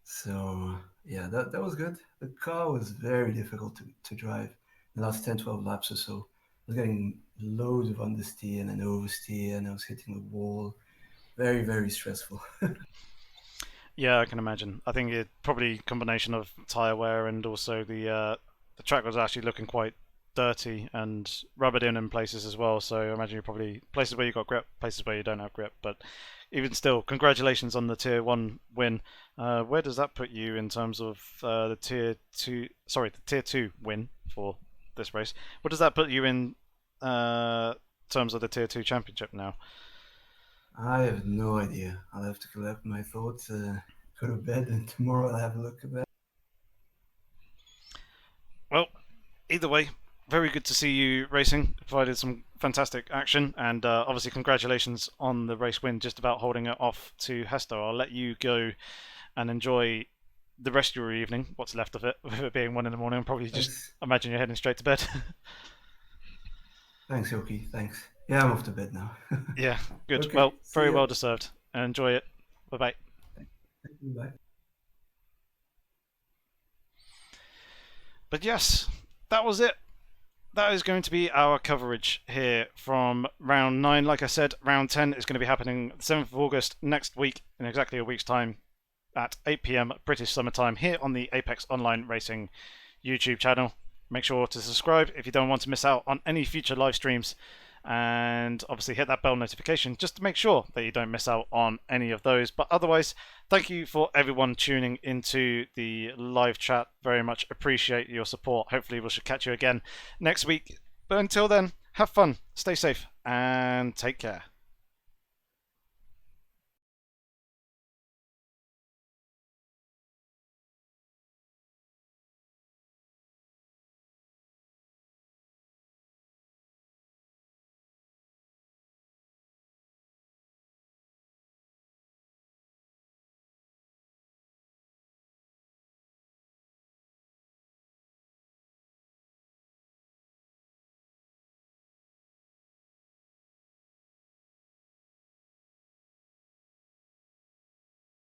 So, yeah, that was good. The car was very difficult to drive. The last 10, 12 laps or so. I was getting loads of understeer and then oversteer, and I was hitting the wall. Very, very stressful. Yeah, I can imagine. I think it probably a combination of tyre wear and also the track was actually looking quite dirty and rubbered in places as well. So I imagine you're probably places where you got grip, places where you don't have grip. But even still, congratulations on the Tier 1 win. Where does that put you in terms of the Tier 2? Sorry, the Tier 2 win for this race. What does that put you in terms of the Tier 2 championship now? I have no idea. I'll have to collect my thoughts, go to bed, and tomorrow I'll have a look at that. Well, either way, very good to see you racing. Provided some fantastic action, and obviously congratulations on the race win, just about holding it off to Hesto. I'll let you go and enjoy the rest of your evening, what's left of it, with it being 1 in the morning. Probably just imagine you're heading straight to bed. Thanks, Yoki. Thanks. Yeah, I'm off to bed now. Yeah, good. Okay, well, very ya. well deserved. And enjoy it. Bye-bye. Thank you, bye. But yes, that was it. That is going to be our coverage here from round 9. Like I said, round 10 is going to be happening the 7th of August next week, in exactly a week's time, at 8 PM British Summer Time, here on the Apex Online Racing YouTube channel. Make sure to subscribe if you don't want to miss out on any future live streams, and obviously hit that bell notification just to make sure that you don't miss out on any of those. But otherwise, thank you for everyone tuning into the live chat. Very much appreciate your support. Hopefully we should catch you again next week. But until then, have fun, stay safe, and take care.